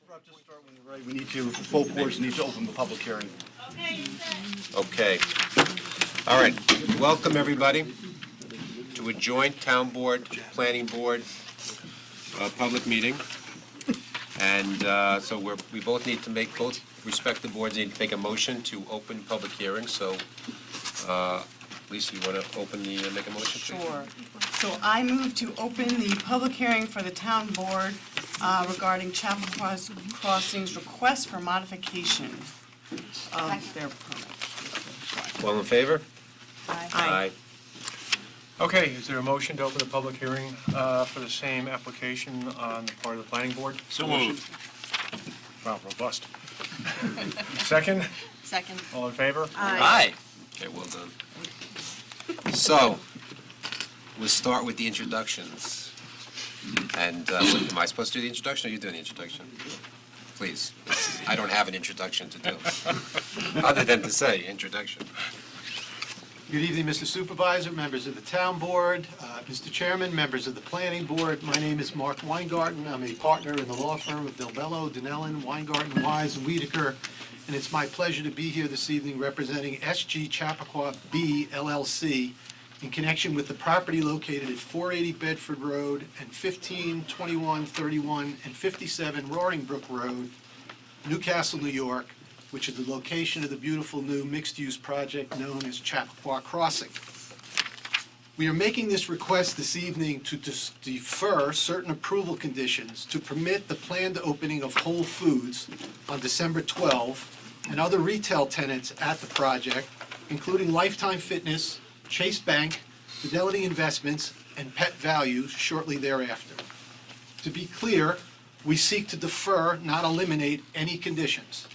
Just start when you're ready. We need to, both boards need to open the public hearing. Okay. All right. Welcome, everybody, to a joint town board, planning board, public meeting. And so we both need to make, both respective boards need to make a motion to open public hearing. So, Lisa, you want to open the, make a motion, please? Sure. So I move to open the public hearing for the town board regarding Chapel Crossing's request for modification of their permit. All in favor? Aye. Okay, is there a motion to open the public hearing for the same application on the part of the planning board? So moved. Wow, robust. Second? Second. All in favor? Aye. Okay, well done. So, we'll start with the introductions. And am I supposed to do the introduction, or are you doing the introduction? Please. I don't have an introduction to do, other than to say introduction. Good evening, Mr. Supervisor, members of the Town Board, Mr. Chairman, members of the Planning Board. My name is Mark Weingarten. I'm a partner in the law firm of Delbello, Dinellen, Weingarten, Wise, and Wiedeker, and it's my pleasure to be here this evening representing SG Chappaqua B LLC in connection with the property located at 480 Bedford Road and 15, 21, 31, and 57 Roaring Brook Road, Newcastle, New York, which is the location of the beautiful new mixed-use project known as Chappaqua Crossing. We are making this request this evening to defer certain approval conditions to permit the planned opening of Whole Foods on December 12 and other retail tenants at the project, including Lifetime Fitness, Chase Bank, Fidelity Investments, and Pet Values shortly thereafter. To be clear, we seek to defer, not eliminate, any conditions.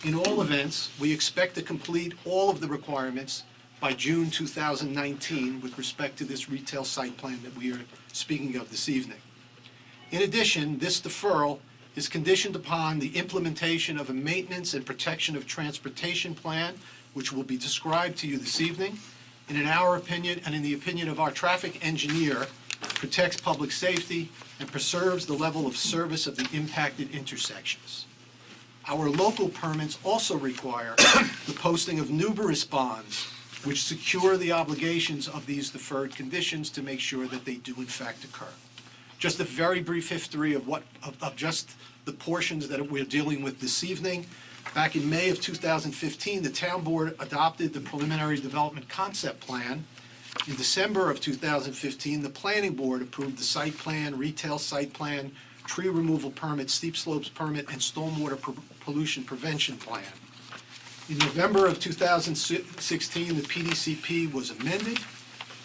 In all events, we expect to complete all of the requirements by June 2019 with respect to this retail site plan that we are speaking of this evening. In addition, this deferral is conditioned upon the implementation of a maintenance and protection of transportation plan, which will be described to you this evening, and in our opinion, and in the opinion of our traffic engineer, protects public safety and preserves the level of service of the impacted intersections. Our local permits also require the posting of numerous bonds, which secure the obligations of these deferred conditions to make sure that they do in fact occur. Just a very brief history of just the portions that we're dealing with this evening. Back in May of 2015, the town board adopted the preliminary development concept plan. In December of 2015, the planning board approved the site plan, retail site plan, tree removal permit, steep slopes permit, and stormwater pollution prevention plan. In November of 2016, the PDCP was amended,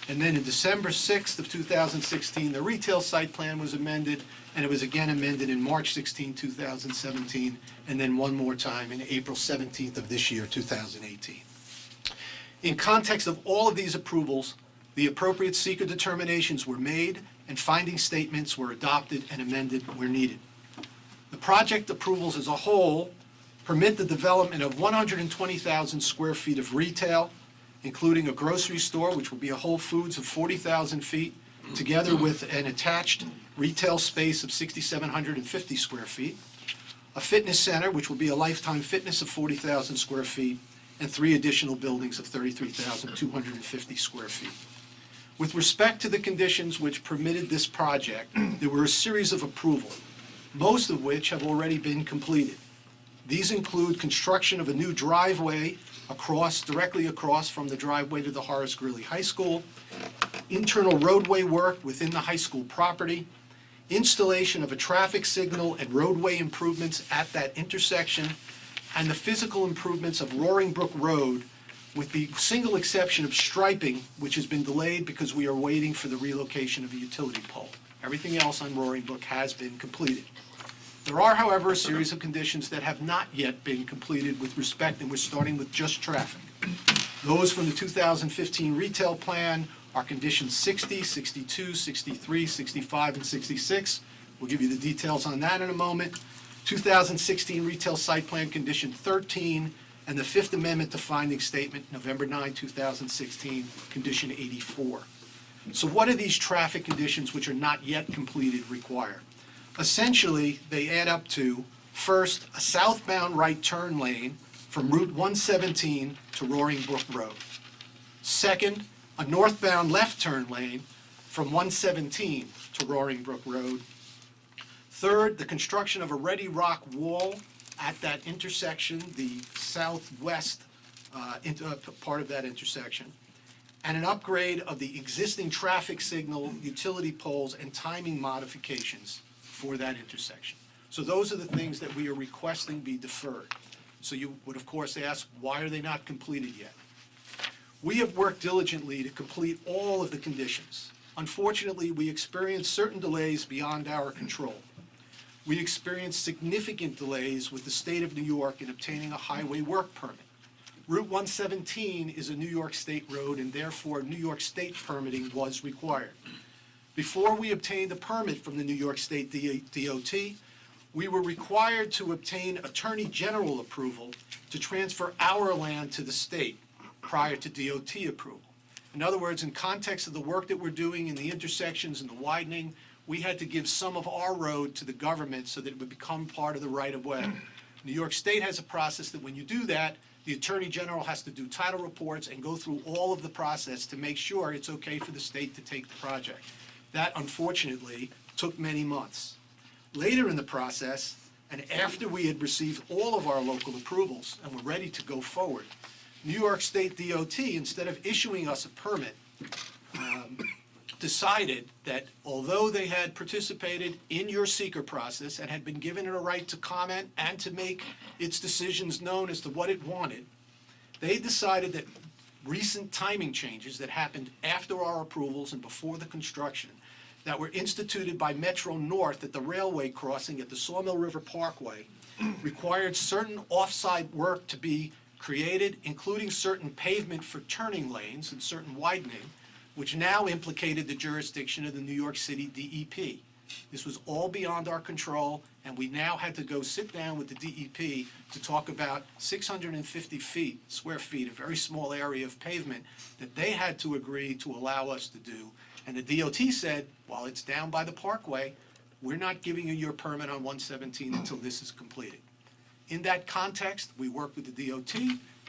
and then in December 6th of 2016, the retail site plan was amended, and it was again amended in March 16, 2017, and then one more time in April 17th of this year, 2018. In context of all of these approvals, the appropriate seeker determinations were made and finding statements were adopted and amended where needed. The project approvals as a whole permit the development of 120,000 square feet of retail, including a grocery store, which will be a Whole Foods of 40,000 feet, together with an attached retail space of 6,750 square feet, a fitness center, which will be a Lifetime Fitness of 40,000 square feet, and 3 additional buildings of 33,250 square feet. With respect to the conditions which permitted this project, there were a series of approvals, most of which have already been completed. These include construction of a new driveway directly across from the driveway to the Horace Greeley High School, internal roadway work within the high school property, installation of a traffic signal and roadway improvements at that intersection, and the physical improvements of Roaring Brook Road, with the single exception of striping, which has been delayed because we are waiting for the relocation of a utility pole. Everything else on Roaring Brook has been completed. There are, however, a series of conditions that have not yet been completed with respect, and we're starting with just traffic. Those from the 2015 retail plan are conditions 60, 62, 63, 65, and 66. We'll give you the details on that in a moment. 2016 retail site plan condition 13, and the Fifth Amendment to Finding Statement, November 9, 2016, condition 84. So what do these traffic conditions, which are not yet completed, require? Essentially, they add up to First, a southbound right turn lane from Route 117 to Roaring Brook Road. Second, a northbound left turn lane from 117 to Roaring Brook Road. Third, the construction of a ready rock wall at that intersection, the southwest part of that intersection, and an upgrade of the existing traffic signal, utility poles, and timing modifications for that intersection. So those are the things that we are requesting be deferred. So you would, of course, ask, why are they not completed yet? We have worked diligently to complete all of the conditions. Unfortunately, we experienced certain delays beyond our control. We experienced significant delays with the state of New York in obtaining a highway work permit. Route 117 is a New York State road, and therefore New York State permitting was required. Before we obtained a permit from the New York State DOT, we were required to obtain Attorney General approval to transfer our land to the state prior to DOT approval. In other words, in context of the work that we're doing in the intersections and the widening, we had to give some of our road to the government so that it would become part of the right-of-way. New York State has a process that when you do that, the Attorney General has to do title reports and go through all of the process to make sure it's okay for the state to take the project. That, unfortunately, took many months. Later in the process, and after we had received all of our local approvals and were ready to go forward, New York State DOT, instead of issuing us a permit, decided that although they had participated in your seeker process and had been given a right to comment and to make its decisions known as to what it wanted, they decided that recent timing changes that happened after our approvals and before the construction that were instituted by Metro North at the railway crossing at the Sawmill River Parkway required certain off-site work to be created, including certain pavement for turning lanes and certain widening, which now implicated the jurisdiction of the New York City DEP. This was all beyond our control, and we now had to go sit down with the DEP to talk about 650 square feet, a very small area of pavement that they had to agree to allow us to do. And the DOT said, while it's down by the Parkway, we're not giving you your permit on 117 until this is completed. In that context, we worked with the DOT,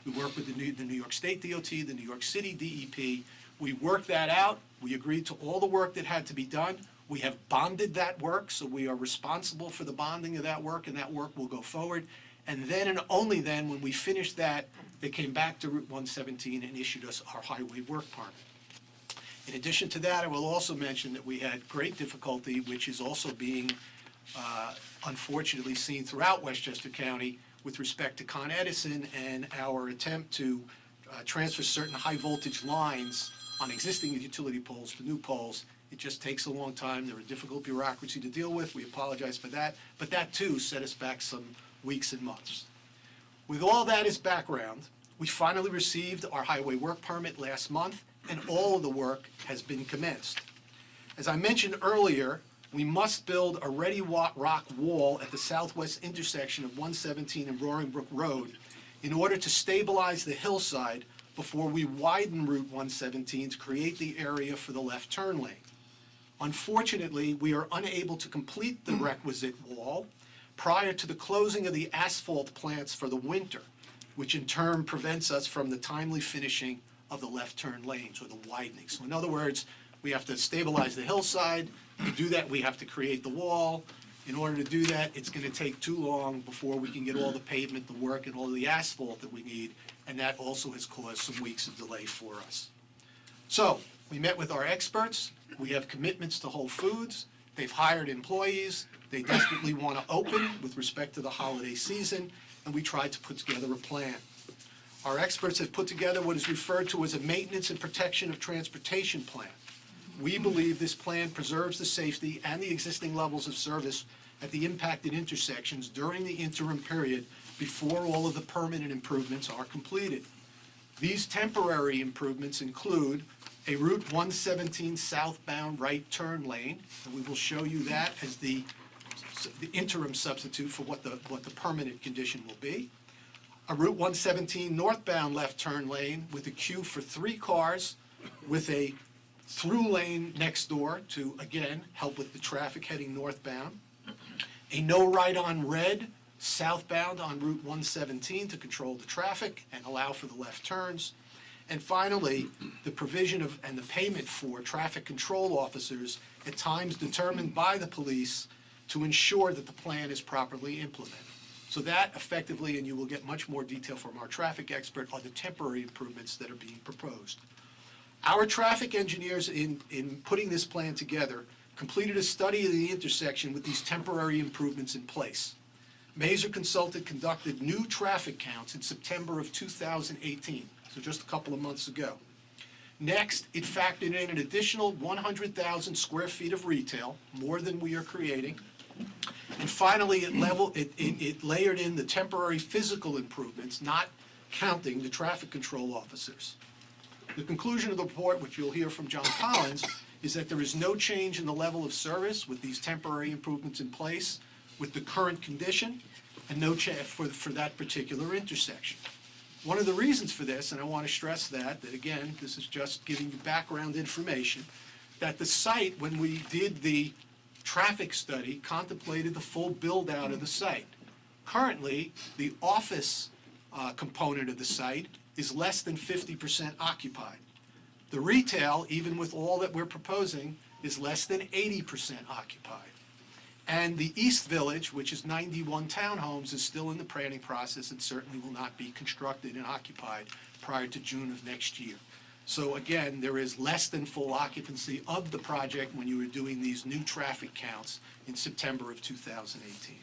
we worked with the New York State DOT, the New York City DEP. We worked that out. We agreed to all the work that had to be done. We have bonded that work, so we are responsible for the bonding of that work, and that work will go forward. And then and only then, when we finished that, they came back to Route 117 and issued us our highway work permit. In addition to that, I will also mention that we had great difficulty, which is also being unfortunately seen throughout Westchester County with respect to Con Edison and our attempt to transfer certain high-voltage lines on existing utility poles to new poles. It just takes a long time. They're a difficult bureaucracy to deal with. We apologize for that. But that, too, set us back some weeks and months. With all that as background, we finally received our highway work permit last month, and all of the work has been commenced. As I mentioned earlier, we must build a ready rock wall at the southwest intersection of 117 and Roaring Brook Road in order to stabilize the hillside before we widen Route 117 to create the area for the left turn lane. Unfortunately, we are unable to complete the requisite wall prior to the closing of the asphalt plants for the winter, which in turn prevents us from the timely finishing of the left turn lanes or the widening. So in other words, we have to stabilize the hillside. To do that, we have to create the wall. In order to do that, it's going to take too long before we can get all the pavement, the work, and all the asphalt that we need, and that also has caused some weeks of delay for us. So, we met with our experts. We have commitments to Whole Foods. They've hired employees. They desperately want to open with respect to the holiday season, and we tried to put together a plan. Our experts have put together what is referred to as a maintenance and protection of transportation plan. We believe this plan preserves the safety and the existing levels of service at the impacted intersections during the interim period before all of the permanent improvements are completed. These temporary improvements include a Route 117 southbound right turn lane, and we will show you that as the interim substitute for what the permanent condition will be. A Route 117 northbound left turn lane with a queue for 3 cars with a through lane next door to, again, help with the traffic heading northbound. A no right on red southbound on Route 117 to control the traffic and allow for the left turns. And finally, the provision of and the payment for traffic control officers at times determined by the police to ensure that the plan is properly implemented. So that effectively, and you will get much more detail from our traffic expert, are the temporary improvements that are being proposed. Our traffic engineers, in putting this plan together, completed a study of the intersection with these temporary improvements in place. Maser Consultant conducted new traffic counts in September of 2018, so just a couple of months ago. Next, it factored in an additional 100,000 square feet of retail, more than we are creating. And finally, it layered in the temporary physical improvements, not counting the traffic control officers. The conclusion of the report, which you'll hear from John Collins, is that there is no change in the level of service with these temporary improvements in place with the current condition, and no change for that particular intersection. One of the reasons for this, and I want to stress that again, this is just giving you background information, that the site, when we did the traffic study, contemplated the full build-out of the site. Currently, the office component of the site is less than 50% occupied. The retail, even with all that we're proposing, is less than 80% occupied. And the East Village, which is 91 townhomes, is still in the planning process and certainly will not be constructed and occupied prior to June of next year. So again, there is less than full occupancy of the project when you were doing these new traffic counts in September of 2018.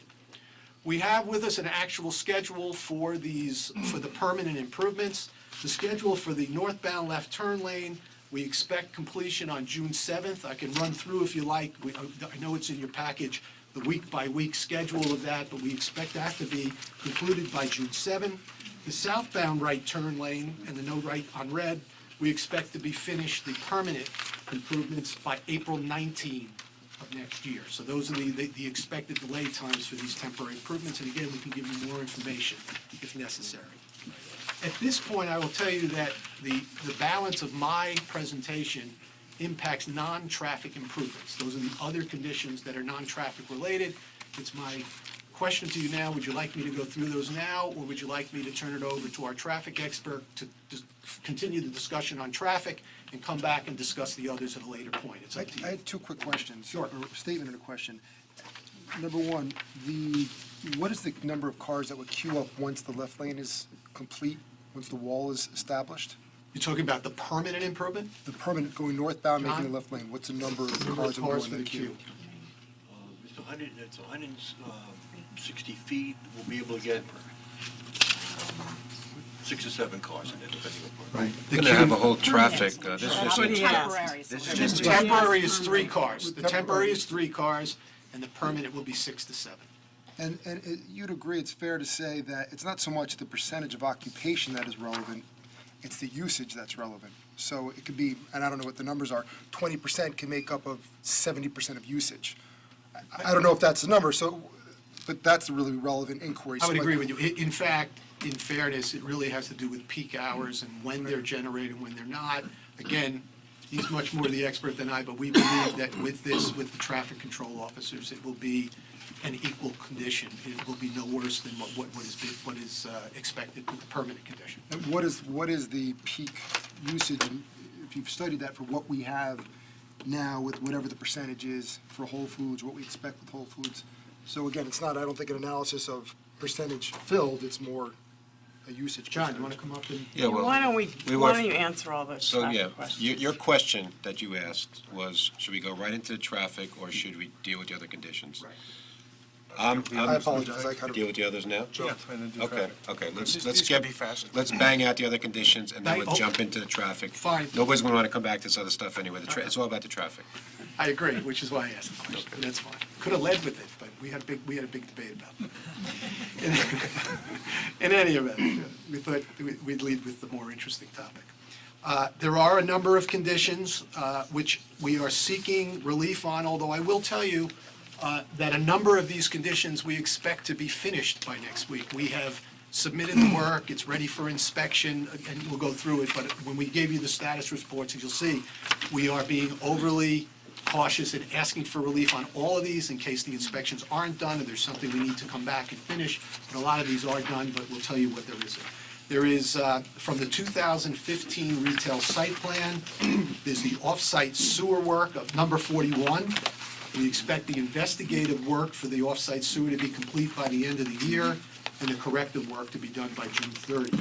We have with us an actual schedule for the permanent improvements. The schedule for the northbound left turn lane, we expect completion on June 7th. I can run through if you like. I know it's in your package, the week-by-week schedule of that, but we expect that to be concluded by June 7th. The southbound right turn lane and the no right on red, we expect to be finished, the permanent improvements, by April 19 of next year. So those are the expected delay times for these temporary improvements. And again, we can give you more information if necessary. At this point, I will tell you that the balance of my presentation impacts non-traffic improvements. Those are the other conditions that are non-traffic related. It's my question to you now, would you like me to go through those now, or would you like me to turn it over to our traffic expert to continue the discussion on traffic and come back and discuss the others at a later point? It's up to you. I had two quick questions. Sure. Or a statement and a question. Number one, what is the number of cars that would queue up once the left lane is complete, once the wall is established? You're talking about the permanent improvement? The permanent going northbound, making John? the left lane, what's the number of Number of cars that would go cars in for the the queue? It's 160 feet, we'll be able to get 6 or 7 cars in it, depending upon. Right. We're going to have a whole traffic, this is That's what he just, asked. The temporary is 3 cars. The temporary is 3 cars, and the permanent will be 6 to 7. And you'd agree, it's fair to say that it's not so much the percentage of occupation that is relevant, it's the usage that's relevant. So it could be, and I don't know what the numbers are, 20% can make up of 70% of usage. I don't know if that's the number, so, but that's the really relevant inquiry. I would So, agree like, with you. In fact, in fairness, it really has to do with peak hours and when they're generated, when they're not. Again, he's much more the expert than I, but we believe that with this, with the traffic control officers, it will be an equal condition. It will be no worse than what is expected with the permanent condition. And what is the peak usage, and if you've studied that for what we have now with whatever the percentage is for Whole Foods, what we expect with Whole Foods? So again, it's not, I don't think, an analysis of percentage filled, it's more a usage John, percentage. you want to come up and? yeah, well. Why don't were- you answer all the So, yeah, traffic questions? your question that you asked was, should we go right into the traffic, or should we deal with the other conditions? Right. I apologize, I kind Deal of, with the others now? Yeah, and then do Okay, traffic. okay, These let's could get, be fast. let's bang out the other conditions, and then Bang- we'll oh. jump into the traffic. Fine. Nobody's going to want to come back to this other stuff anyway, it's all about the traffic. I agree, which is why I asked the question. That's fine. Could have led with it, but we had a big debate about it. In any event, we thought we'd lead with the more interesting topic. There are a number of conditions which we are seeking relief on, although I will tell you that a number of these conditions we expect to be finished by next week. We have submitted the work, it's ready for inspection, and we'll go through it, but when we gave you the status reports, as you'll see, we are being overly cautious in asking for relief on all of these in case the inspections aren't done, or there's something we need to come back and finish. But a lot of these are done, but we'll tell you what there is. There is, from the 2015 retail site plan, there's the off-site sewer work of number 41. We expect the investigative work for the off-site sewer to be complete by the end of the year, and the corrective work to be done by June 30.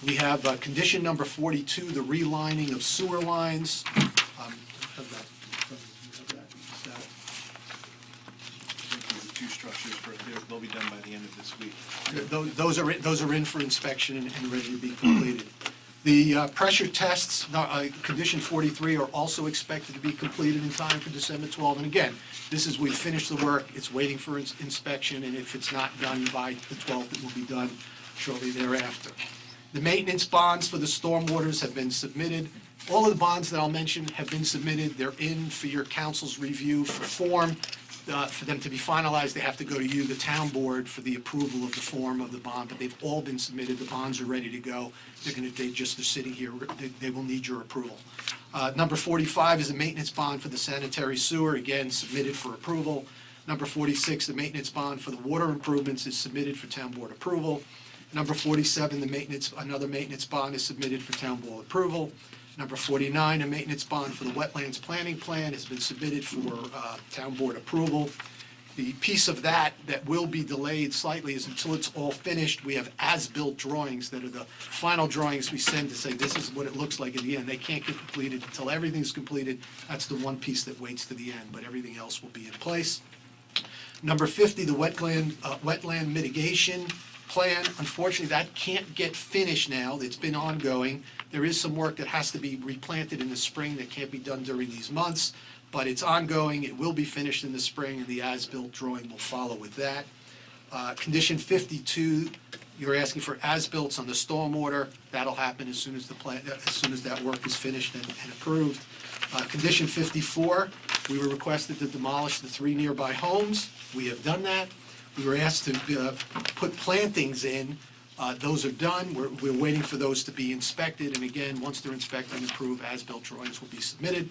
We have condition number 42, the relining of sewer lines. Two structures, they'll be done by the end of this week. Those are in for inspection and ready to be completed. The pressure tests, condition 43, are also expected to be completed in time for December 12. And again, this is, we've finished the work, it's waiting for inspection, and if it's not done by the 12th, it will be done shortly thereafter. The maintenance bonds for the stormwaters have been submitted. All of the bonds that I'll mention have been submitted. They're in for your council's review for form. For them to be finalized, they have to go to you, the town board, for the approval of the form of the bond, but they've all been submitted. The bonds are ready to go. They're sitting here. They will need your approval. Number 45 is a maintenance bond for the sanitary sewer, again, submitted for approval. Number 46, the maintenance bond for the water improvements is submitted for town board approval. Number 47, another maintenance bond is submitted for town board approval. Number 49, a maintenance bond for the wetlands planning plan has been submitted for town board approval. The piece of that will be delayed slightly is until it's all finished. We have as-built drawings that are the final drawings we send to say this is what it looks like at the end. They can't get completed until everything's completed. That's the one piece that waits to the end, but everything else will be in place. Number 50, the wetland mitigation plan. Unfortunately, that can't get finished now. It's been ongoing. There is some work that has to be replanted in the spring that can't be done during these months, but it's ongoing. It will be finished in the spring, and the as-built drawing will follow with that. Condition 52, you're asking for as-builts on the stormwater. That'll happen as soon as that work is finished and approved. Condition 54, we were requested to demolish the 3 nearby homes. We have done that. We were asked to put plantings in. Those are done. We're waiting for those to be inspected, and again, once they're inspected and approved, as-built drawings will be submitted.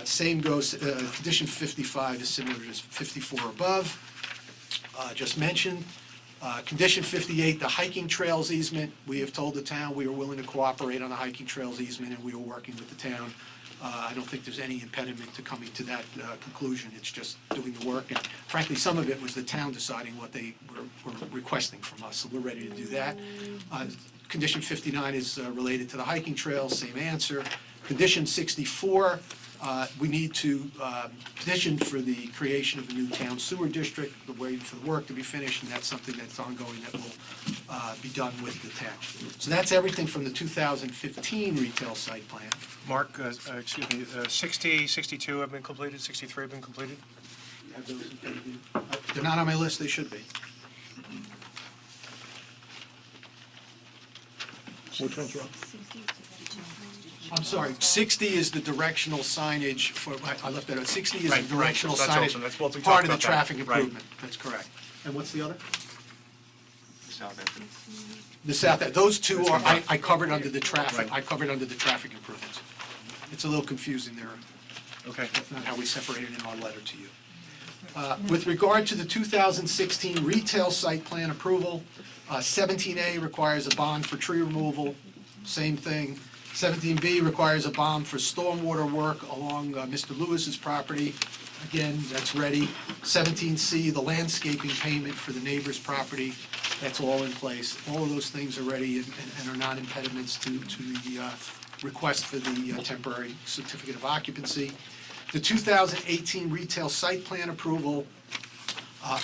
Same goes, condition 55 is similar to 54 above, just mentioned. Condition 58, the hiking trails easement. We have told the town we are willing to cooperate on the hiking trails easement, and we are working with the town. I don't think there's any impediment to coming to that conclusion. It's just doing the work. And frankly, some of it was the town deciding what they were requesting from us, so we're ready to do that. Condition 59 is related to the hiking trails, same answer. Condition 64, we need to petition for the creation of a new town sewer district. We're waiting for the work to be finished, and that's something that's ongoing that will be done with the town. So that's everything from the 2015 retail site plan. Mark, 60, 62 have been completed, 63 have been completed? Have those in front of you? They're not on my list, they should be. Which one's wrong? I'm sorry, 60 is the directional signage for, I left that out, 60 is the Right, directional that's signage. awesome. That's what we It's part talked of the about that. traffic Right. improvement, that's correct. And what's the other? South end. The south, end. Those two are, I covered under the traffic, Right. I covered under the traffic improvements. It's a little confusing there. Okay. That's not how we separated in our letter to you. With regard to the 2016 retail site plan approval, 17A requires a bond for tree removal, same thing. 17B requires a bond for stormwater work along Mr. Lewis's property. Again, that's ready. 17C, the landscaping payment for the neighbor's property, that's all in place. All of those things are ready and are not impediments to the request for the temporary certificate of occupancy. The 2018 retail site plan approval,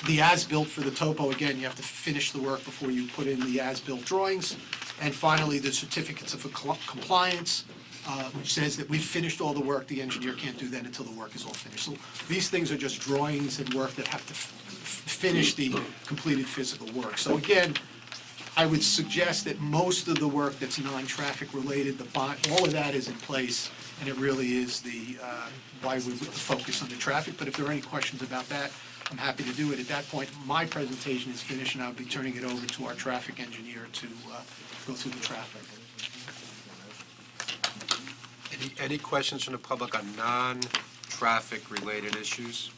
the as-built for the topo, again, you have to finish the work before you put in the as-built drawings. And finally, the certificates of compliance, which says that we've finished all the work. The engineer can't do that until the work is all finished. So these things are just drawings and work that have to finish the completed physical work. So again, I would suggest that most of the work that's non-traffic related, all of that is in place, and it really is why we focus on the traffic. But if there are any questions about that, I'm happy to do it. At that point, my presentation is finished, and I'll be turning it over to our traffic engineer to go through the traffic. Any questions from the public on non-traffic traffic-related issues.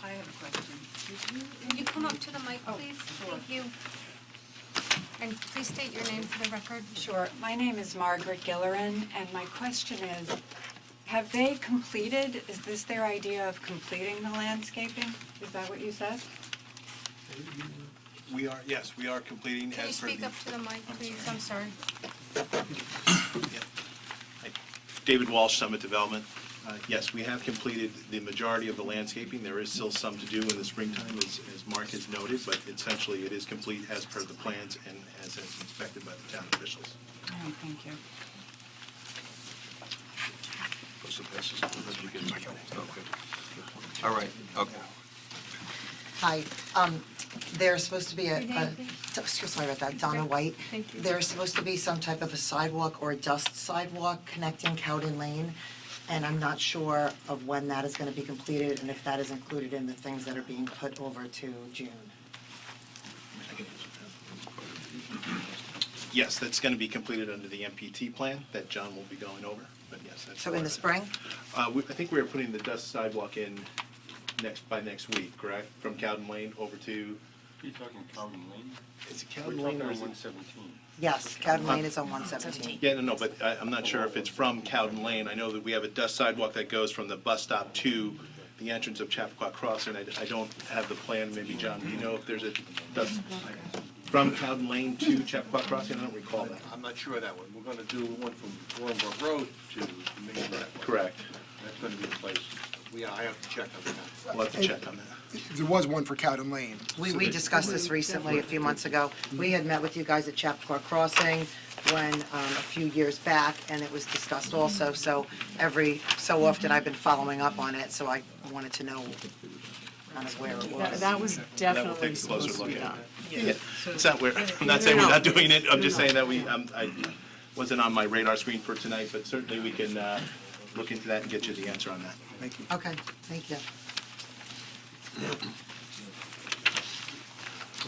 I have a question. Can you come up to the mic, Oh, please? sure. Thank you. And please state your name for the record. Sure. My name is Margaret Gillerin, and my question is, have they completed, is this their idea of completing the landscaping? Is that what you said? We are, yes, we are completing Can you as per speak the... up to the mic, please? I'm sorry. David Walsh, Summit Development. Yes, we have completed the majority of the landscaping. There is still some to do in the springtime, as Mark has noted, but essentially it is complete as per the plans and as inspected by the town officials. All right, thank you. All right, okay. Hi, there's supposed to be Your name, please? sorry about that, Donna White. Thank you. There's supposed to be some type of a sidewalk or a dust sidewalk connecting Cowden Lane, and I'm not sure of when that is gonna be completed and if that is included in the things that are being put over to June. Yes, that's going to be completed under the MPT plan that John will be going over, but yes, that's... So in the spring? I think we are putting the dust sidewalk in by next week, correct? From Cowden Lane over to... Are you talking Cowden Lane? Is it We're Cowden talking Lane or on is it... 117. Yes, Cowden Lane is on 117. Yeah, no, but I'm not sure if it's from Cowden Lane. I know that we have a dust sidewalk that goes from the bus stop to the entrance of Chappaqua Crossing. I don't have the plan, maybe John, do you know if there's a dust from Cowden Lane to Chappaqua Crossing? I don't recall that. I'm not sure of that one. We're gonna do one from Warrenbrook Road to the main network. Correct. That's gonna be in place. I have to check on that. We'll have to check on that. There was one for Cowden Lane. We discussed this recently, a few months ago. We had met with you guys at Chappaqua Crossing when, a few years back, and it was discussed also, so every so often I've been following up on it, so I wanted to know kind of where it was. That was take a definitely closer supposed to be look at done. Yeah, it's not, I'm not saying we're not doing it, I'm just saying that I wasn't on my radar screen for tonight, but certainly we can look into that and get you the answer on that. Thank you. Okay, thank you.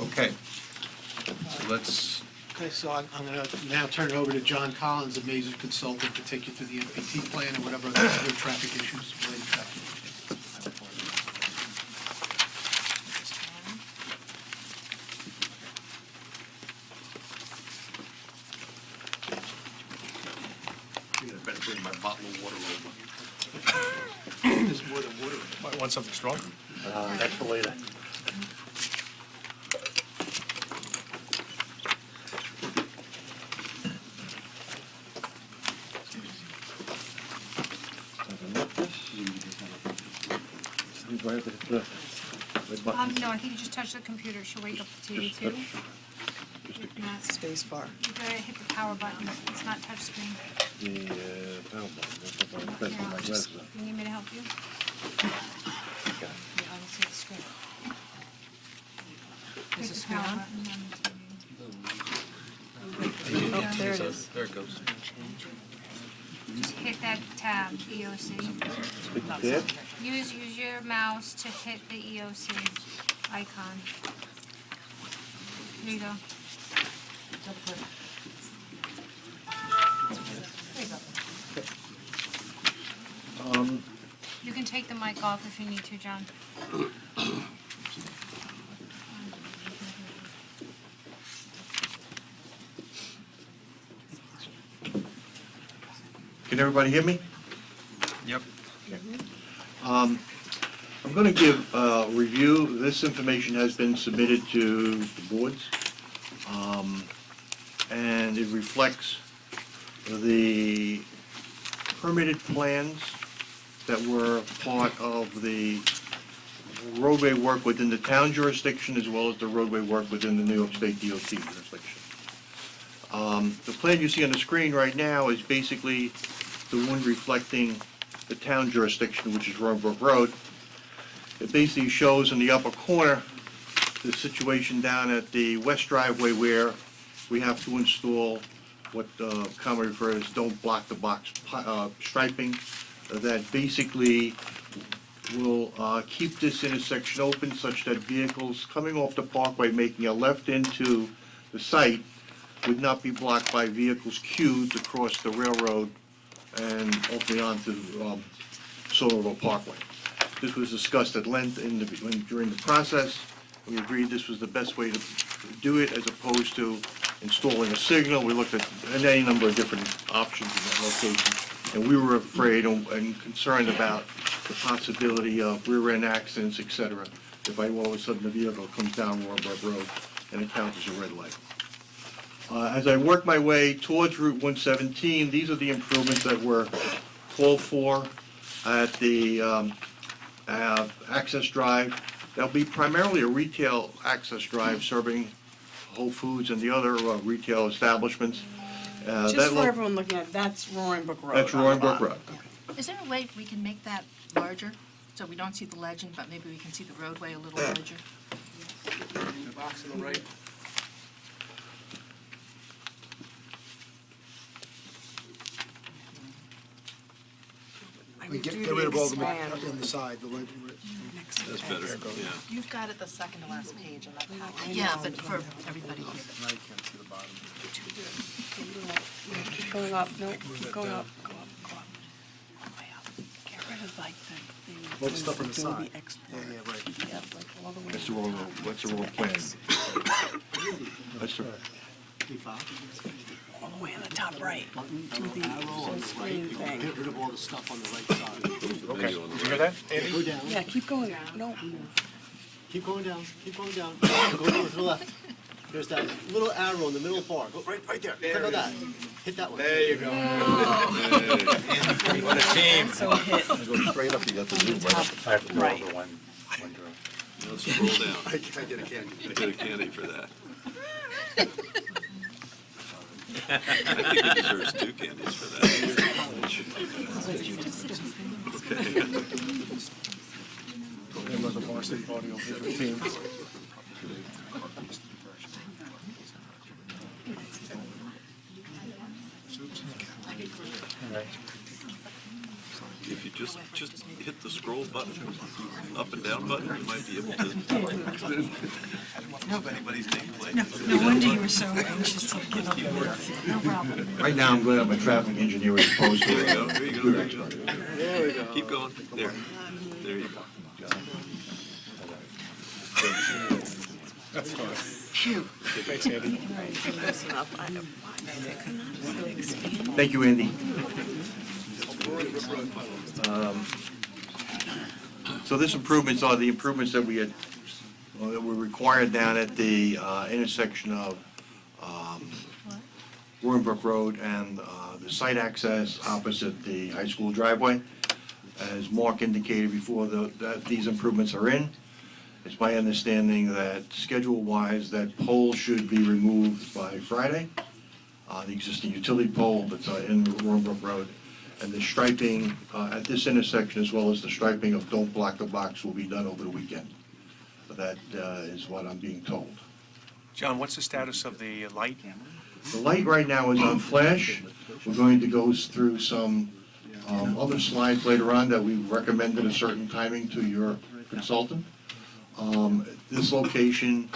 Okay. So let's, Okay, so I'm going to now turn it over to John Collins, a Mazur consultant, to take you through the MPT plan and whatever other traffic issues, related traffic issues. I better bring my bottle of water over. There's more than water in it. Might want something strong? That's for later. No, I think you just touch the computer. She'll wake up to you too. If not, Space bar. you gotta hit the power button. It's not touch screen. Here, I'll just- You need me to help you? Yeah, I'll see the screen. Hit the power button on the TV. Oh, there it is. there it goes. Just hit that tab, EOC. Use your mouse to hit the EOC icon. There you go. You can take the mic off if you need to, John. Can everybody hear me? Yep. I'm going to give a review. This information has been submitted to the boards, and it reflects the permitted plans that were part of the roadway work within the town jurisdiction as well as the roadway work within the New York State DOT jurisdiction. The plan you see on the screen right now is basically the one reflecting the town jurisdiction, which is Brook Road. It basically shows in the upper corner the situation down at the west driveway where we have to install what commonly referred as don't block the box striping that basically will keep this intersection open such that vehicles coming off the Parkway making a left into the site would not be blocked by vehicles queued to cross the railroad and ultimately onto Somerville Parkway. This was discussed at length during the process. We agreed this was the best way to do it as opposed to installing a signal. We looked at any number of different options in that location, and we were afraid and concerned about the possibility of rear-end accidents, et cetera, if all of a sudden the vehicle comes down Roaring Road and encounters a red light. As I work my way towards Route 117, these are the improvements that were called for at the access drive. That'll be primarily a retail access drive serving Whole Foods and the other retail establishments. Just for everyone looking at, that's Roaring Brook Road. That's on the Roaring Brook bottom. Road. Is there a way we can make that larger, so we don't see the legend, but maybe we can see the roadway a little larger? The box on the right. Get rid of all the on the side, the legend. That's better, yeah. You've got it the second to last page in that packet. Yeah, but for everybody here. Now you can't see the bottom. Keep going up, no, keep going up, go up, go up. Way up. Get rid of like the. All the stuff on the side. Adobe Export. Yeah, right. Yep, like all the way. That's the wrong plan. That's the, All the way on the top right. To the full screen thing. Get rid of all the stuff on the right side. Okay, did you hear that, Andy? Go down. Yeah, keep going, no. Keep going down, keep going down. Go to the left. There's that little arrow in the middle bar. Go right there. Click on that. Hit that one. There you go. What a team. So hit. Go straight up, you got the zoom right up. I have to go over one drive. Scroll down. I get a candy. I get a candy for that. I think he deserves 2 candies for that. Okay. There was a varsity audio visual team. If you just hit the scroll button, up and down button, you might be able to. I don't know if anybody's nameplate. No wonder you were so anxious to get up there. No problem. right now, I'm glad my traffic engineer is opposed to There it. you go, there you go, there you go. There we go. Keep going, there you go. Phew. Thanks, Andy. Listen up. I know. Thank you, Andy. So this improvements are the improvements that we had, that were required down at the intersection of Roaring Brook Road and the site access opposite the high school driveway. As Mark indicated before, that these improvements are in. It's my understanding that schedule-wise, that pole should be removed by Friday, the existing utility pole that's in Roaring Brook Road. And the striping at this intersection, as well as the striping of Don't Block the Box, will be done over the weekend. That is what I'm being told. John, what's the status of the light? The light right now is on flash. We're going to go through some other slides later on that we recommended a certain timing to your consultant. This location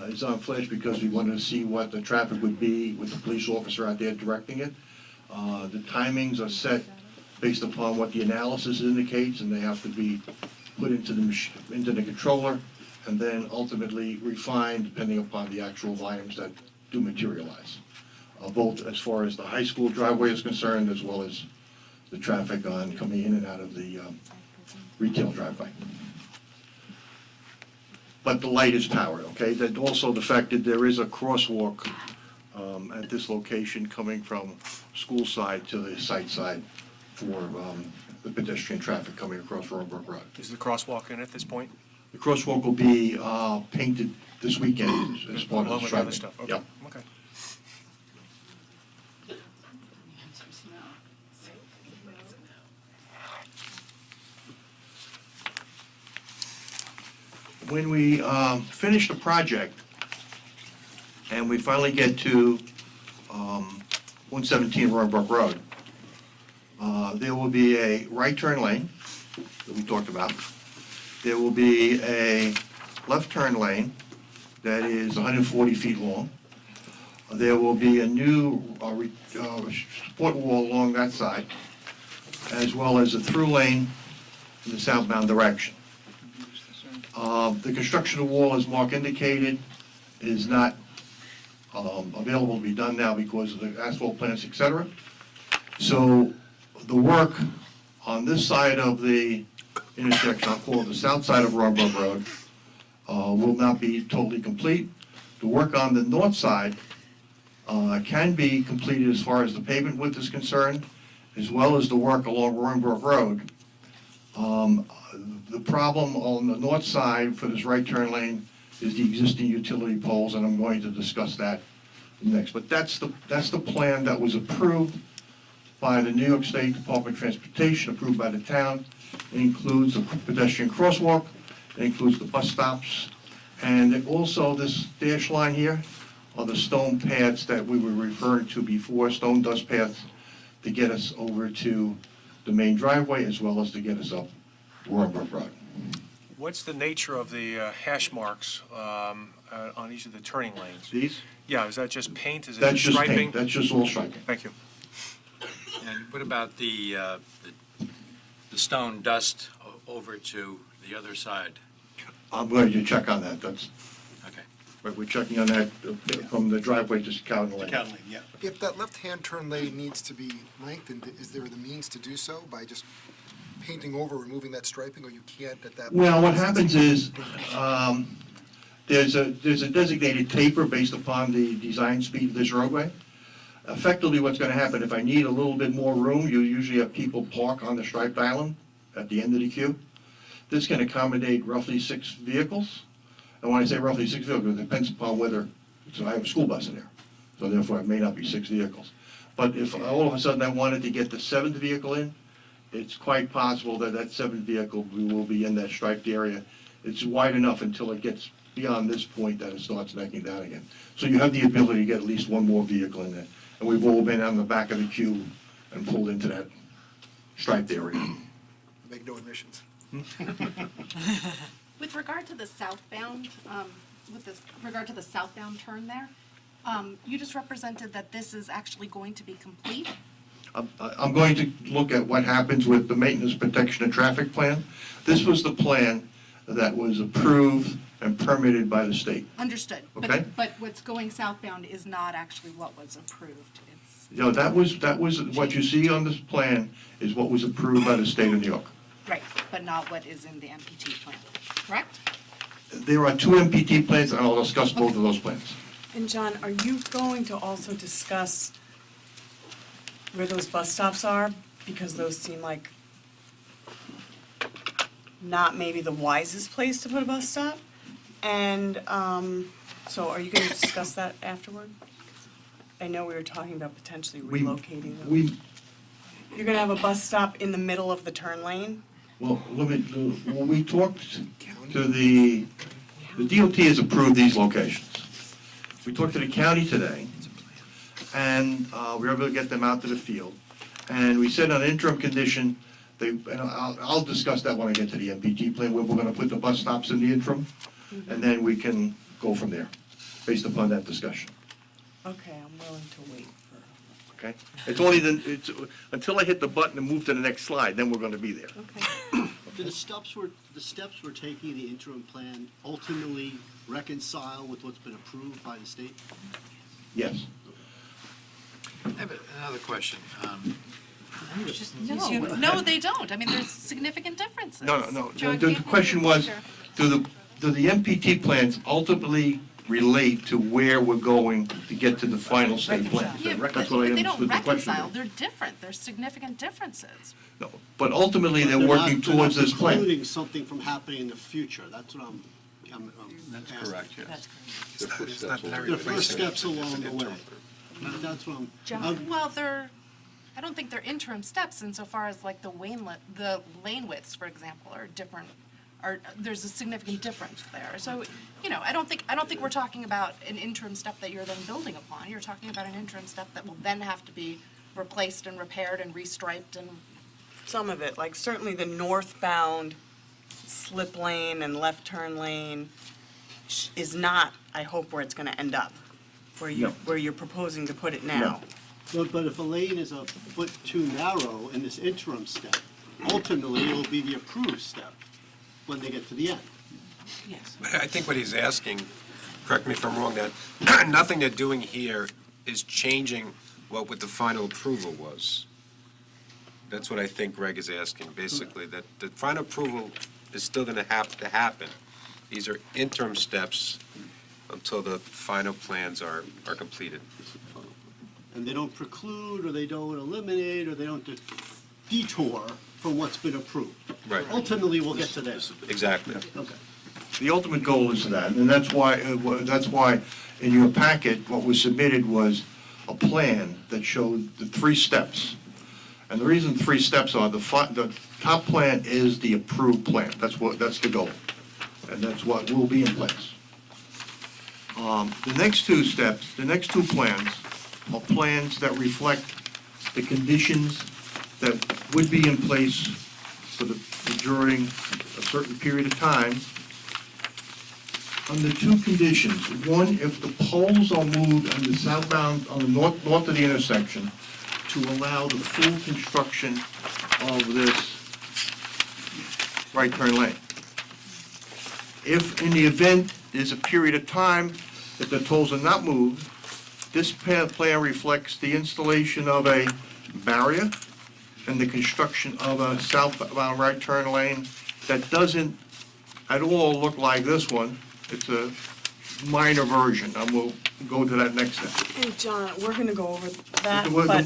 is on flash because we wanted to see what the traffic would be with the police officer out there directing it. The timings are set based upon what the analysis indicates, and they have to be put into the controller, and then ultimately refined depending upon the actual volumes that do materialize, both as far as the high school driveway is concerned, as well as the traffic on coming in and out of the retail driveway. But the light is powered, okay? That also the fact that there is a crosswalk at this location coming from school side to the site side for the pedestrian traffic coming across Roaring Brook Road. Is the crosswalk in at this point? The crosswalk will be painted this weekend as part of Along the with other striping. stuff? Okay. Yep. Okay. When we finish the project and we finally get to 117 Roaring Brook Road, there will be a right turn lane that we talked about. There will be a left turn lane that is 140 feet long. There will be a new support wall along that side. as well as a through lane in the southbound direction. The construction of the wall, as Mark indicated, is not available to be done now because of the asphalt plants, et cetera. So the work on this side of the intersection, I'll call it the south side of Roebuck Road, will not be totally complete. The work on the north side can be completed as far as the pavement width is concerned, as well as the work along Roebuck Road. The problem on the north side for this right turn lane is the existing utility poles, and I'm going to discuss that next. But that's the plan that was approved by the New York State Department of Transportation, approved by the town. It includes a pedestrian crosswalk, it includes the bus stops, and it also, this dash line here are the stone paths that we were referring to before, stone dust paths, to get us over to the main driveway as well as to get us up Roebuck Road. What's the nature of the hash marks on each of the turning lanes? These? Yeah, is that just paint? Is it That's just striping? paint, that's just all striping. Thank you. And what about the stone dust over to the other side? I'm going to check on that, that's, Okay. but we're checking on that from the driveway to Cowden Lane. County Lane, yeah. If that left-hand turn lane needs to be lengthened, is there the means to do so by just painting over, removing that striping, or you can't at that? Well, what happens is, there's a designated taper based upon the design speed of this roadway. Effectively, what's gonna happen, if I need a little bit more room, you usually have people park on the striped island at the end of the queue. This can accommodate roughly 6 vehicles. And when I say roughly 6 vehicles, it depends upon whether, so I have a school bus in there, so therefore it may not be 6 vehicles. But if all of a sudden I wanted to get the 7th vehicle in, it's quite possible that that 7th vehicle will be in that striped area. It's wide enough until it gets beyond this point that it starts necking down again. So you have the ability to get at least one more vehicle in there. And we've all been on the back of the queue and pulled into that striped area. Make no admissions. With regard to the southbound, turn there, you just represented that this is actually going to be complete? I'm going to look at what happens with the maintenance, protection, and traffic plan. This was the plan that was approved and permitted by the state. Understood. Okay. But what's going southbound is not actually what was approved. It's, You know, that was, what you see on this plan is what was approved by the state of New York. right, but not what is in the MPT plan, correct? There are 2 MPT plans, and I'll discuss both of those plans. And John, are you going to also discuss where those bus stops are? Because those seem like not maybe the wisest place to put a bus stop. And so are you going to discuss that afterward? I know we were talking about potentially relocating them. You're going to have a bus stop in the middle of the turn lane? Well, when we talked to the DOT has approved these locations. We talked to the county today, and we were able to get them out to the field. And we said on interim condition, and I'll discuss that when I get to the MPT plan, where we're gonna put the bus stops in the interim, and then we can go from there, based upon that discussion, Okay, I'm willing to wait for, okay? It's only until I hit the button and move to the next slide, then we're gonna be there. okay. Do the steps we're taking in the interim plan ultimately reconcile with what's been approved by the state? Yes. I have another question. No, they don't. I mean, there's significant differences. No. The question was, do the MPT plans ultimately relate to where we're going to get to the final state plan? Yeah, but That's what I they don't understood the question. reconcile. They're different. There's significant differences. No, but ultimately, they're They're working not- towards this They're plan. not precluding something from happening in the future. That's what I'm That's asking. correct, yes. The first steps along the way. That's what Well, I don't think they're interim steps insofar as like the lane widths, for example, are different. There's a significant difference there. So, I don't think we're talking about an interim step that you're then building upon. You're talking about an interim step that will then have to be replaced and repaired and restriped and. Some of it, like certainly the northbound slip lane and left turn lane is not, I hope, where it's gonna end up, where you're proposing to put it now. But if a lane is a foot too narrow in this interim step, ultimately it'll be the approved step when they get to the end. Yes. I think what he's asking, correct me if I'm wrong, that nothing they're doing here is changing what the final approval was. That's what I think Greg is asking, basically, that the final approval is still going to have to happen. These are interim steps until the final plans are completed. And they don't preclude, or they don't eliminate, or they don't detour from what's been approved. Right. Ultimately, we'll get to there. Exactly. Okay. The ultimate goal is that, and that's why in your packet, what was submitted was a plan that showed the 3 steps. And the reason 3 steps are, the top plan is the approved plan. That's the goal. And that's what will be in place. The next 2 steps, the next 2 plans are plans that reflect the conditions that would be in place during a certain period of time under 2 conditions. One, if the poles are moved on the southbound, on the north of the intersection, to allow the full construction of this right turn lane. If in the event there's a period of time that the poles are not moved, this plan reflects the installation of a barrier and the construction of a southbound right turn lane that doesn't at all look like this one. It's a minor version, and we'll go to that next step. And John, we're gonna go over that, The- but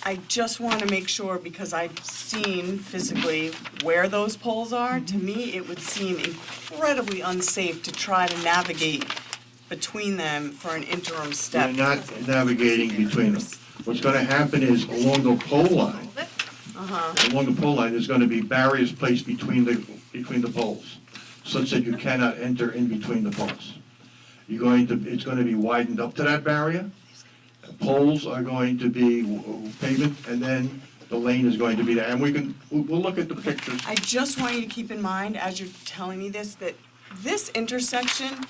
I just want to make sure, because I've seen physically where those poles are. To me, it would seem incredibly unsafe to try to navigate between them for an interim We're step. not navigating between them. What's going to happen is along the pole line, there's going to be barriers placed between the poles, such that you cannot enter in between the poles. It's going to be widened up to that barrier. Poles are going to be pavement, and then the lane is going to be there. And we'll look at the pictures. I just want you to keep in mind, as you're telling me this, that this intersection,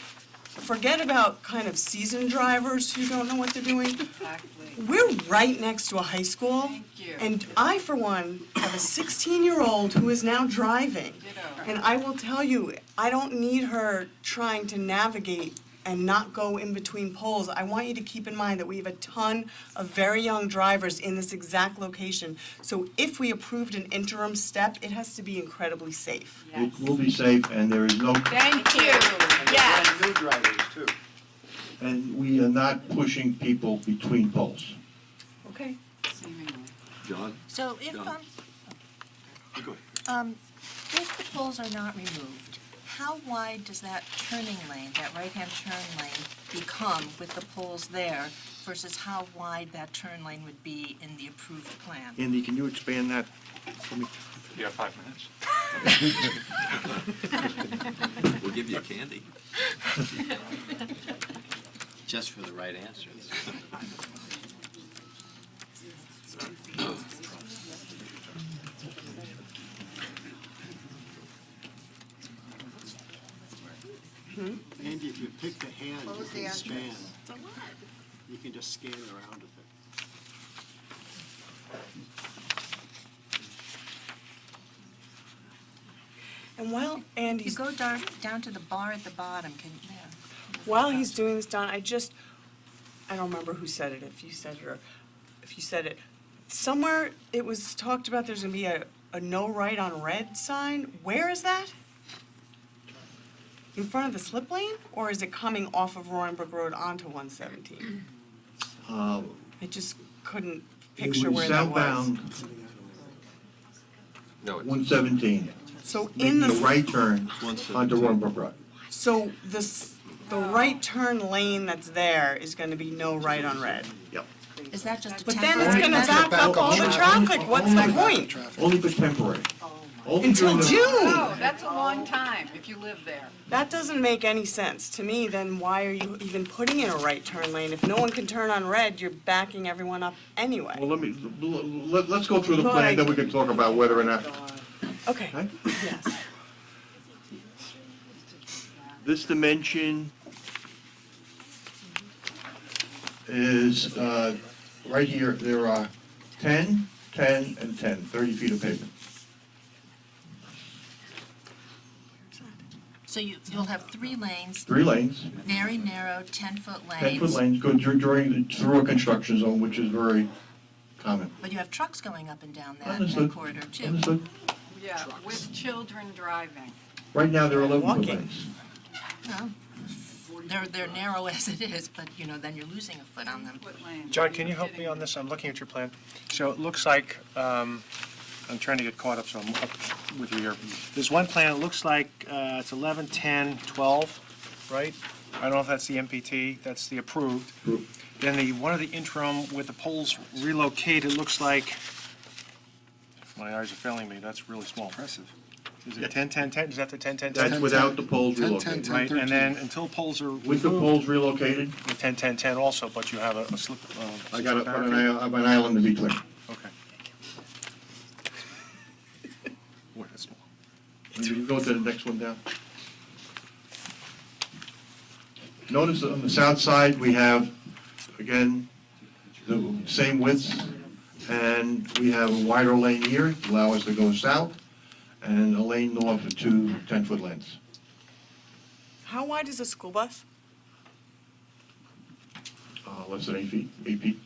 forget about kind of seasoned drivers who don't know what they're doing. Exactly. We're right next to a high school. Thank you. And I, for one, have a 16-year-old who is now driving. Ditto. And I will tell you, I don't need her trying to navigate and not go in between poles. I want you to keep in mind that we have a ton of very young drivers in this exact location. So if we approved an interim step, it has to be incredibly safe. It will be safe, and there is no, Thank you. Yes. New drivers, too. and we are not pushing people between poles. Okay. John? So if, Go if the poles are not removed, how wide does that turning lane, that right-hand turn lane, become with the poles there versus how wide that turn lane would be in the approved plan? Andy, can you expand that for me? You have 5 minutes. We'll give you candy. Just for the right answers. Andy, if you pick the hand, you Close the can span. entrance. You can just scan around with it. And while You Andy's, go down to the bar at the bottom, can, yeah. while he's doing this, Don, I don't remember who said it, if you said it or if you said it. Somewhere it was talked about there's gonna be a no right on red sign. Where is that? In front of the slip lane, or is it coming off of Roaring Brook Road onto 117? I just couldn't picture where that was. Southbound No, it's 117, So in making a the, right turn onto Roaringbrook Road. so the right turn lane that's there is gonna be no right on red. Yep. Is that just a But then it's temporary gonna measure? back up all the traffic, what's the point? Only for temporary. Only Until during the- June. Oh, that's a long time if you live there. That doesn't make any sense to me, then why are you even putting in a right turn lane? If no one can turn on red, you're backing everyone up anyway. Well, let's go through the plan, then we can talk about whether or not. Okay, Okay? yes. This dimension is right here, there are 10, 10, and 10, 30 feet of pavement. So you'll have 3 lanes, 3 lanes, very narrow, 10-foot lanes. 10-foot lanes, go through a construction zone, which is very common. But you have trucks going up and down that Understood. corridor too. Understood. Yeah, with children driving. Right now, there are 11-foot Walking. lanes. No, they're narrow as it is, but, then you're losing a foot on them. John, can you help me on this? I'm looking at your plan. So it looks like, I'm trying to get caught up, so I'm up with you here. There's one plan, it looks like it's 11, 10, 12, right? I don't know if that's the MPT, that's the approved. Then one of the interim with the poles relocated, looks like, my eyes are failing me, that's really small. Impressive. Is it 10, 10, 10? Is that the 10, 10, 10? That's 10, without the poles 10, 10, relocated. 10. Right, and 13. then until poles are With the removed, poles relocated, the 10, 10, 10 also, but you have a slip. I got slip an barricade? island in between. Okay. Boy, that's small. And you can go to the next one down. Notice that on the south side, we have, again, the same widths, and we have a wider lane here to allow us to go south, and a lane north of 2 10-foot lanes. How wide is a school bus? Less than 8 feet, 8 feet.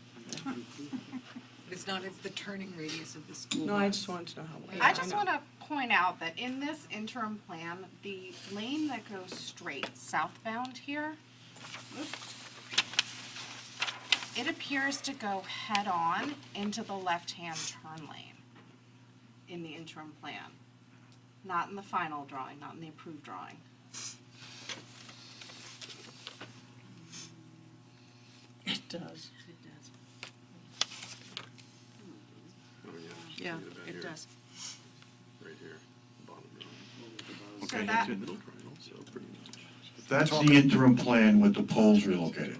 It's not, it's the turning radius of the school. No, I just wanted to know how wide. I just want to point out that in this interim plan, the lane that goes straight southbound here, oops, it appears to go head-on into the left-hand turn lane in the interim plan. Not in the final drawing, not in the approved drawing. It does. Yeah, it does. Right here, bottom row. So that, Middle triangle, so pretty much. That's the interim plan with the poles relocated.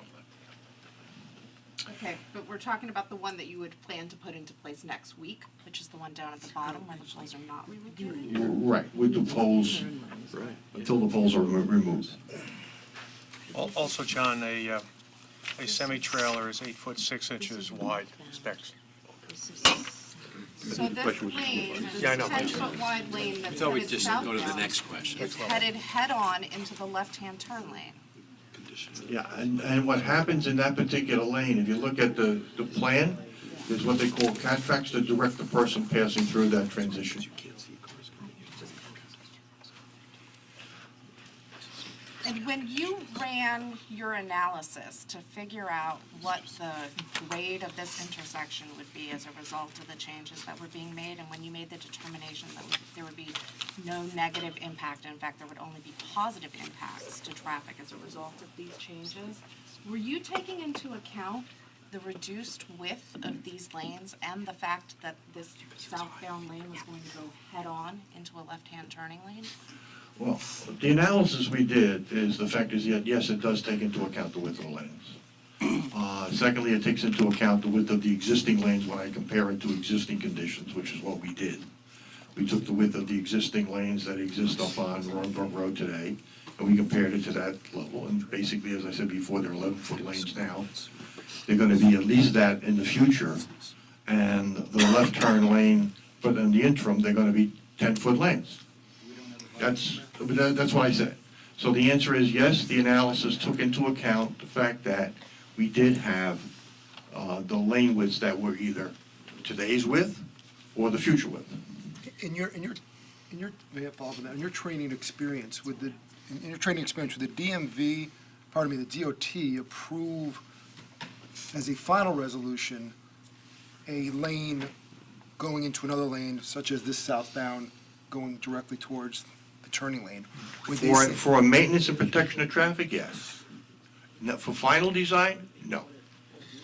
okay, but we're talking about the one that you would plan to put into place next week, which is the one down at the bottom where the poles are not relocated? Right, with the poles, until the poles are removed. Also, John, a semi-trailer is 8 foot 6 inches wide, specs. So this lane, this Yeah, I know. 10-foot wide lane that's thought we'd headed just go to the southbound next question. is headed head-on into the left-hand turn lane. Yeah, and what happens in that particular lane, if you look at the plan, is what they call cat tracks to direct the person passing through that transition. And when you ran your analysis to figure out what the grade of this intersection would be as a result of the changes that were being made, and when you made the determination that there would be no negative impact, in fact, there would only be positive impacts to traffic as a result of these changes, were you taking into account the reduced width of these lanes and the fact that this southbound lane was going to go head-on into a left-hand turning lane? Well, the analysis we did is, the fact is, yes, it does take into account the width of the lanes. Secondly, it takes into account the width of the existing lanes when I compare it to existing conditions, which is what we did. We took the width of the existing lanes that exist up on Brook Road today, and we compared it to that level, and basically, as I said before, they're 11-foot lanes now. They're gonna be at least that in the future, and the left turn lane, but in the interim, they're gonna be 10-foot lanes. That's what I said. So the answer is yes, the analysis took into account the fact that we did have the lane widths that were either today's width or the future width. In your, may I follow up on that? In your training experience with the DMV, pardon me, the DOT approve as a final resolution, a lane going into another lane, such as this southbound going directly towards the turning lane? Would they say- For a maintenance and protection of traffic, yes. No, for final design, no.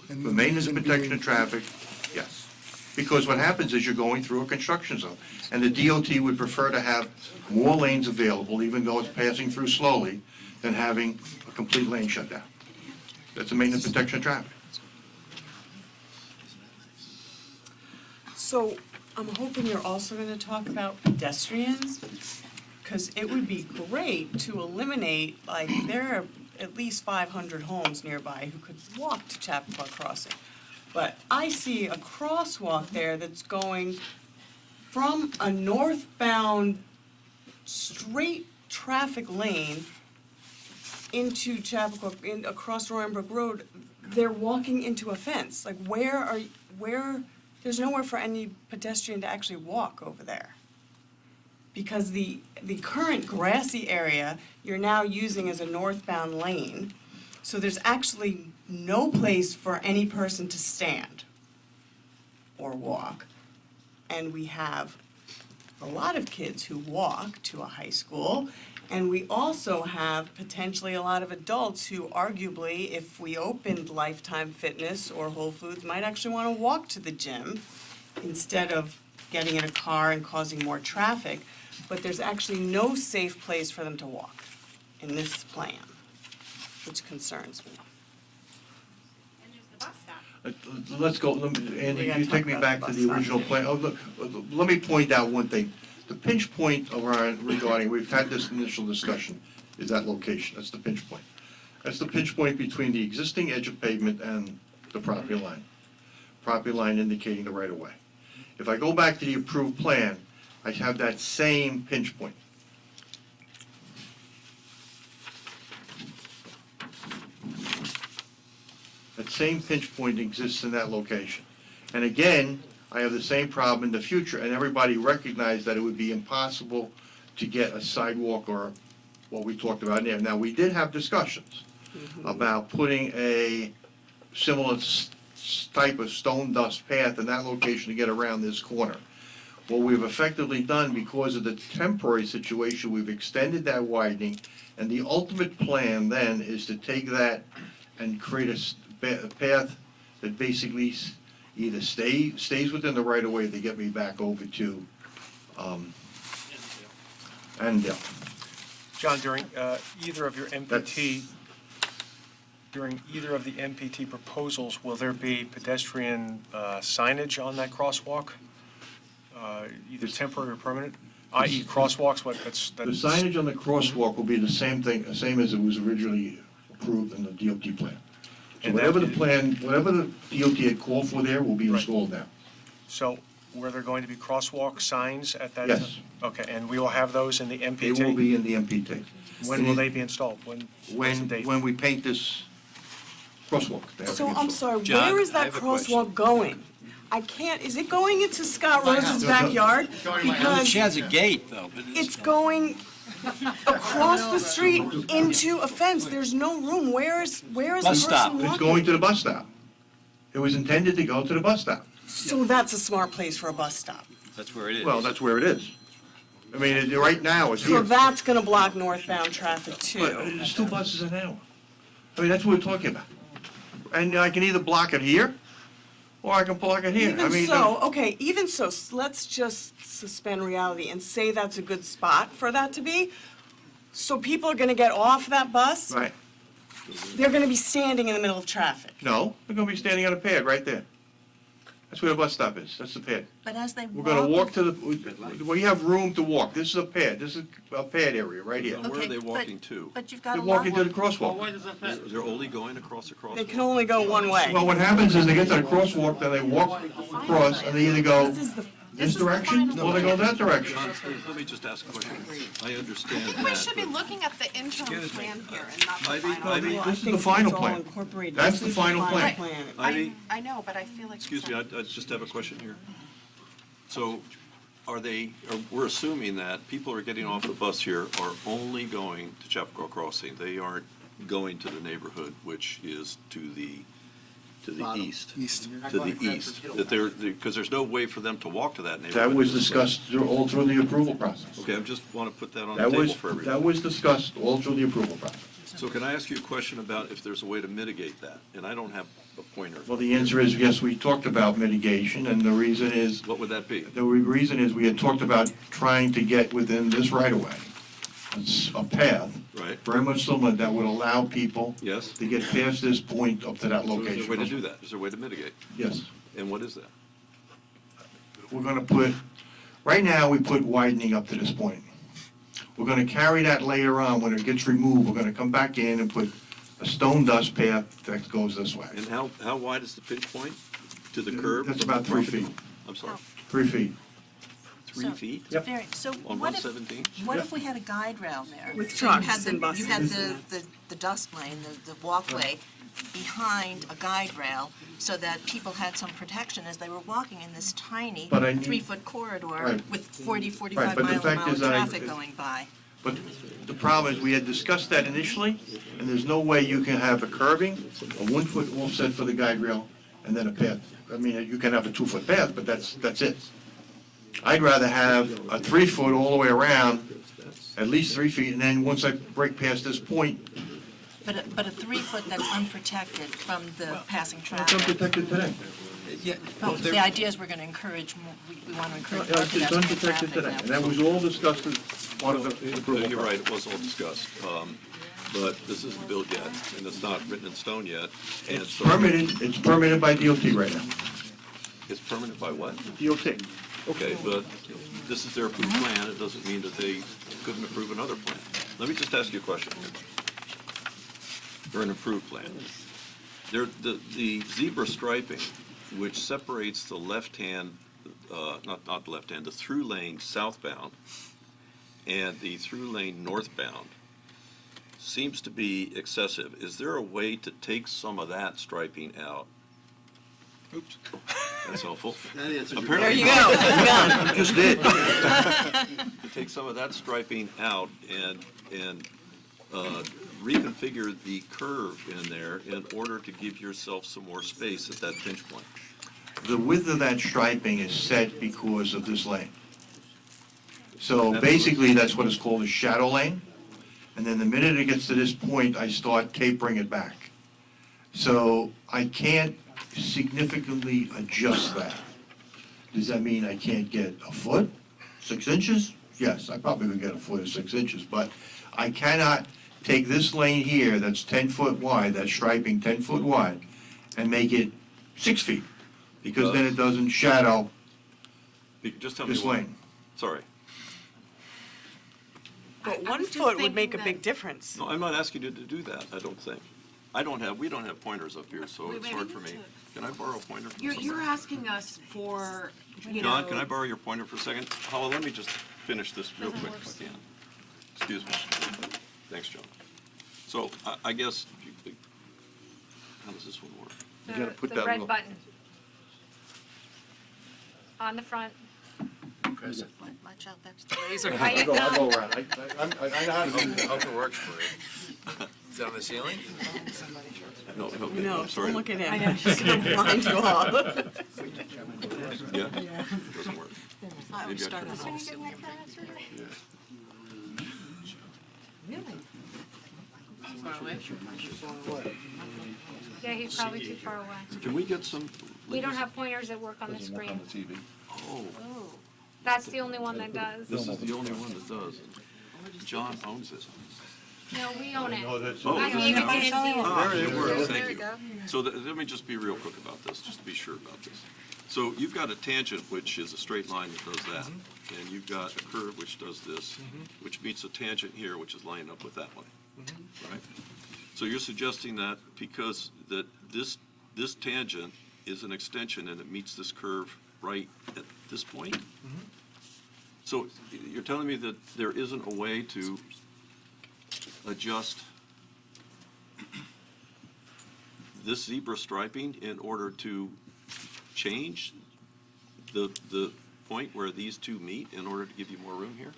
and For the maintenance and reason protection being- of traffic, yes. Because what happens is you're going through a construction zone, and the DOT would prefer to have more lanes available, even though it's passing through slowly, than having a complete lane shut down. That's a maintenance and protection of traffic. So I'm hoping you're also gonna talk about pedestrians, because it would be great to eliminate, like, there are at least 500 homes nearby who could walk to Chappaqua Crossing. but I see a crosswalk there that's going from a northbound straight traffic lane into Chappaqua, across Roaring Brook Road. They're walking into a fence. Like, there's nowhere for any pedestrian to actually walk over there. Because the current grassy area, you're now using as a northbound lane. So there's actually no place for any person to stand or walk. And we have a lot of kids who walk to a high school. And we also have potentially a lot of adults who arguably, if we opened Lifetime Fitness or Whole Foods, might actually want to walk to the gym instead of getting in a car and causing more traffic. But there's actually no safe place for them to walk in this plan, which concerns me. Let's go, Andy, We gotta you talk take me about back the to bus the stop. original plan. Oh, look, let me point out one thing. The pinch point regarding, we've had this initial discussion, is that location. That's the pinch point. That's the pinch point between the existing edge of pavement and the property line. Property line indicating the right-of-way. If I go back to the approved plan, I have that same pinch point. That same pinch point exists in that location. And again, I have the same problem in the future, and everybody recognized that it would be impossible to get a sidewalk or what we talked about there. Now, we did have discussions about putting a similar type of stone dust path in that location to get around this corner. What we've effectively done, because of the temporary situation, we've extended that widening, and the ultimate plan then is to take that and create a path that basically either stays within the right-of-way to get me back over to Annandale. John, during either of your MPT, during either of the MPT proposals, will there be pedestrian signage on that crosswalk? Either temporary or permanent, i.e. crosswalks, that's... The signage on the crosswalk will be the same thing, the same as it was originally approved in the DOT plan. So And whatever the that- plan, whatever the DOT had called for there will be Right. installed now. So were there going to be crosswalk signs at that? Yes. Okay, and we will have those in the They MPT? will be in the MPT. When will they be installed? What's the date? When we paint this crosswalk. they have to So be I'm installed. sorry, John, where is I that have a question. crosswalk going? I can't, is it going into Scott My Rose's house. backyard? Because She has a gate, though, but it's going across the street into a fence. There's no room. Where is the Bus person stop. walking? It's going to the bus stop. It was intended to go to the bus stop. So that's a smart place for a bus stop. that's where it is. Well, that's where it is. I mean, right now, it's So here. that's gonna block northbound traffic But too. there's 2 buses an hour. I mean, that's what we're talking about. And I can either block it here, or I can block it here. I Even mean, so, okay, even so, let's just suspend reality and say that's a good spot for that to be. So people are gonna get off that bus, Right. they're gonna be standing in the middle of traffic. No, they're gonna be standing on a pad right there. That's where the bus stop is. That's the pad. But as they We're walk... gonna walk to we have room to walk. This is a pad. This is a pad area right here. And where are Okay, they but- walking to? But you've got They're a lot... walking to the crosswalk. They're only going across the crosswalk? They can only go one way. Well, what happens is they get to the crosswalk, then they walk across, and they either go This is the this direction, or they go that direction. John, let me just ask a question. I understand I think we should be looking at the interim plan here and not the Ivy, final. Ivy, Well, I This is think the final it's all plan. incorporated. That's This the is final plan. Ivy? I know, but I feel like. Excuse me, I just have a question here. So we're assuming that people who are getting off the bus here are only going to Chappaqua Crossing. They aren't going to the neighborhood, which is to the east. To the east. Because there's no way for them to walk to that neighborhood. That was discussed all through the approval process. Okay, I just want to put that on the That table was, for everybody. that was discussed all through the approval process. So can I ask you a question about if there's a way to mitigate that? And I don't have a pointer. Well, the answer is, yes, we talked about mitigation, and the reason is, What would that be? the reason is we had talked about trying to get within this right-of-way. It's a path, Right? very much similar, that would allow people Yes? to get past this point up to that So is there location. a way to do that? Is there a way to mitigate? Yes. And what is that? We're gonna put, right now, we put widening up to this point. We're gonna carry that later on, when it gets removed, we're gonna come back in and put a stone dust path that goes this way. And how wide is the pinch point? To the curb? That's about 3 feet. I'm sorry, 3 feet. 3 feet? Yep. So On what if, 117? what if we had a guide rail there? With So you had trucks the- and buses. You had the dust lane, the walkway behind a guide rail, so that people had some protection as they were walking in this tiny But I- 3-foot corridor Right. with 40, 45 Right, but the mile an fact hour is that traffic going by. But the problem is, we had discussed that initially, and there's no way you can have a curbing, a 1-foot offset for the guide rail, and then a path. I mean, you can have a 2-foot path, but that's it. I'd rather have a 3-foot all the way around, at least 3 feet, and then once I break past this point, But a 3-foot that's unprotected from the passing it's traffic. unprotected today. Yeah, But the idea is we're going to encourage, we want to encourage more It's pedestrian unprotected traffic today, now. and that was all discussed as part of the approval. You're right, it was all discussed. But this isn't built yet, and it's not written in stone yet. And It's so permitted by DOT right now. It's permanent by what? DOT. Okay, but this is their approved plan, it doesn't mean that they couldn't approve another plan. Let me just ask you a question. Or an approved plan. The zebra striping, which separates the left-hand, not the left-hand, the through lane southbound and the through lane northbound, seems to be excessive. Is there a way to take some of that striping out? Oops, that's helpful. That answers your There Apparently you question. go, it's gone. Just did. To take some of that striping out and reconfigure the curve in there in order to give yourself some more space at that pinch point. The width of that striping is set because of this lane. So basically, that's what is called a shadow lane. And then the minute it gets to this point, I start tapering it back. So I can't significantly adjust that. Does that mean I can't get a foot, 6 inches? Yes, I probably could get a foot or 6 inches, but I cannot take this lane here that's 10 foot wide, that striping 10 foot wide, and make it 6 feet, because then it doesn't shadow Just tell me this why. lane. Sorry. But I 1 was just foot would make a thinking big difference. No, I'm not asking you to do that, I don't think. We don't have pointers up here, so it's hard for me. Can I borrow a pointer from somebody? You're asking us for, you know. John, can I borrow your pointer for a second? Howell, let me just finish this real quick if I can. Excuse me. Thanks, John. So I guess, how does this one work? You gotta put The that red little- button. On the front. Watch out, that's the laser. I go around. I know how to do that. Hope it works for you. Is it on the ceiling? No, okay, No, I'm sorry. don't look at him. He's going to blind you all. Yeah? Doesn't work. I would start on all Yeah, he's probably too far away. Can we get some? We don't have pointers that work on the screen. Oh, That's the only one that does. this is the only one that does. John owns it. No, we own it. Oh, I gave it to him. Ah, to use. it works, There thank we you. go. So let me just be real quick about this, just to be sure about this. So you've got a tangent, which is a straight line that does that, and you've got a curve which does this, which meets a tangent here, which is lining up with that one, right? So you're suggesting that because that this tangent is an extension and it meets this curve right at this point? So you're telling me that there isn't a way to adjust this zebra striping in order to change the point where these two meet in order to give you more room here?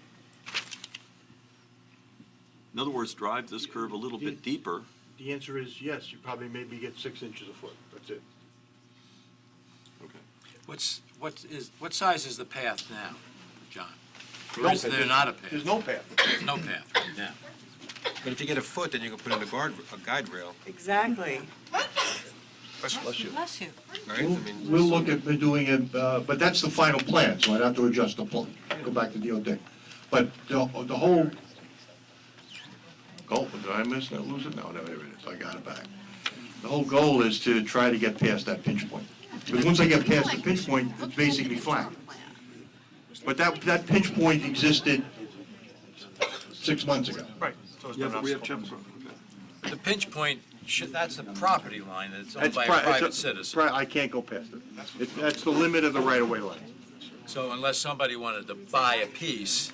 In other words, drive this curve a little bit deeper. The answer is yes, you probably maybe get 6 inches a foot, that's it. Okay. What size is the path now, John? No Or is path. there not a path? There's no path. There's no path right now. But if you get a foot, then you can put in a guide rail, Exactly. Bless you. Bless you. right? I mean, We'll look at doing it, but that's the final plan, so I'd have to adjust the plan, go back to DOT. But the whole, goal, did I miss that, lose it? No, there it is, I got it back. The whole goal is to try to get past that pinch point. Because once I get past the pinch point, it's basically flat. But that pinch point existed 6 months ago. Right. So it's Yeah, not but we have obstacle. Chapel. Okay. The pinch point That's the property line that's owned It's by a pri- it's private citizen. I can't go past it. That's the limit of the right-of-way line. So unless somebody wanted to buy a piece,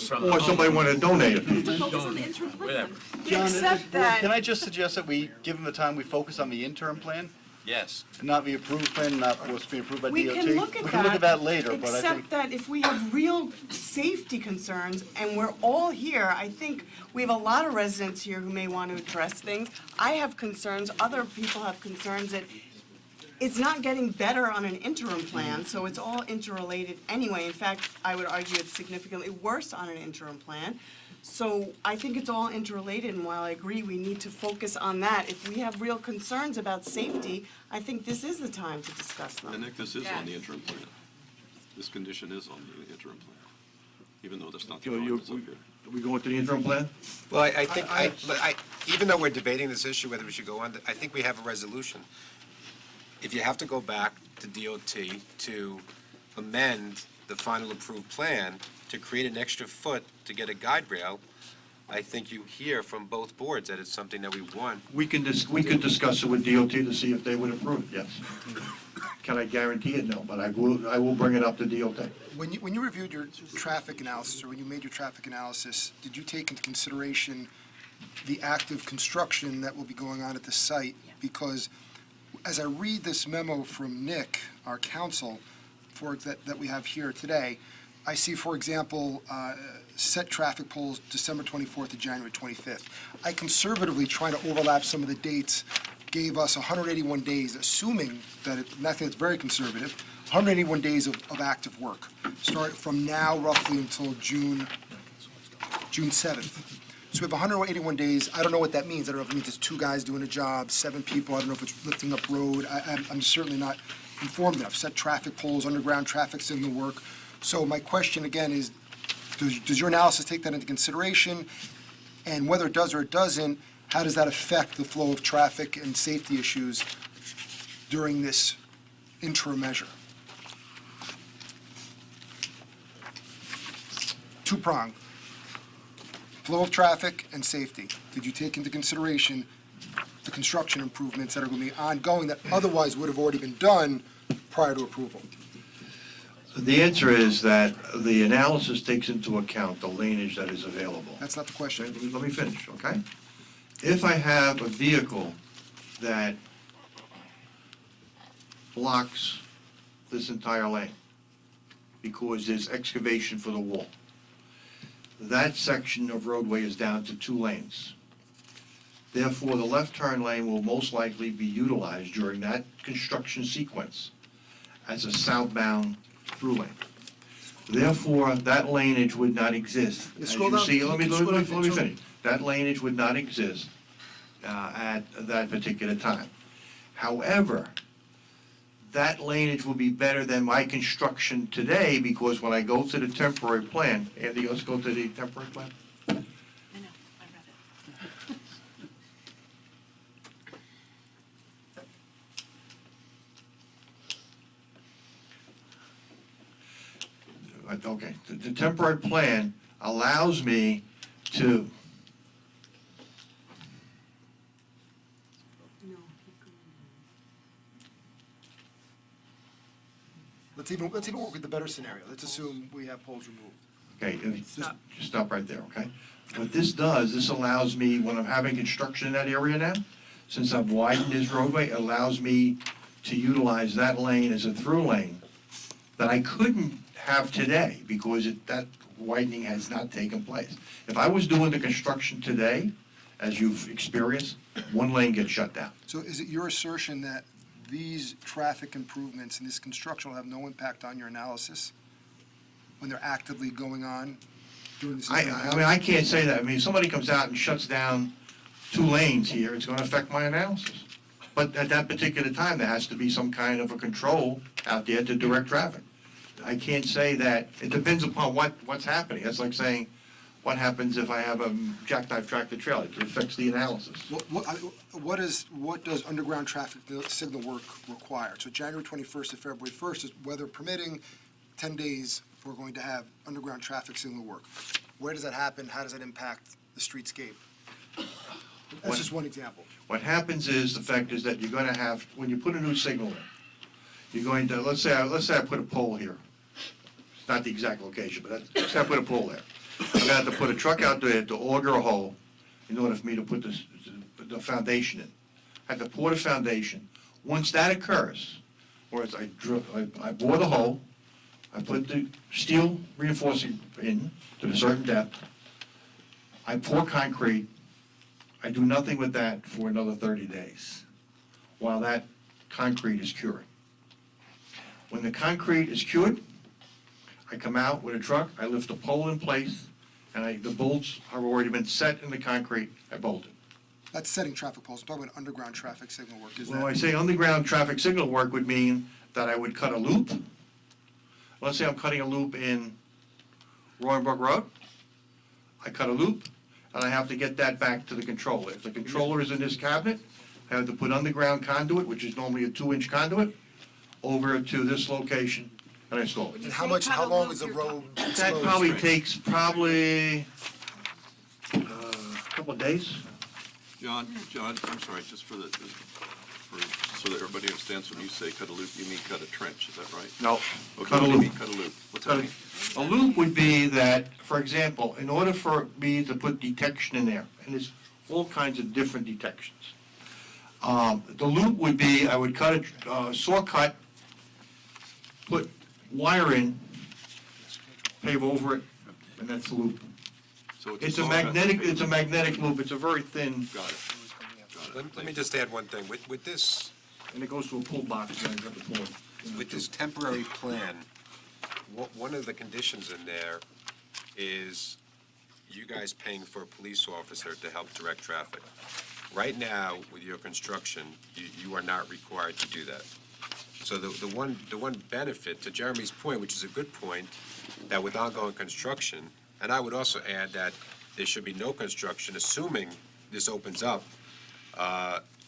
from the Or somebody homeowner, wanted to donate it. whatever. Except that, Can I just suggest that we, given the time, we focus on the interim plan, Yes. and not the approved plan, not what's being approved by DOT? we can look at that. We can look at that later, but I think. Except that if we have real safety concerns, and we're all here, I think we have a lot of residents here who may want to address things. I have concerns, other people have concerns that it's not getting better on an interim plan, so it's all interrelated anyway. In fact, I would argue it's significantly worse on an interim plan. So I think it's all interrelated, and while I agree we need to focus on that, if we have real concerns about safety, I think this is the time to discuss them. And Nick, this is on the interim plan. This condition is on the interim plan, even though that's not the drawing that's up here. We go into the interim plan? Well, I think, even though we're debating this issue, whether we should go on, I think we have a resolution. If you have to go back to DOT to amend the final approved plan to create an extra foot to get a guide rail, I think you hear from both boards that it's something that we want. We can discuss it with DOT to see if they would approve it, yes. Can I guarantee it? No, but I will bring it up to DOT. When you reviewed your traffic analysis, or when you made your traffic analysis, did you take into consideration the active construction that will be going on at the site? Because as I read this memo from Nick, our counsel, that we have here today, I see, for example, set traffic polls December 24th to January 25th. I conservatively, trying to overlap some of the dates, gave us 181 days, assuming that, and I think it's very conservative, 181 days of active work, start from now roughly until June 7th. So we have 181 days. I don't know what that means. I don't know if it means it's 2 guys doing a job, 7 people. I don't know if it's lifting up road. I'm certainly not informed enough. Set traffic poles, underground traffic signal work. So my question again is, does your analysis take that into consideration? And whether it does or it doesn't, how does that affect the flow of traffic and safety issues during this interim measure? Two-pronged. Flow of traffic and safety. Did you take into consideration the construction improvements that are going to be ongoing that otherwise would have already been done prior to approval? The answer is that the analysis takes into account the laneage that is available. That's not the question. Let me finish, okay? If I have a vehicle that blocks this entire lane because there's excavation for the wall, that section of roadway is down to 2 lanes. Therefore, the left turn lane will most likely be utilized during that construction sequence as a southbound through lane. Therefore, that laneage would not exist. As you see, let me finish. That laneage would not exist at that particular time. However, that laneage will be better than my construction today, because when I go to the temporary plan, Andy, let's go to the temporary plan. I know, I read it. Okay, the temporary plan allows me to, Let's even work with the better scenario. Let's assume we have poles removed. okay, just stop right there, okay? What this does, this allows me, when I'm having construction in that area now, since I've widened this roadway, it allows me to utilize that lane as a through lane that I couldn't have today, because that widening has not taken place. If I was doing the construction today, as you've experienced, 1 lane gets shut down. So is it your assertion that these traffic improvements and this construction will have no impact on your analysis when they're actively going on during this? I mean, I can't say that. I mean, if somebody comes out and shuts down 2 lanes here, it's gonna affect my analysis. But at that particular time, there has to be some kind of a control out there to direct traffic. I can't say that. It depends upon what's happening. That's like saying, what happens if I have a jackknife tractor trailer? It affects the analysis. What does underground traffic signal work require? So January 21st to February 1st is weather permitting, 10 days we're going to have underground traffic signal work. Where does that happen? How does that impact the streetscape? That's just one example. What happens is, the fact is that you're gonna have, when you put a new signal in, you're going to, let's say I put a pole here. It's not the exact location, but let's say I put a pole there. I'm gonna have to put a truck out there to auger a hole in order for me to put the foundation in. I have to pour the foundation. Once that occurs, whereas I bore the hole, I put the steel reinforcing in to a certain depth, I pour concrete, I do nothing with that for another 30 days while that concrete is curing. When the concrete is cured, I come out with a truck, I lift the pole in place, and the bolts have already been set in the concrete, I bolt it. That's setting traffic poles. I'm talking about underground traffic signal work. Is When that? I say underground traffic signal work would mean that I would cut a loop. Let's say I'm cutting a loop in Brook Road. I cut a loop, and I have to get that back to the controller. If the controller is in this cabinet, I have to put underground conduit, which is normally a 2-inch conduit, over to this location, and I install it. And how long is the road exposed? That probably takes a couple of days. John, I'm sorry, just so that everybody understands, when you say cut a loop, you mean cut a trench, is that right? No, Okay, cut a what do you loop. mean, cut a loop? What's that mean? A loop would be that, for example, in order for me to put detection in there, and there's all kinds of different detections. The loop would be, I would cut a saw cut, put wire in, pave over it, and that's the loop. So It's a saw cut. magnetic loop, it's a very thin, Got it. Let me just add one thing. With this, and it goes to a pull box, and I got the pull. with this temporary plan, one of the conditions in there is you guys paying for a police officer to help direct traffic. Right now, with your construction, you are not required to do that. So the one benefit, to Jeremy's point, which is a good point, that with ongoing construction, and I would also add that there should be no construction, assuming this opens up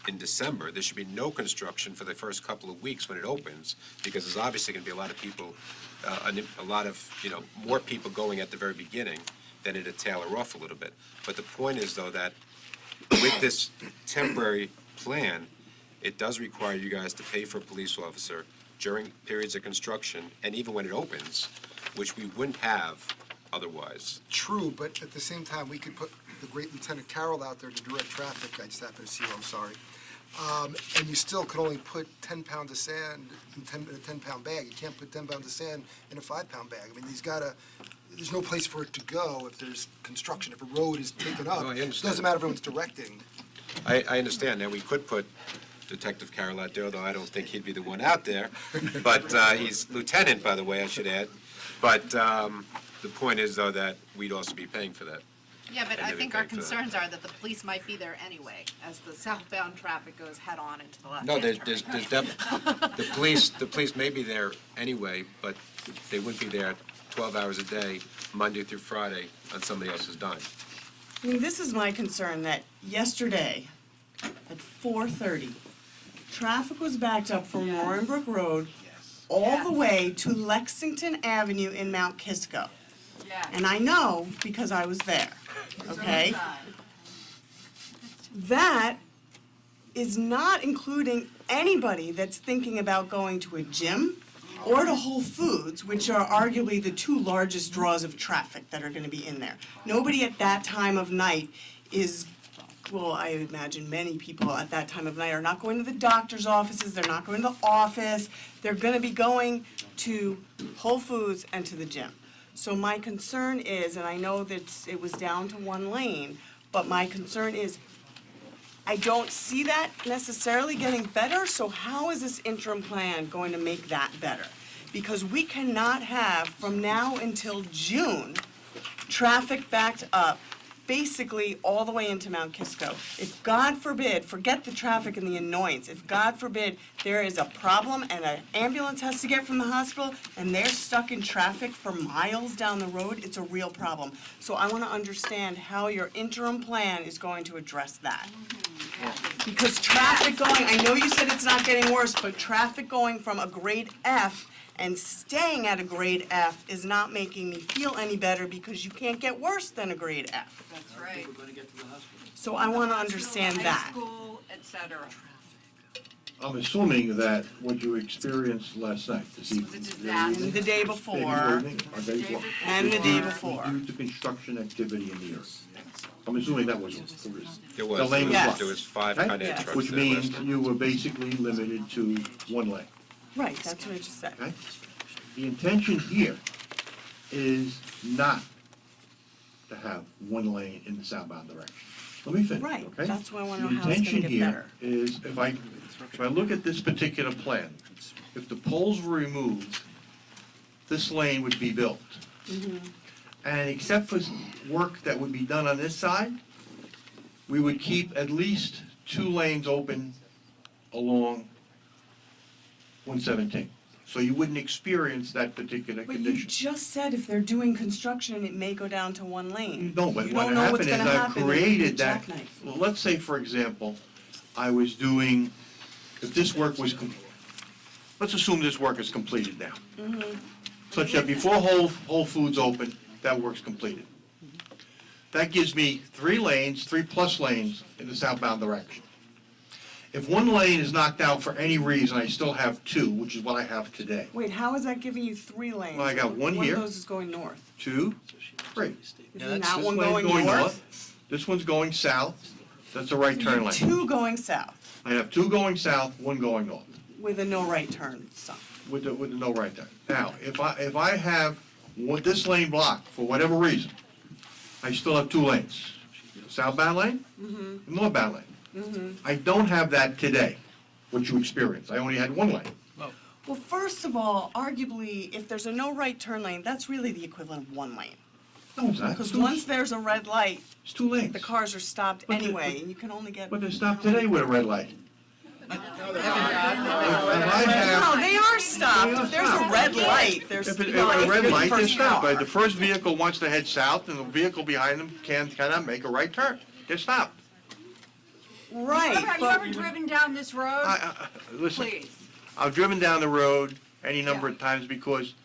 in December, there should be no construction for the first couple of weeks when it opens, because there's obviously going to be a lot of people, more people going at the very beginning, then it'll tailor off a little bit. But the point is, though, that with this temporary plan, it does require you guys to pay for a police officer during periods of construction, and even when it opens, which we wouldn't have otherwise. True, but at the same time, we could put the great Lieutenant Carroll out there to direct traffic. I just happened to see him, I'm sorry. And you still could only put 10 pounds of sand in a 10-pound bag. You can't put 10 pounds of sand in a 5-pound bag. I mean, there's no place for it to go if there's construction. If a road is taken up, No, I it understand. doesn't matter if everyone's directing. I understand, and we could put Detective Carroll out there, though I don't think he'd be the one out there. But he's lieutenant, by the way, I should add. But the point is, though, that we'd also be paying for that. Yeah, but And I they'd be think our paying for that. concerns are that the police might be there anyway, as the southbound traffic goes head-on into the left. No, there's the police may be there anyway, but they wouldn't be there 12 hours a day, Monday through Friday, on somebody else's dime. I mean, this is my concern, that yesterday at 4:30, traffic was backed up from Brook Road all the way to Lexington Avenue in Mount Kisco. And I know because I was there, okay? That is not including anybody that's thinking about going to a gym or to Whole Foods, which are arguably the two largest draws of traffic that are gonna be in there. Nobody at that time of night is, well, I imagine many people at that time of night are not going to the doctor's offices, they're not going to the office, they're gonna be going to Whole Foods and to the gym. So my concern is, and I know that it was down to one lane, but my concern is, I don't see that necessarily getting better, so how is this interim plan going to make that better? Because we cannot have, from now until June, traffic backed up basically all the way into Mount Kisco. If God forbid, forget the traffic and the annoyance, if God forbid there is a problem and an ambulance has to get from the hospital and they're stuck in traffic for miles down the road, it's a real problem. So I want to understand how your interim plan is going to address that. Because traffic going, I know you said it's not getting worse, but traffic going from a grade F And staying at a grade F is not making me feel any better because you can't get worse than a grade F. That's right. So I want to understand High that. school, et cetera. I'm assuming that what you experienced last night, this Was a evening. disaster. The day before, and the day before. Due to construction activity in the area. I'm assuming that was. There was, The lane was Yes. blocked. there was 5 Okay? cut-in Yes. trucks Which there last means time. you were basically limited to one lane, Right, that's what I just said. okay? The intention here is not to have one lane in the southbound direction. Let me finish, Right, okay? that's why I want to know how it's going to get The better. intention here is, if I look at this particular plan, if the poles were removed, this lane would be built. And except for work that would be done on this side, we would keep at least 2 lanes open along 117. So you wouldn't experience that particular But you condition. just said if they're doing construction, it may go down to one You lane. don't, but You what don't know happened what's is gonna I've happen if you created that. jackknife. Well, let's say, for example, I was doing, if this work was, let's assume this work is completed now. Such that before Whole Foods open, that work's completed. That gives me 3 lanes, 3+ lanes in the southbound direction. If one lane is knocked out for any reason, I still have 2, which is what I have today. Wait, how is that giving you 3 lanes? Well, I got one here. One of those is going north. 2, 3. Isn't that This one lane's going north? This one's going south. That's a right turn lane. 2 going south I have 2 going south, 1 going north, with a no right turn sign. with the no right turn. Now, if I have this lane blocked for whatever reason, I still have 2 lanes. Southbound lane, northbound lane. I don't have that today, what you experienced. I only had 1 lane. Well, first of all, arguably, if there's a no right turn lane, that's really the equivalent of 1 lane. No, it's not. Because once there's a red light, It's 2 lanes. the cars are stopped But anyway, and you can only get. But they stopped today with a red light. If I No, have, they are stopped. If there's a red light, there's, if you it's know, a if red you're the light, they first stop. car. The first vehicle wants to head south, and the vehicle behind them cannot make a right turn. They're stopped. Right, Have you but ever driven down this road? Listen, Please. I've driven down the road any number of times because,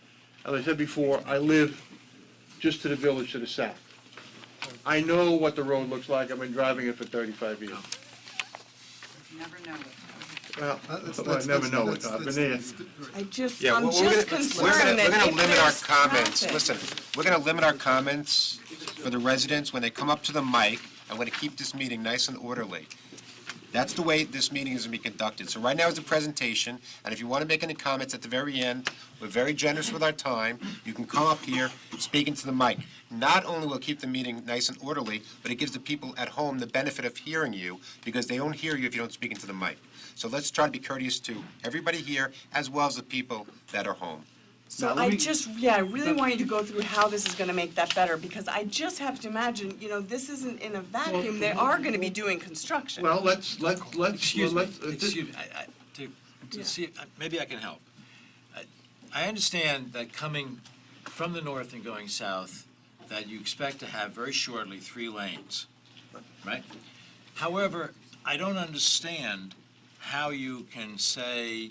as I said before, I live just to the village to the south. I know what the road looks like. I've been driving it for 35 years. Never know it. Well, That's- I never that's- know it. that's- I've been there. I just, Yeah, I'm well, just we're concerned gonna that if limit our there's comments. traffic. Listen, we're gonna limit our comments for the residents when they come up to the mic. I'm gonna keep this meeting nice and orderly. That's the way this meeting is gonna be conducted. So right now is a presentation, and if you wanna make any comments at the very end, we're very generous with our time. You can come up here, speak into the mic. Not only will it keep the meeting nice and orderly, but it gives the people at home the benefit of hearing you, because they don't hear you if you don't speak into the mic. So let's try to be courteous to everybody here, as well as the people that are home. So Now, let I me- just, yeah, I really want you to go through how this is gonna make that better, because I just have to imagine, you know, this isn't in a vacuum, they are gonna be doing construction. Well, let's, Excuse me, let's, excuse me, to see, maybe I can help. I understand that coming from the north and going south, that you expect to have very shortly 3 lanes, right? However, I don't understand how you can say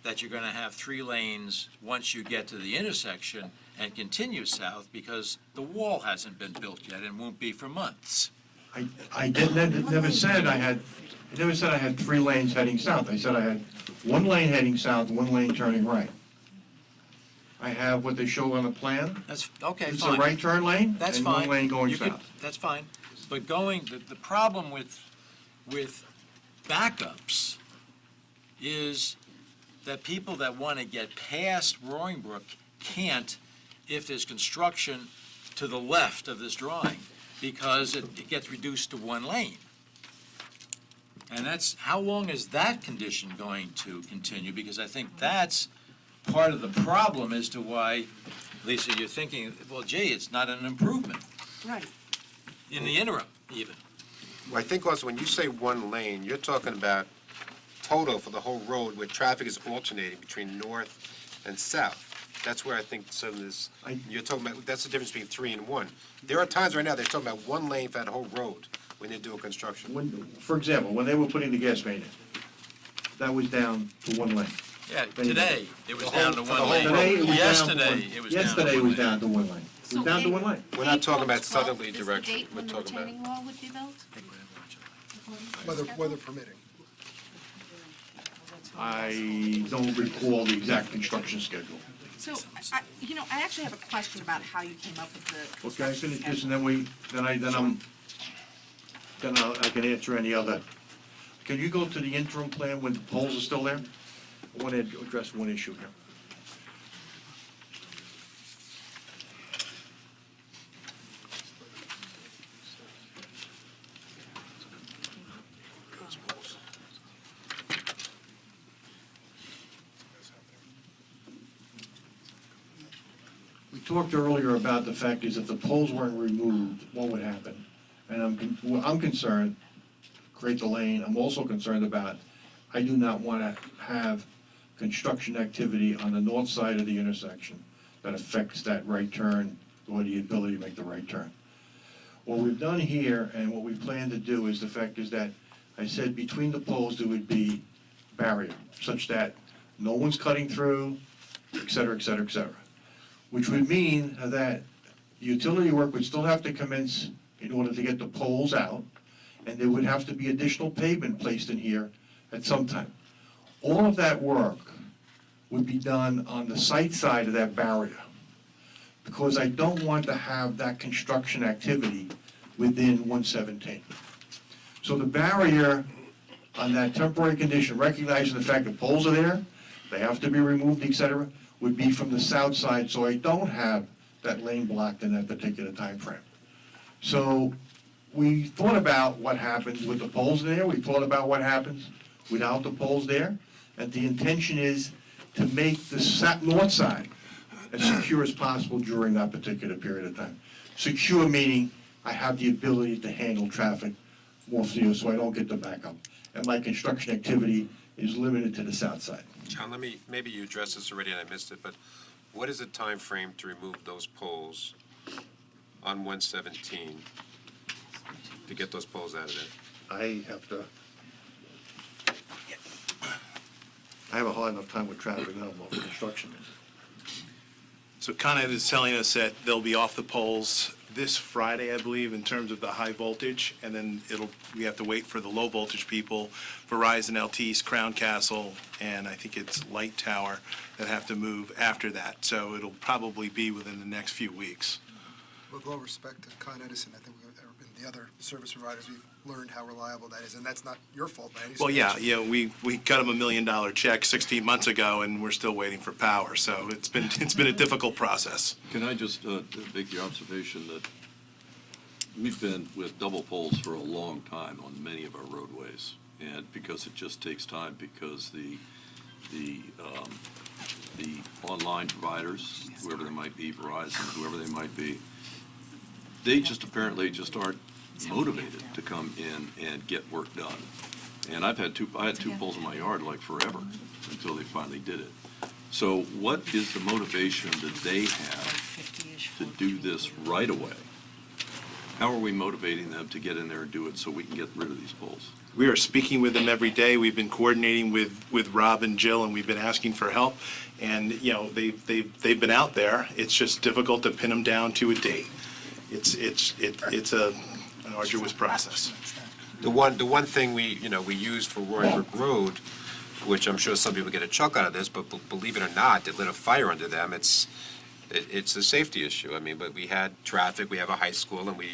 that you're gonna have 3 lanes once you get to the intersection and continue south, because the wall hasn't been built yet and won't be for months. I didn't, never said I had 3 lanes heading south. I said I had 1 lane heading south, 1 lane turning right. I have what they show on the plan. That's, okay, It's a fine. right turn lane That's and fine. 1 lane going You could- south. That's fine, but the problem with backups is that people that want to get past Roaring Brook can't if there's construction to the left of this drawing, because it gets reduced to 1 lane. And how long is that condition going to continue? Because I think that's part of the problem as to why, Lisa, you're thinking, well, gee, it's not an improvement, Right. in the interim, even. Well, I think also when you say 1 lane, you're talking about total for the whole road where traffic is alternating between north and south. That's where I think some of this, you're talking about, that's the difference between 3 and 1. There are times right now they're talking about 1 lane for that whole road when they're doing construction. For example, when they were putting the gas main in, that was down to 1 lane. Yeah, today, it was down to for the one whole lane. road. Today, it was down to Yesterday, one- it was down to Yesterday, it one was lane. down to one lane. It So was down to one lane. We're not talking about April 12th southerly is the direction. date We're when the talking about. retaining wall would be built? Weather permitting. I don't recall the exact construction schedule. So, I actually have a question about how you came up with the. Okay, finish this, and then I can answer any other. Can you go to the interim plan when the poles are still there? I want to address one issue here. We talked earlier about the fact is if the poles weren't removed, what would happen? And I'm concerned, create the lane, I'm also concerned about, I do not want to have construction activity on the north side of the intersection that affects that right turn or the ability to make the right turn. What we've done here and what we plan to do is the fact is that I said between the poles there would be barrier such that no one's cutting through, et cetera, et cetera, et cetera. Which would mean that utility work would still have to commence in order to get the poles out, and there would have to be additional pavement placed in here at some time. All of that work would be done on the site side of that barrier, because I don't want to have that construction activity within 117. So the barrier on that temporary condition, recognizing the fact that poles are there, they have to be removed, et cetera, would be from the south side, so I don't have that lane blocked in that particular time frame. So we thought about what happens with the poles there, we thought about what happens without the poles there, and the intention is to make the north side as secure as possible during that particular period of time. Secure meaning I have the ability to handle traffic more freely so I don't get the backup. And my construction activity is limited to the south side. John, maybe you addressed this already and I missed it, but what is the time frame to remove those poles on 117 to get those poles out of there? I have a hard enough time with traffic, I don't know what construction is. So Con Ed is telling us that they'll be off the poles this Friday, I believe, in terms of the high voltage, and then we have to wait for the low voltage people, Verizon, Altice, Crown Castle, and I think it's Light Tower that have to move after that. So it'll probably be within the next few weeks. With all respect to Con Edison, I think and the other service providers, we've learned how reliable that is, and that's not your fault by any stretch. Well, yeah, we got them $1 million check 16 months ago, and we're still waiting for power. So it's been a difficult process. Can I just make the observation that we've been with double poles for a long time on many of our roadways, and because it just takes time, because the online providers, whoever they might be, Verizon, whoever they might be, they just apparently just aren't motivated to come in and get work done. And I had two poles in my yard like forever until they finally did it. So what is the motivation that they have to do this right away? How are we motivating them to get in there and do it so we can get rid of these poles? We are speaking with them every day. We've been coordinating with Rob and Jill, and we've been asking for help. And, they've been out there. It's just difficult to pin them down to a date. It's an arduous process. The one thing we use for Roaring Brook Road, which I'm sure some people get a chuck out of this, but believe it or not, it lit a fire under them. It's a safety issue. I mean, but we had traffic, we have a high school, and we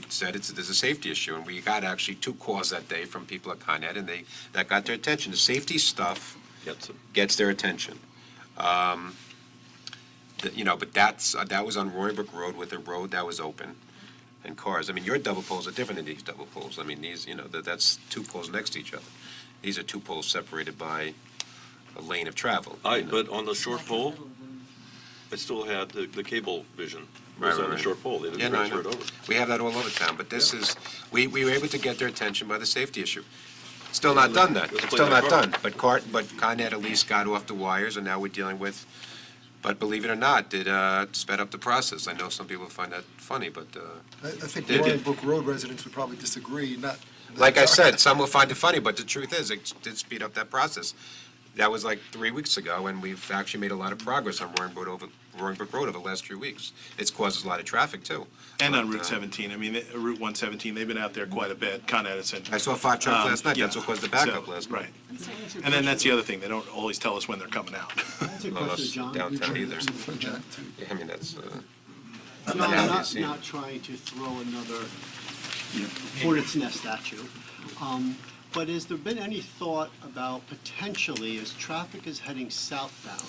said there's a safety issue, and we got actually 2 calls that day from people at Con Ed, and that got their attention. The safety stuff gets their attention. But that was on Roaring Brook Road with a road that was open and cars. I mean, your double poles are different than these double poles. I mean, these, that's 2 poles next to each other. These are 2 poles separated by a lane of travel. But on the short pole, I still had the cable vision. Was on the short pole. They didn't transfer it over. We have that all over town, but this is, we were able to get their attention by the safety issue. Still not done that. It's still not done. But Con Ed at least got off the wires, and now we're dealing with. But believe it or not, it sped up the process. I know some people find that funny, but I think Roaring Brook Road residents would probably disagree, not. Like I said, some will find it funny, but the truth is, it did speed up that process. That was like 3 weeks ago, and we've actually made a lot of progress on Roaring Brook Road over the last 3 weeks. It's caused a lot of traffic, too. And on But, Route 17, I mean, Route 117, they've been out there quite a bit, Con Edison. I saw 5 trucks last night, that's yeah, what caused the backup so, last night. Right. And then that's the other thing, they don't always tell us when they're coming out. That's a Well, question, that's John. downtown either. Yeah, I mean, that's, John, Yeah, not, see. not trying to throw another hornet's nest at you. But has there been any thought about potentially, as traffic is heading southbound,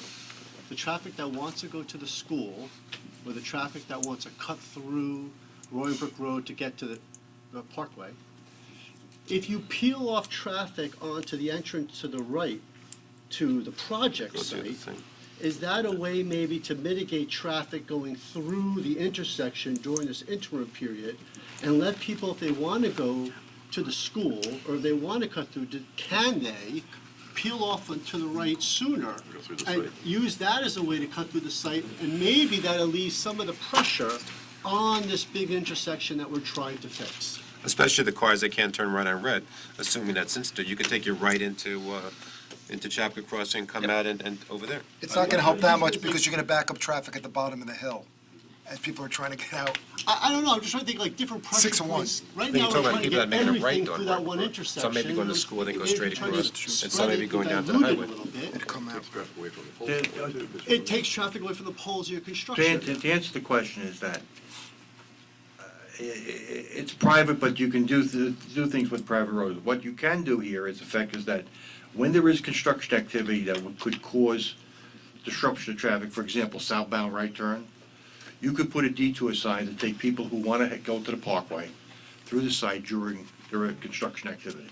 the traffic that wants to go to the school, or the traffic that wants to cut through Roaring Brook Road to get to the Parkway, if you peel off traffic onto the entrance to the right to the project Go through the site, thing. is that a way maybe to mitigate traffic going through the intersection during this interim period and let people, if they want to go to the school or if they want to cut through, can they peel off to the right sooner through the and site. use that as a way to cut through the site, and maybe that alleviates some of the pressure on this big intersection that we're trying to fix? especially the cars that can't turn right on red, assuming that's instant. You could take your right into Chapel Crossing, come out and over there. It's not gonna help that much because you're gonna back up traffic at the bottom of the hill as people are trying to get out. I don't know, I'm just trying to think like different pressure 6 and 1. points. Right But you're now, we're talking about trying to people that get are making a right everything on through that Brook one Road. intersection. Some may be going to school, they go Maybe straight trying to across, and spread some may it be and going down to the dilute it a highway. little bit. It'd come out. It takes traffic away from the poles of your construction. To answer the question is that it's private, but you can do things with private roads. What you can do here is that when there is construction activity that could cause disruption of traffic, for example, southbound right turn, you could put a detour sign to take people who want to go to the Parkway through the site during construction activity.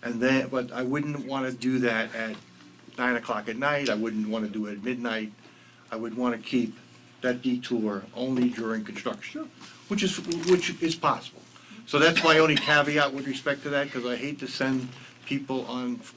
And then, but I wouldn't want to do that at 9 o'clock at night. I wouldn't want to do it at midnight. I would want to keep that detour only during construction, which is possible. So that's my only caveat with respect to that, because I hate to send people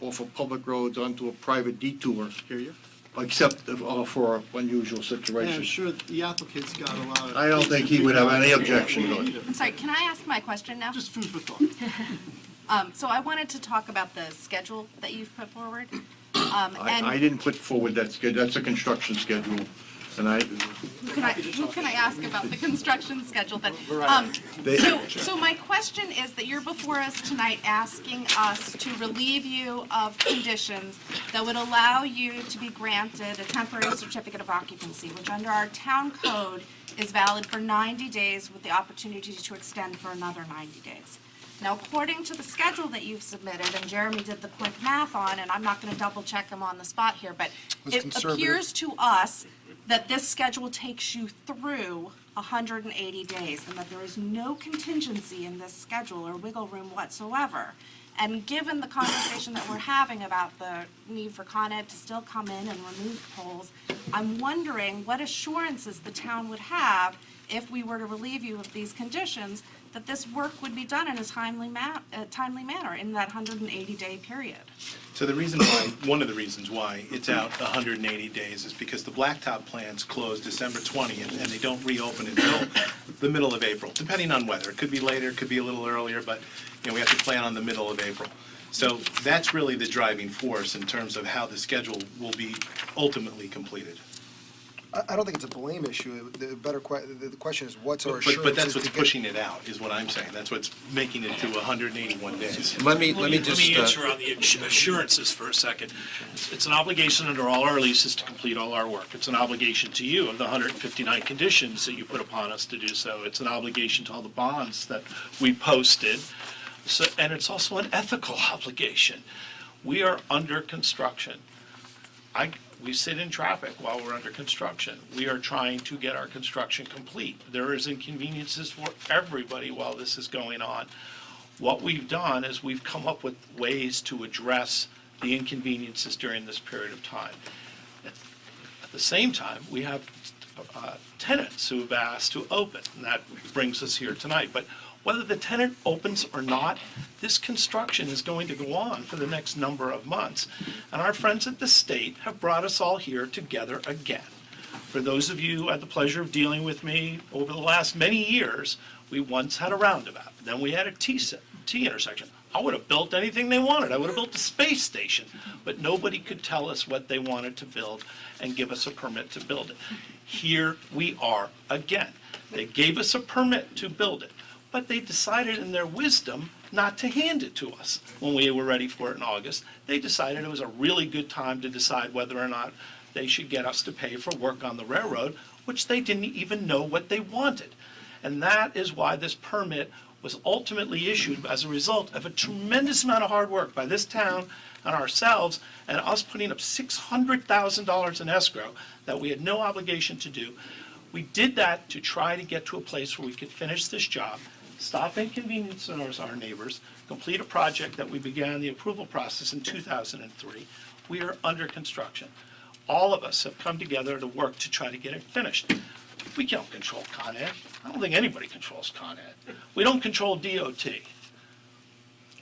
off of public roads onto a private detour, Hear you? except for unusual Yeah, I'm situations. sure the applicant's got a lot of. I don't think he would have any objection to it. I'm sorry, can I ask my question now? Just food for thought. So I wanted to talk about the schedule that you've put forward. I didn't put forward that schedule, that's a construction schedule, and Who can I ask about the construction schedule then? They- So my question is that you're before us tonight asking us to relieve you of conditions that would allow you to be granted a temporary certificate of occupancy, which under our town code is valid for 90 days with the opportunity to extend for another 90 days. Now, according to the schedule that you've submitted, and Jeremy did the quick math on, and I'm not going to double check him on the spot here, but Was it conservative. appears to us that this schedule takes you through 180 days, and that there is no contingency in this schedule or wiggle room whatsoever. And given the conversation that we're having about the need for Con Ed to still come in and remove poles, I'm wondering what assurances the town would have if we were to relieve you of these conditions, that this work would be done in a timely manner in that 180-day period. So the reason why, one of the reasons why it's out 180 days is because the blacktop plants close December 20th, and they don't reopen until the middle of April, depending on weather. It could be later, it could be a little earlier, but, we have to plan on the middle of April. So that's really the driving force in terms of how the schedule will be ultimately completed. I don't think it's a blame issue. The question is, what's our But assurances that's what's to get? pushing it out, is what I'm saying. That's what's making it to 181 days. Let me Let just, me answer on the assurances for a second. It's an obligation under all our leases to complete all our work. It's an obligation to you of the 159 conditions that you put upon us to do so. It's an obligation to all the bonds that we posted. So, and it's also an ethical obligation. We are under construction. We sit in traffic while we're under construction. We are trying to get our construction complete. There is inconveniences for everybody while this is going on. What we've done is we've come up with ways to address the inconveniences during this period of time. At the same time, we have tenants who have asked to open, and that brings us here tonight. But whether the tenant opens or not, this construction is going to go on for the next number of months. And our friends at the state have brought us all here together again. For those of you who had the pleasure of dealing with me over the last many years, we once had a roundabout, then we had a T intersection. I would have built anything they wanted. I would have built a space station. But nobody could tell us what they wanted to build and give us a permit to build it. Here we are again. They gave us a permit to build it, but they decided in their wisdom not to hand it to us when we were ready for it in August. They decided it was a really good time to decide whether or not they should get us to pay for work on the railroad, which they didn't even know what they wanted. And that is why this permit was ultimately issued as a result of a tremendous amount of hard work by this town and ourselves, and us putting up $600,000 in escrow that we had no obligation to do. We did that to try to get to a place where we could finish this job, stop inconveniencing our neighbors, complete a project that we began the approval process in 2003. We are under construction. All of us have come together to work to try to get it finished. We don't control Con Ed. I don't think anybody controls Con Ed. We don't control DOT.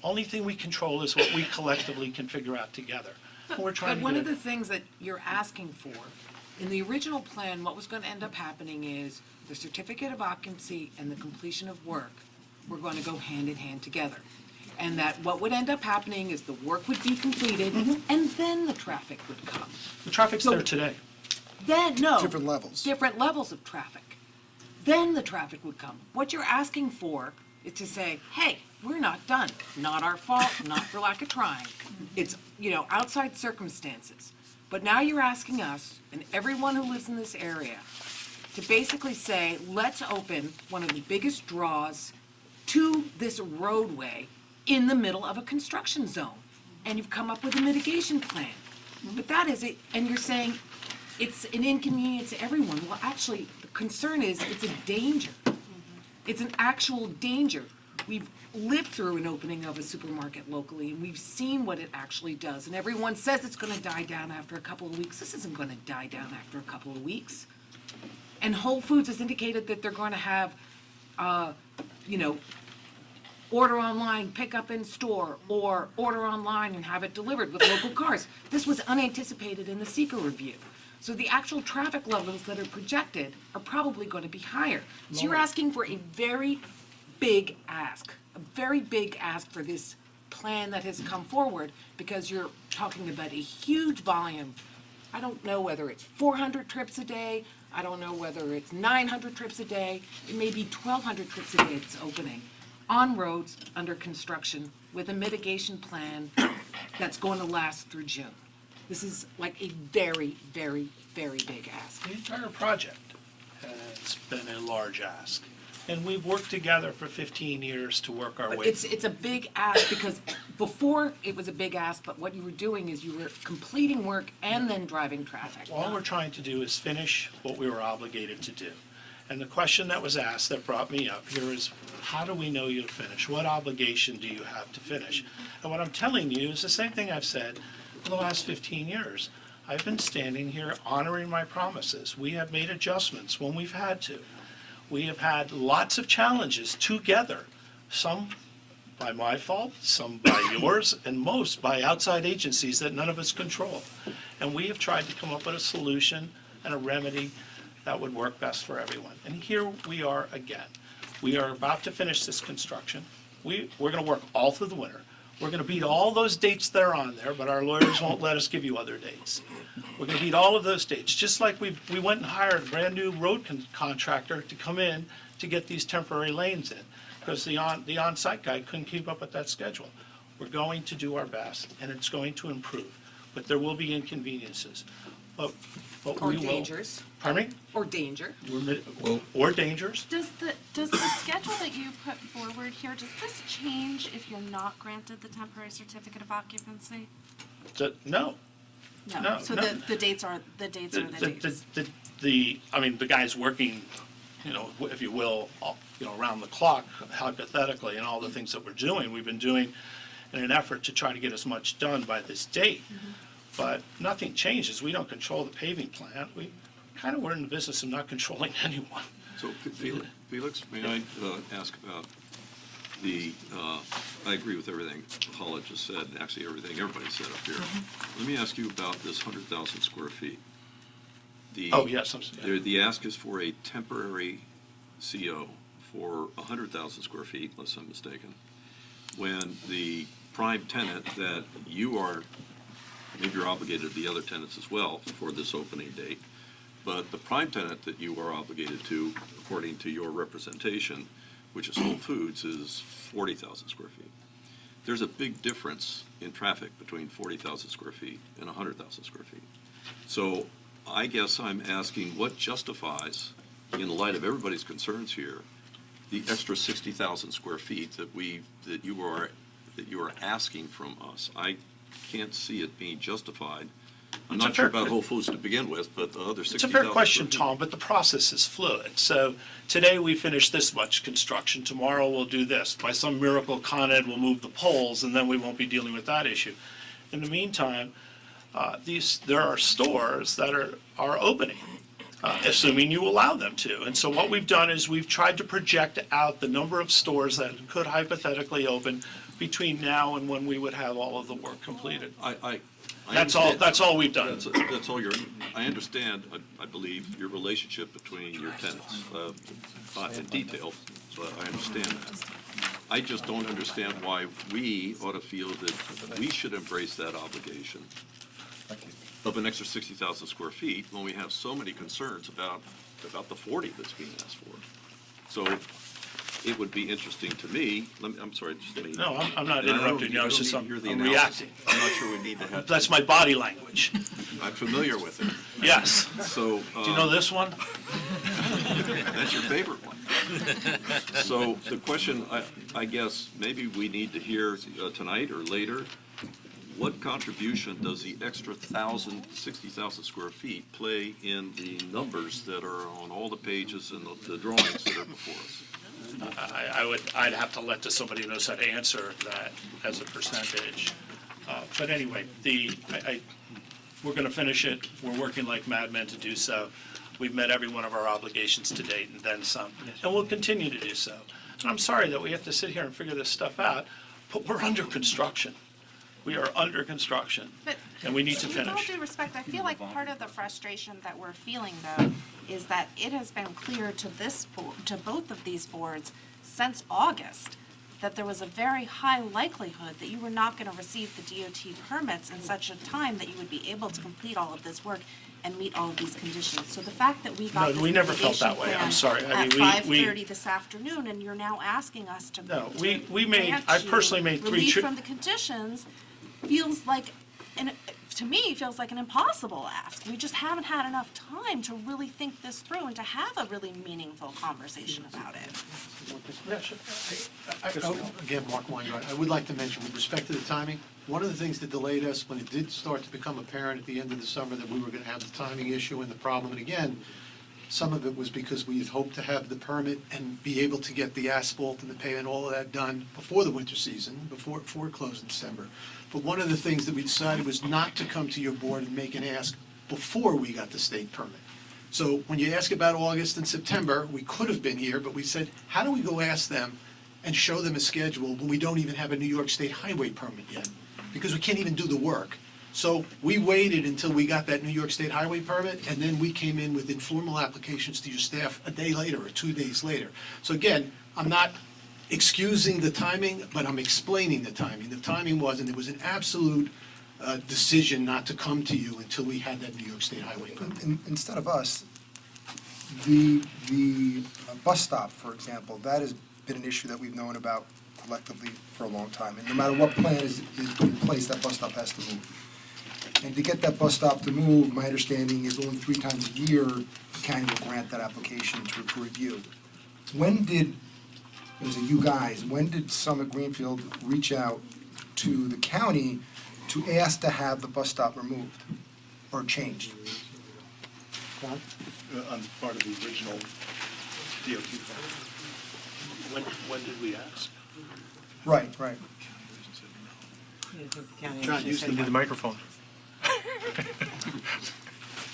Only thing we control is what we collectively can figure out together. And we're trying But to one do of the it. things that you're asking for, in the original plan, what was going to end up happening is the certificate of occupancy and the completion of work were going to go hand in hand together. And that what would end up happening is the work would be completed, and then the traffic would come. The traffic's So- there today. Then, no. Different levels. Different levels of traffic. Then the traffic would come. What you're asking for is to say, hey, we're not done. Not our fault, not for lack of trying. It's, outside circumstances. But now you're asking us, and everyone who lives in this area, to basically say, let's open one of the biggest draws to this roadway in the middle of a construction zone. And you've come up with a mitigation plan. But that is it, and you're saying it's an inconvenience to everyone. Well, actually, the concern is it's a danger. It's an actual danger. We've lived through an opening of a supermarket locally, and we've seen what it actually does. And everyone says it's gonna die down after a couple of weeks. This isn't gonna die down after a couple of weeks. And Whole Foods has indicated that they're going to have, order online, pick up in store, or order online and have it delivered with local cars. This was unanticipated in the seeker review. So the actual traffic levels that are projected are probably going to be higher. So you're asking for a very big ask for this plan that has come forward, because you're talking about a huge volume. I don't know whether it's 400 trips a day, I don't know whether it's 900 trips a day, it may be 1,200 trips a day it's opening, on roads under construction with a mitigation plan that's going to last through June. This is like a very, very, very big ask. The entire project has been a large ask. And we've worked together for 15 years to work our But way. it's a big ask, because before it was a big ask, but what you were doing is you were completing work and then driving traffic. All we're trying to do is finish what we were obligated to do. And the question that was asked that brought me up here is, how do we know you'll finish? What obligation do you have to finish? And what I'm telling you is the same thing I've said for the last 15 years. I've been standing here honoring my promises. We have made adjustments when we've had to. We have had lots of challenges together, some by my fault, some by yours, and most by outside agencies that none of us control. And we have tried to come up with a solution and a remedy that would work best for everyone. And here we are again. We are about to finish this construction. We're going to work all through the winter. We're going to beat all those dates that are on there, but our lawyers won't let us give you other dates. We're going to beat all of those dates, just like we went and hired a brand-new road contractor to come in to get these temporary lanes in, because the on-site guy couldn't keep up with that schedule. We're going to do our best, and it's going to improve, but there will be inconveniences. But Or we will. dangers. Pardon me? Or danger. Or dangers. Does the schedule that you put forward here, does this change if you're not granted the temporary certificate of occupancy? No. No, So no. the dates are the dates. The guy's working, if you will, around the clock, hypothetically, and all the things that we're doing, we've been doing in an effort to try to get as much done by this date. But nothing changes. We don't control the paving plant. We kind of were in the business of not controlling anyone. So Felix, may I ask about I agree with everything Paula just said, and actually everything everybody said up here. Let me ask you about this 100,000 square feet. Oh, yes, The ask is for a temporary CO for 100,000 square feet, unless I'm mistaken. when the prime tenant that you are, maybe you're obligated to the other tenants as well for this opening date, but the prime tenant that you are obligated to, according to your representation, which is Whole Foods, is 40,000 square feet. There's a big difference in traffic between 40,000 square feet and 100,000 square feet. So I guess I'm asking what justifies, in light of everybody's concerns here, the extra 60,000 square feet that you are asking from us? I can't see it being justified. I'm It's a not sure fair- about Whole Foods to begin with, but the other 60,000. It's a fair question, Tom, but the process is fluid. So today we finish this much construction, tomorrow we'll do this. By some miracle, Con Ed will move the poles, and then we won't be dealing with that issue. In the meantime, there are stores that are opening, assuming you allow them to. And so what we've done is we've tried to project out the number of stores that could hypothetically open between now and when we would have all of the work completed. I That's understand. all we've done. That's all I understand, I believe, your relationship between your tenants, not in detail, but I understand that. I just don't understand why we ought to feel that we should embrace that obligation of an extra 60,000 square feet when we have so many concerns about the 40 that's being asked for. So it would be interesting to me, I'm sorry, just let me. No, I'm not And I don't interrupting you, I was don't just, need to hear the I'm analysis. reacting. I'm not sure we need to have. That's my body language. I'm familiar with it. Yes. So. Do you know this one? That's your favorite one. So the question, I guess, maybe we need to hear tonight or later, what contribution does the extra 60,000 square feet play in the numbers that are on all the pages and the drawings that are before us? I'd have to let somebody who knows how to answer that as a percentage. But anyway, we're gonna finish it. We're working like madmen to do so. We've met every one of our obligations to date and then some, and we'll continue to do so. And I'm sorry that we have to sit here and figure this stuff out, but we're under construction. We are under construction, But and we need to with all finish. due respect, I feel like part of the frustration that we're feeling, though, is that it has been clear to both of these boards since August that there was a very high likelihood that you were not going to receive the DOT permits in such a time that you would be able to complete all of this work and meet all of these conditions. So the fact that we got No, this we never felt that mitigation way. I'm plan sorry. I at mean, we 5:30 this afternoon, and you're now asking us to No, to we made, grant I you personally made three. relief from the conditions, feels like, to me, feels like an impossible ask. We just haven't had enough time to really think this through and to have a really meaningful conversation about it. Again, Mark Weingart, I would like to mention, with respect to the timing, one of the things that delayed us when it did start to become apparent at the end of the summer that we were going to have the timing issue and the problem, and again, some of it was because we had hoped to have the permit and be able to get the asphalt and the pavement, all of that done before the winter season, before it closed in December. But one of the things that we decided was not to come to your board and make an ask before we got the state permit. So when you ask about August and September, we could have been here, but we said, how do we go ask them and show them a schedule when we don't even have a New York State highway permit yet? Because we can't even do the work. So we waited until we got that New York State highway permit, and then we came in with informal applications to your staff a day later or 2 days later. So again, I'm not excusing the timing, but I'm explaining the timing. The timing was, and there was an absolute decision not to come to you until we had that New York State highway permit. Instead of us, the bus stop, for example, that has been an issue that we've known about collectively for a long time. And no matter what plan is put in place, that bus stop has to move. And to get that bus stop to move, my understanding is only 3 times a year, the county will grant that application to review. When did Summit Greenfield reach out to the county to ask to have the bus stop removed or changed? On part of the original DOT plan. When did we ask? Right. John, use the microphone.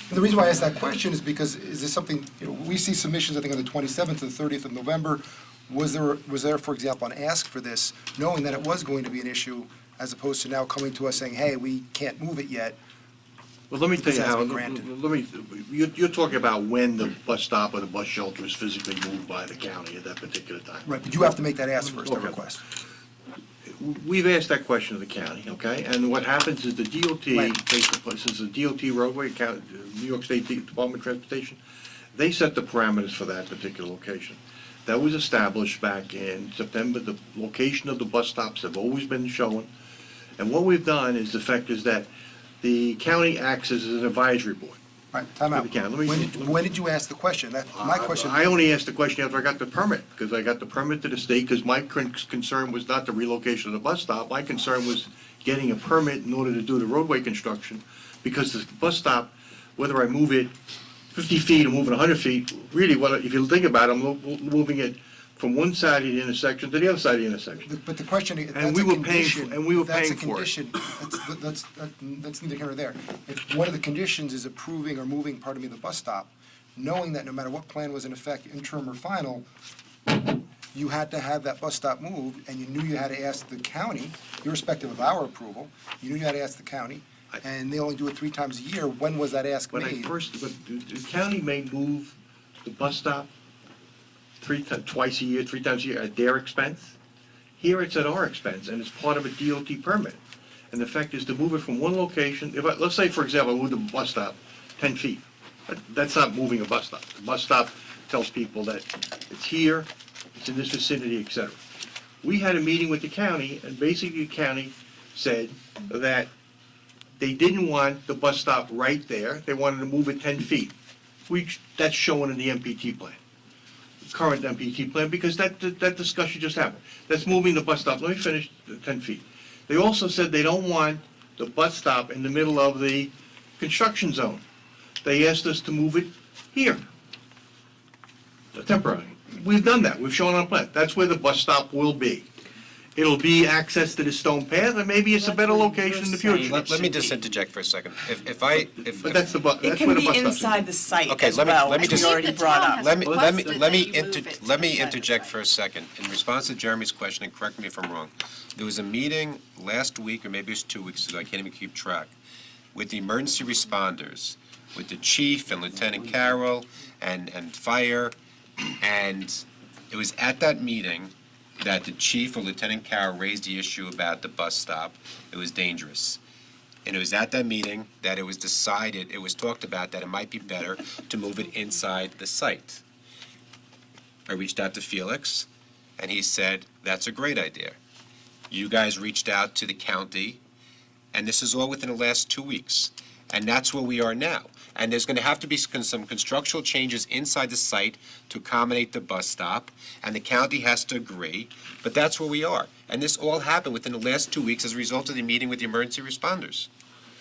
And the reason why I asked that question is because, is this something, we see submissions, I think, on the 27th to the 30th of November. Was there, for example, an ask for this, knowing that it was going to be an issue, as opposed to now coming to us saying, hey, we can't move it yet? Well, let me tell you This has how, been granted. you're talking about when the bus stop or the bus shelter is physically moved by the county at that particular time. Right, but you have to make that ask first, that request. we've asked that question of the county, okay? And what happens is the DOT, Right. basically, this is a DOT roadway, New York State Department of Transportation, they set the parameters for that particular location. That was established back in September. The location of the bus stops have always been shown. And what we've done is, the fact is that the county acts as an advisory board. All right, time out. For the county. Let me- When did you ask the question? My question. I only asked the question after I got the permit, because I got the permit to the state, because my concern was not the relocation of the bus stop. My concern was getting a permit in order to do the roadway construction, because the bus stop, whether I move it 50 feet or move it 100 feet, really, if you think about it, I'm moving it from one side of the intersection to the other side of the intersection. But the question, And that's we a were paying for- condition. and we were That's a paying for it. condition. That's neither here nor there. If one of the conditions is approving or moving, pardon me, the bus stop, knowing that no matter what plan was in effect, interim or final, you had to have that bus stop moved, and you knew you had to ask the county, irrespective of our approval, you knew you had to ask the county, and they only do it 3 times a year. When was that ask But made? the county may move the bus stop twice a year, 3 times a year at their expense. Here it's at our expense, and it's part of a DOT permit. And the fact is to move it from one location, let's say, for example, I move the bus stop 10 feet. That's not moving a bus stop. The bus stop tells people that it's here, it's in this vicinity, et cetera. We had a meeting with the county, and basically the county said that they didn't want the bus stop right there. They wanted to move it 10 feet. That's shown in the MPT plan, current MPT plan, because that discussion just happened. That's moving the bus stop. Let me finish the 10 feet. They also said they don't want the bus stop in the middle of the construction zone. They asked us to move it here, temporarily. We've done that. We've shown on a plan. That's where the bus stop will be. It'll be access to the stone path, and maybe it's a better location in the future. Let me just interject for a second. If But that's the bus, It that's can where the be bus stop is. inside the site Okay, as let me- well, let me as we just- already brought up. Let me requested that you move it let me inside the interject for a second. In response to Jeremy's question, and correct me if I'm wrong, there was a meeting last week, or maybe it was 2 weeks ago, I can't even keep track, with the emergency responders, with the chief and Lieutenant Carroll and fire, and it was at that meeting that the chief or Lieutenant Carroll raised the issue about the bus stop. It was dangerous. And it was at that meeting that it was decided, it was talked about that it might be better to move it inside the site. I reached out to Felix, and he said, that's a great idea. You guys reached out to the county, and this is all within the last 2 weeks. And that's where we are now. And there's going to have to be some constructional changes inside the site to accommodate the bus stop, and the county has to agree, but that's where we are. And this all happened within the last 2 weeks as a result of the meeting with the emergency responders.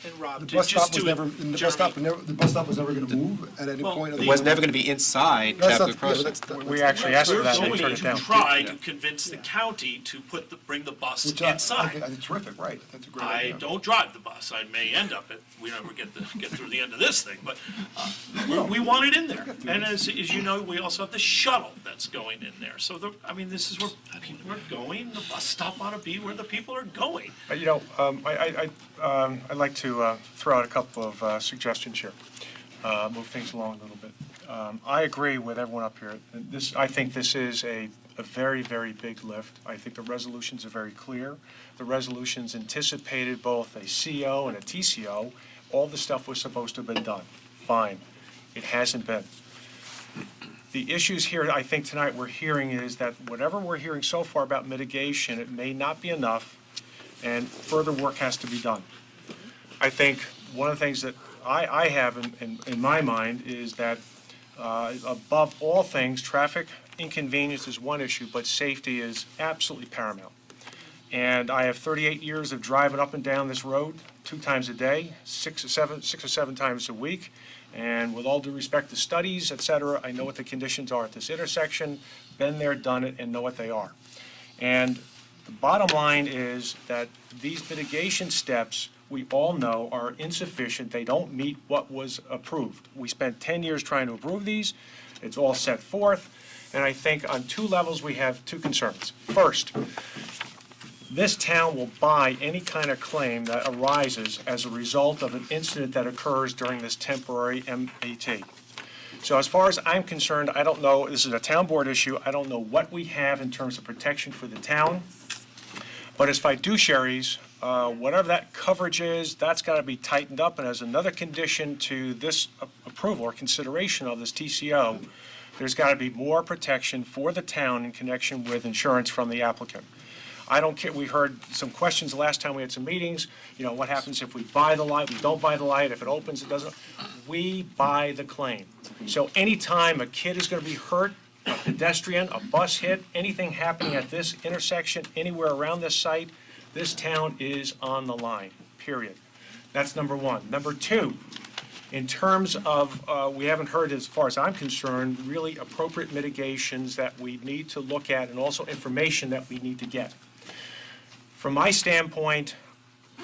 And Rob, The to bus just stop was to, never, and the bus stop was never gonna move at any Well, point of It the. was never going to be inside That's Chapel not- yeah, but Crossing. We actually asked for we're that, and going they turned it to down. try to convince the county to bring the bus Which I inside. think is terrific, right? That's a great I idea. don't drive the bus. I may end up we never get through the end of this thing, but we want it in there. And as you know, we also have the shuttle that's going in there. So this is where people are going. The bus stop ought to be where the people are going. I'd like to throw out a couple of suggestions here, move things along a little bit. I agree with everyone up here. I think this is a very, very big lift. I think the resolutions are very clear. The resolutions anticipated both a CO and a TCO. All the stuff was supposed to have been done. Fine. It hasn't been. The issues here, I think tonight we're hearing is that whatever we're hearing so far about mitigation, it may not be enough, and further work has to be done. I think one of the things that I have in my mind is that above all things, traffic inconvenience is one issue, but safety is absolutely paramount. And I have 38 years of driving up and down this road 2 times a day, 6 or 7 times a week. And with all due respect to studies, et cetera, I know what the conditions are at this intersection, been there, done it, and know what they are. And the bottom line is that these mitigation steps, we all know, are insufficient. They don't meet what was approved. We spent 10 years trying to approve these. It's all set forth. And I think on 2 levels, we have 2 concerns. First, this town will buy any kind of claim that arises as a result of an incident that occurs during this temporary MAT. So as far as I'm concerned, I don't know, this is a town board issue, I don't know what we have in terms of protection for the town. But as fiduciaries, whatever that coverage is, that's got to be tightened up, and as another condition to this approval or consideration of this TCO, there's got to be more protection for the town in connection with insurance from the applicant. I don't care, we heard some questions the last time we had some meetings, what happens if we buy the light, we don't buy the light, if it opens, it doesn't. We buy the claim. So anytime a kid is going to be hurt, a pedestrian, a bus hit, anything happening at this intersection, anywhere around this site, this town is on the line, period. That's number one. Number two, in terms of, we haven't heard, as far as I'm concerned, really appropriate mitigations that we need to look at and also information that we need to get. From my standpoint,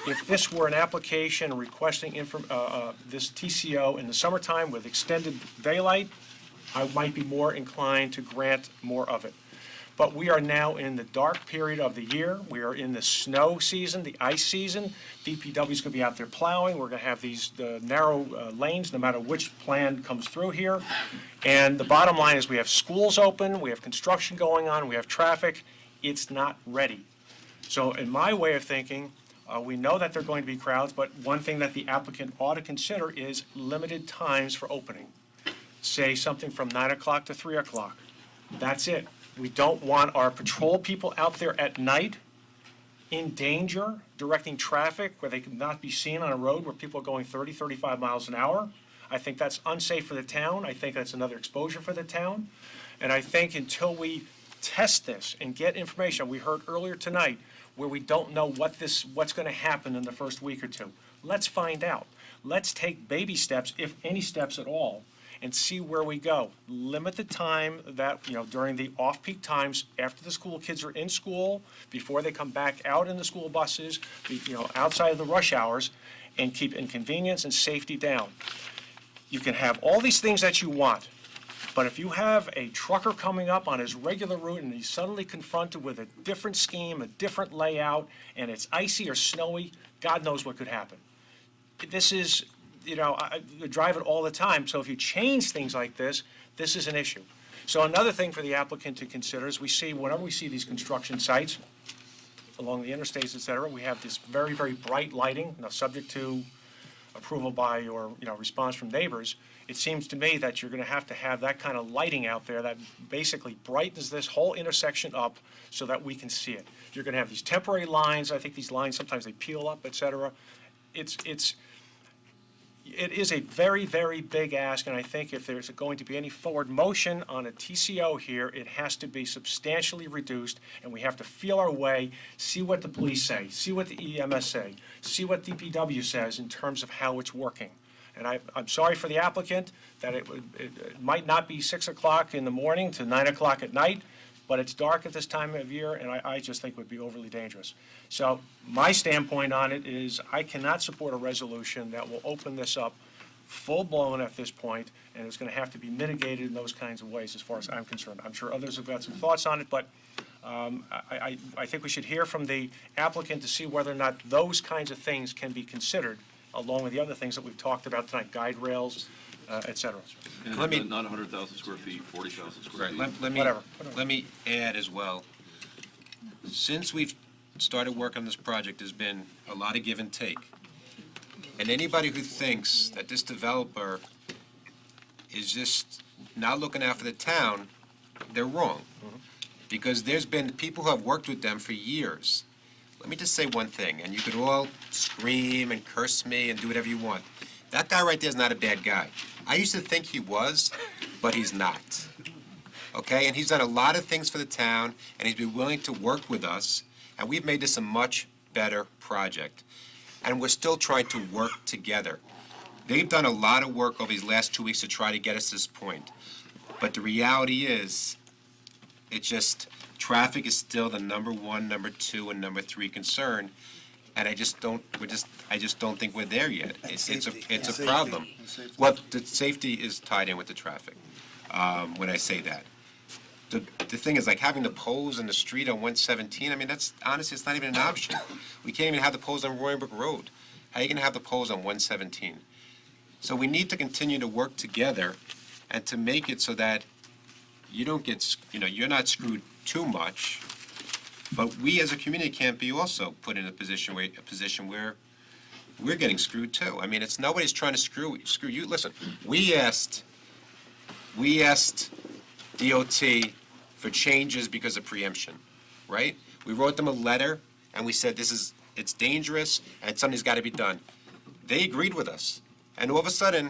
if this were an application requesting this TCO in the summertime with extended daylight, I might be more inclined to grant more of it. But we are now in the dark period of the year. We are in the snow season, the ice season. DPW is going to be out there plowing. We're going to have these narrow lanes, no matter which plan comes through here. And the bottom line is we have schools open, we have construction going on, we have traffic. It's not ready. So in my way of thinking, we know that there are going to be crowds, but one thing that the applicant ought to consider is limited times for opening. Say something from 9 o'clock to 3 o'clock. That's it. We don't want our patrol people out there at night in danger, directing traffic where they could not be seen on a road where people are going 30, 35 miles an hour. I think that's unsafe for the town. I think that's another exposure for the town. And I think until we test this and get information, we heard earlier tonight where we don't know what's going to happen in the first week or two. Let's find out. Let's take baby steps, if any steps at all, and see where we go. Limit the time that, during the off-peak times, after the school kids are in school, before they come back out in the school buses, outside of the rush hours, and keep inconvenience and safety down. You can have all these things that you want, but if you have a trucker coming up on his regular route and he's suddenly confronted with a different scheme, a different layout, and it's icy or snowy, God knows what could happen. This is, I drive it all the time, so if you change things like this, this is an issue. So another thing for the applicant to consider is whenever we see these construction sites along the interstates, et cetera, we have this very, very bright lighting, subject to approval by or, response from neighbors. It seems to me that you're going to have that kind of lighting out there that basically brightens this whole intersection up so that we can see it. You're going to have these temporary lines. I think these lines, sometimes they peel up, et cetera. It is a very, very big ask, and I think if there's going to be any forward motion on a TCO here, it has to be substantially reduced, and we have to feel our way, see what the police say, see what the EMS say, see what DPW says in terms of how it's working. And I'm sorry for the applicant that it might not be 6 o'clock in the morning to 9 o'clock at night, but it's dark at this time of year, and I just think it would be overly dangerous. So my standpoint on it is I cannot support a resolution that will open this up full-blown at this point, and it's going to have to be mitigated in those kinds of ways as far as I'm concerned. I'm sure others have got some thoughts on it, but I think we should hear from the applicant to see whether or not those kinds of things can be considered, along with the other things that we've talked about tonight, guide rails, et cetera. And Let me- not 100,000 square feet, 40,000 square Right, feet. let me add as well. Since we've started work on this project, there's been a lot of give and take. And anybody who thinks that this developer is just not looking out for the town, they're wrong. Because there's been people who have worked with them for years. Let me just say one thing, and you could all scream and curse me and do whatever you want. That guy right there is not a bad guy. I used to think he was, but he's not. Okay, and he's done a lot of things for the town, and he's been willing to work with us, and we've made this a much better project. And we're still trying to work together. They've done a lot of work over these last 2 weeks to try to get us to this point. But the reality is, it's just, traffic is still the number one, number two, and number three concern. And I just don't think we're there yet. It's a problem. Well, the safety is tied in with the traffic, when I say that. The thing is, like having the poles in the street on 117, I mean, that's, honestly, it's not even an option. We can't even have the poles on Roaring Road. How are you gonna have the poles on 117? So we need to continue to work together and to make it so that you don't get, you're not screwed too much, But we as a community can't be also put in a position where we're getting screwed too. I mean, it's nobody's trying to screw you. Listen, we asked DOT for changes because of preemption, right? We wrote them a letter and we said it's dangerous and something's got to be done. They agreed with us, and all of a sudden,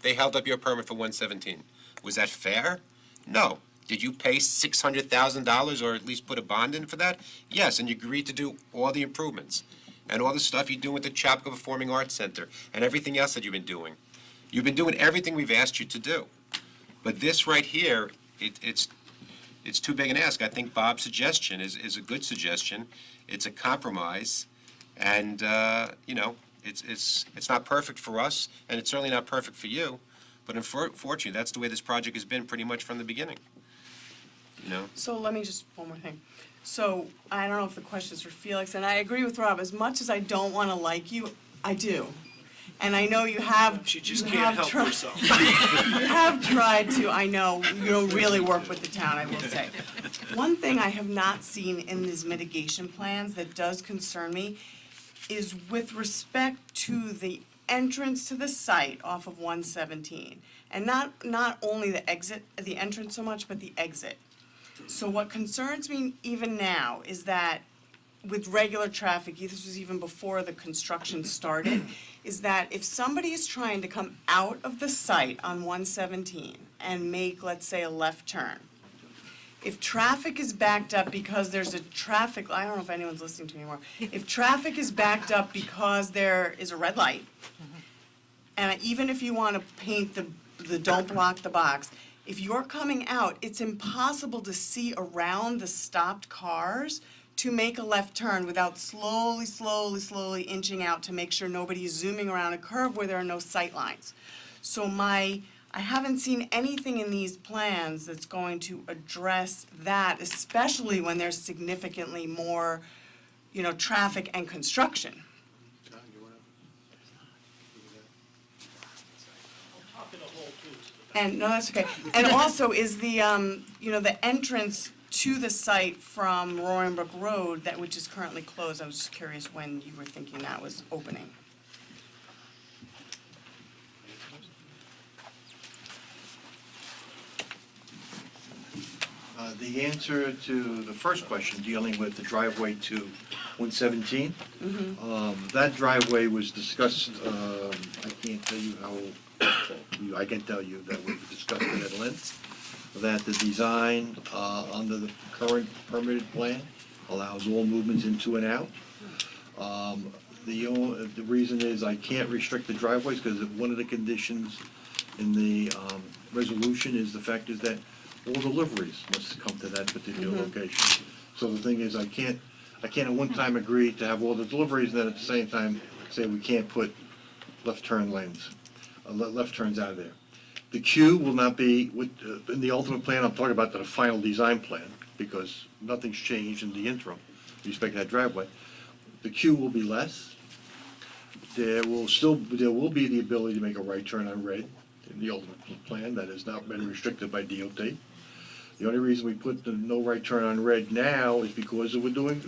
they held up your permit for 117. Was that fair? No. Did you pay $600,000 or at least put a bond in for that? Yes, and you agreed to do all the improvements and all the stuff you're doing with the Chapco Performing Arts Center and everything else that you've been doing. You've been doing everything we've asked you to do. But this right here, it's too big an ask. I think Bob's suggestion is a good suggestion. It's a compromise, and it's not perfect for us, and it's certainly not perfect for you. But unfortunately, that's the way this project has been pretty much from the beginning. So let me just, one more thing. So I don't know if the question is for Felix, and I agree with Rob, as much as I don't want to like you, I do. And I know you have. She just can't help herself. You have tried to, I know, really work with the town, I will say. One thing I have not seen in these mitigation plans that does concern me is with respect to the entrance to the site off of 117. And not only the entrance so much, but the exit. So what concerns me even now is that with regular traffic, this was even before the construction started, is that if somebody is trying to come out of the site on 117 and make, let's say, a left turn, if traffic is backed up because there's a traffic, I don't know if anyone's listening to me anymore, if traffic is backed up because there is a red light, and even if you want to paint the don't block the box, if you're coming out, it's impossible to see around the stopped cars to make a left turn without slowly inching out to make sure nobody is zooming around a curve where there are no sight lines. So I haven't seen anything in these plans that's going to address that, especially when there's significantly more, traffic and construction. And, no, that's okay. And also, is the, the entrance to the site from Roaring Brook Road, which is currently closed, I was just curious when you were thinking that was opening. The answer to the first question, dealing with the driveway to 117, that driveway was discussed, I can't tell you I can tell you that we've discussed it at length, that the design under the current permitted plan allows all movements into and out. The reason is I can't restrict the driveways because one of the conditions in the resolution is the fact is that all deliveries must come to that particular location. So the thing is, I can't at one time agree to have all the deliveries and then at the same time say we can't put left turn lanes, left turns out of there. The queue will not be, in the ultimate plan, I'm talking about the final design plan, because nothing's changed in the interim with respect to that driveway. The queue will be less. There will be the ability to make a right turn on red in the ultimate plan. That has not been restricted by DOT. The only reason we put the no right turn on red now is because we're doing,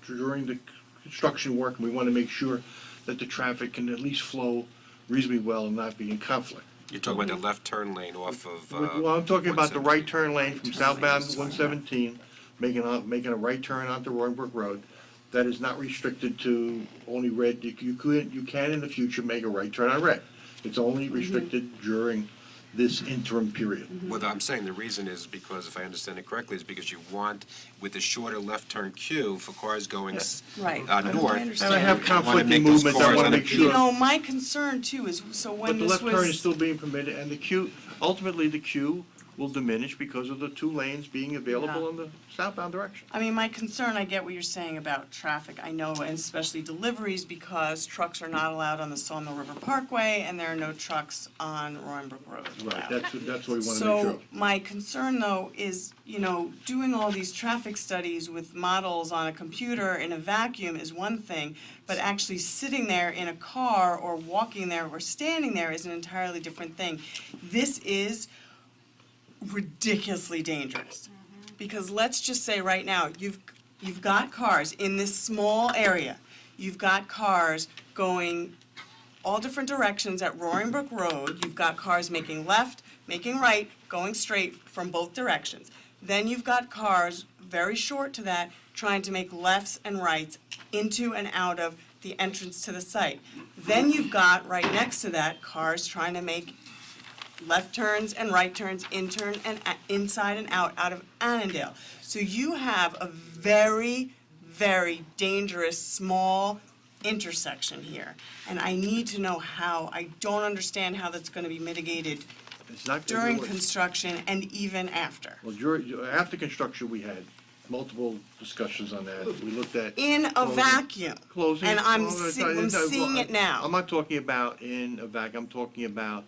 during the construction work, and we want to make sure that the traffic can at least flow reasonably well and not be in conflict. You're talking about the left turn lane off of, Well, I'm talking about the right turn lane from southbound 117, making a right turn onto Roaring Brook Road. That is not restricted to only red. You can in the future make a right turn on red. It's only restricted during this interim period. Well, I'm saying the reason is because, if I understand it correctly, is because you want, with the shorter left turn queue for cars going Right. north. understand. And I have you wanna conflicting make those movements, I cars want on to a- make sure. My concern too is, so when But the this left turn is was, still being permitted, and the queue, ultimately, the queue will diminish because of the two lanes being available in the southbound direction. my concern, I get what you're saying about traffic, I know, and especially deliveries, because trucks are not allowed on the Sawmill River Parkway, and there are no trucks on Roaring Brook Road. Right, that's what we want to make sure So, of. my concern though is, doing all these traffic studies with models on a computer in a vacuum is one thing, but actually sitting there in a car or walking there or standing there is an entirely different thing. This is ridiculously dangerous. Because let's just say right now, you've got cars in this small area. You've got cars going all different directions at Roaring Brook Road. You've got cars making left, making right, going straight from both directions. Then you've got cars, very short to that, trying to make lefts and rights into and out of the entrance to the site. Then you've got, right next to that, cars trying to make left turns and right turns, inside and out of Annandale. So you have a very, very dangerous, small intersection here. And I need to know how. I don't understand how that's gonna be mitigated It's not during construction and even after. Well, after construction, we had multiple discussions on that. We looked at. In a closing- vacuum. Closing. And I'm well, seeing it now. I'm not talking about in a vacuum, I'm talking about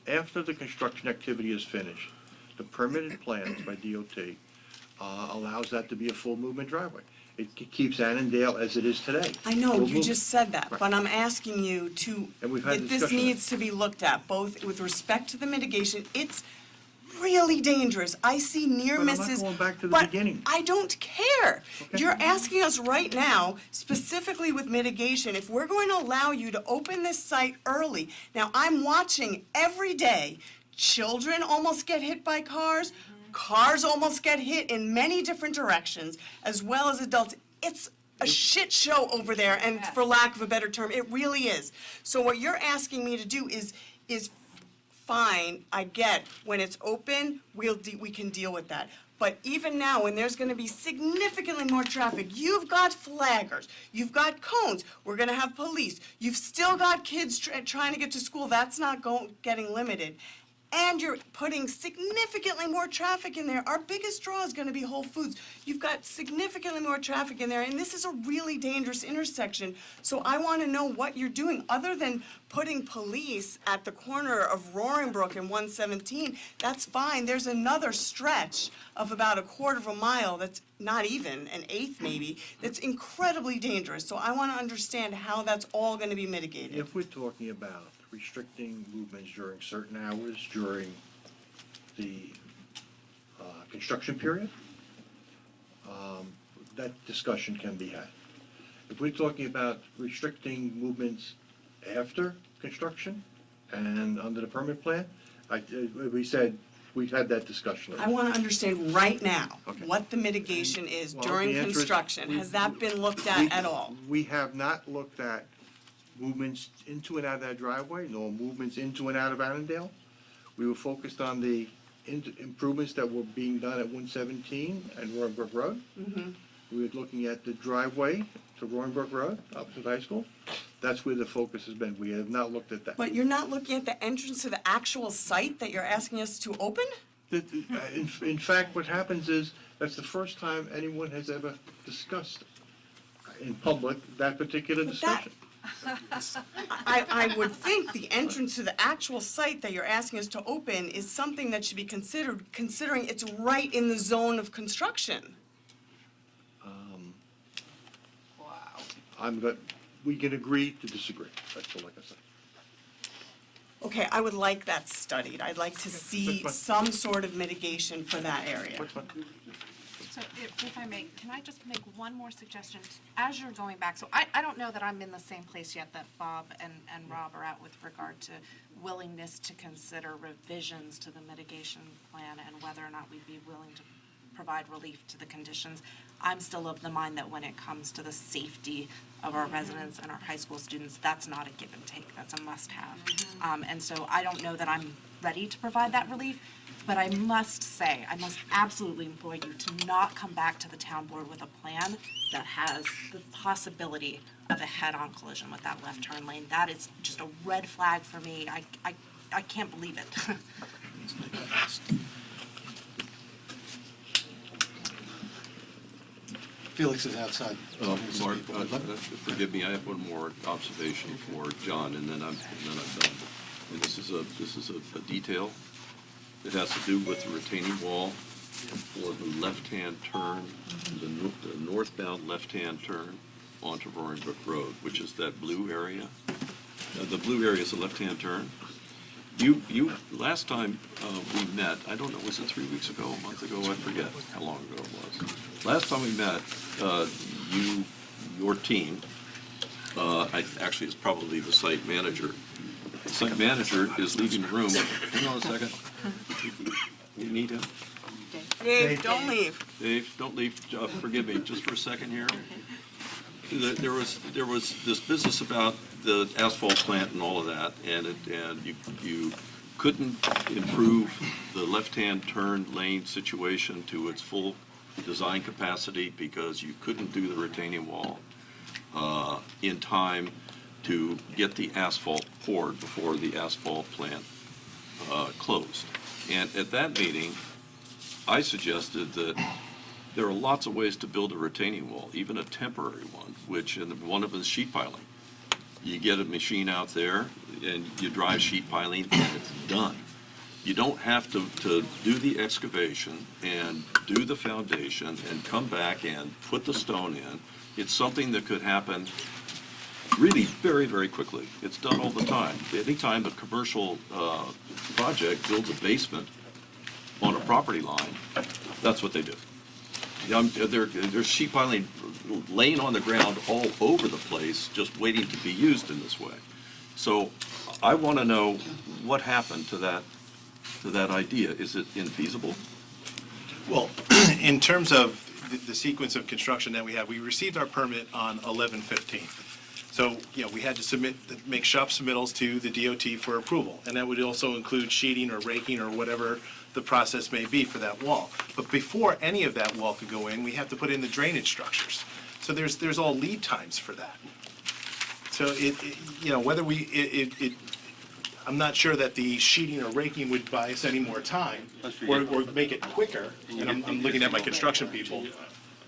after the construction activity is finished. The permitted plans by DOT allows that to be a full movement driveway. It keeps Annandale as it is today. I know, Full you movement. just said that, Right. but I'm asking you to, And we've had that this discussion on needs to be looked at, both with respect to the mitigation. It's really dangerous. I see near But I'm not misses. going back to the but beginning. I don't care. Okay. You're asking us right now, specifically with mitigation, if we're going to allow you to open this site early. Now, I'm watching every day, children almost get hit by cars, cars almost get hit in many different directions, as well as adults. It's a shit show over there, and for lack of a better term, it really is. So what you're asking me to do is fine, I get, when it's open, we can deal with that. But even now, when there's gonna be significantly more traffic, you've got flaggers, you've got cones, we're gonna have police, you've still got kids trying to get to school, that's not getting limited. And you're putting significantly more traffic in there. Our biggest draw is gonna be Whole Foods. You've got significantly more traffic in there, and this is a really dangerous intersection. So I wanna know what you're doing, other than putting police at the corner of Roaring Brook and 117, that's fine. There's another stretch of about a quarter of a mile that's not even, an eighth maybe, that's incredibly dangerous. So I wanna understand how that's all gonna be mitigated. If we're talking about restricting movements during certain hours during the construction period, that discussion can be had. If we're talking about restricting movements after construction and under the permit plan, we said, we've had that discussion. I want to understand right now Okay. what the mitigation is Well, during the answer is construction. we- Has that been looked We- at all? We have not looked at movements into and out of that driveway, nor movements into and out of Annandale. We were focused on the improvements that were being done at 117 and Roaring Brook Road. We were looking at the driveway to Roaring Brook Road, opposite high school. That's where the focus has been. We have not looked at that. But you're not looking at the entrance to the actual site that you're asking us to open? In fact, what happens is, that's the first time anyone has ever discussed in public that particular But that- discussion. I would think the entrance to the actual site that you're asking us to open is something that should be considered, considering it's right in the zone of construction. We can agree to disagree, that's all I can say. Okay, I would like that studied. I'd like to see some sort of mitigation for that area. So if I may, can I just make one more suggestion? As you're going back, so I don't know that I'm in the same place yet that Bob and Rob are at with regard to willingness to consider revisions to the mitigation plan and whether or not we'd be willing to provide relief to the conditions. I'm still of the mind that when it comes to the safety of our residents and our high school students, that's not a give and take, that's a must-have. And so I don't know that I'm ready to provide that relief, but I must say, I must absolutely implore you to not come back to the town board with a plan that has the possibility of a head-on collision with that left turn lane. That is just a red flag for me. I can't believe it. Felix is outside. Mark, forgive me, I have one more observation for John, and then I'm done. And this is a detail. It has to do with the retaining wall for the left-hand turn, the northbound left-hand turn onto Roaring Brook Road, which is that blue area. The blue area is a left-hand turn. last time we met, I don't know, was it 3 weeks ago, a month ago? I forget how long ago it was. Last time we met, your team, actually it's probably the site manager. The site manager is leaving the room. Hang on a second. You need him? Dave, don't leave. Dave, don't leave. Forgive me, just for a second here. There was this business about the asphalt plant and all of that, and you couldn't improve the left-hand turn lane situation to its full design capacity because you couldn't do the retaining wall in time to get the asphalt poured before the asphalt plant closed. And at that meeting, I suggested that there are lots of ways to build a retaining wall, even a temporary one, and one of them is sheet piling. You get a machine out there and you drive sheet piling and it's done. You don't have to do the excavation and do the foundation and come back and put the stone in. It's something that could happen really very, very quickly. It's done all the time. Anytime a commercial project builds a basement on a property line, that's what they do. There's sheet piling laying on the ground all over the place, just waiting to be used in this way. So I want to know what happened to that idea. Is it infeasible? Well, in terms of the sequence of construction that we have, we received our permit on 11/15. So, we had to make shop submittals to the DOT for approval, and that would also include sheeting or raking or whatever the process may be for that wall. But before any of that wall could go in, we have to put in the drainage structures. So there's all lead times for that. So I'm not sure that the sheeting or raking would buy us any more time or make it quicker. And I'm looking at my construction people.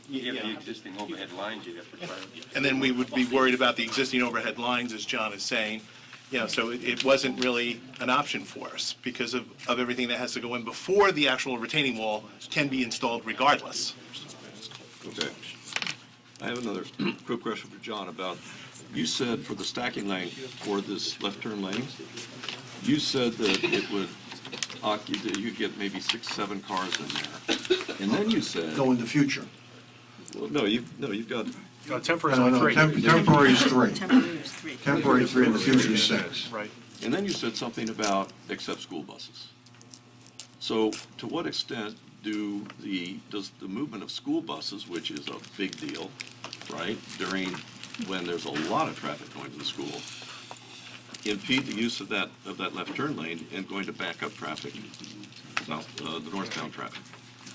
You have the existing overhead lines you have to try. And then we would be worried about the existing overhead lines, as John is saying. So it wasn't really an option for us because of everything that has to go in before the actual retaining wall can be installed regardless. Okay. I have another quick question for John about, you said for the stacking lane for this left turn lane, you said that it would you'd get maybe 6-7 cars in there. And then you said. No, in the future. Well, no, you've got. No, temporary is only three. Temporary is three. Temporary is three. Temporary 3, in the future is 6. Right. And then you said something about except school buses. So to what extent does the movement of school buses, which is a big deal, right, when there's a lot of traffic going to the school, impede the use of that left turn lane and going to back up traffic, the northbound traffic?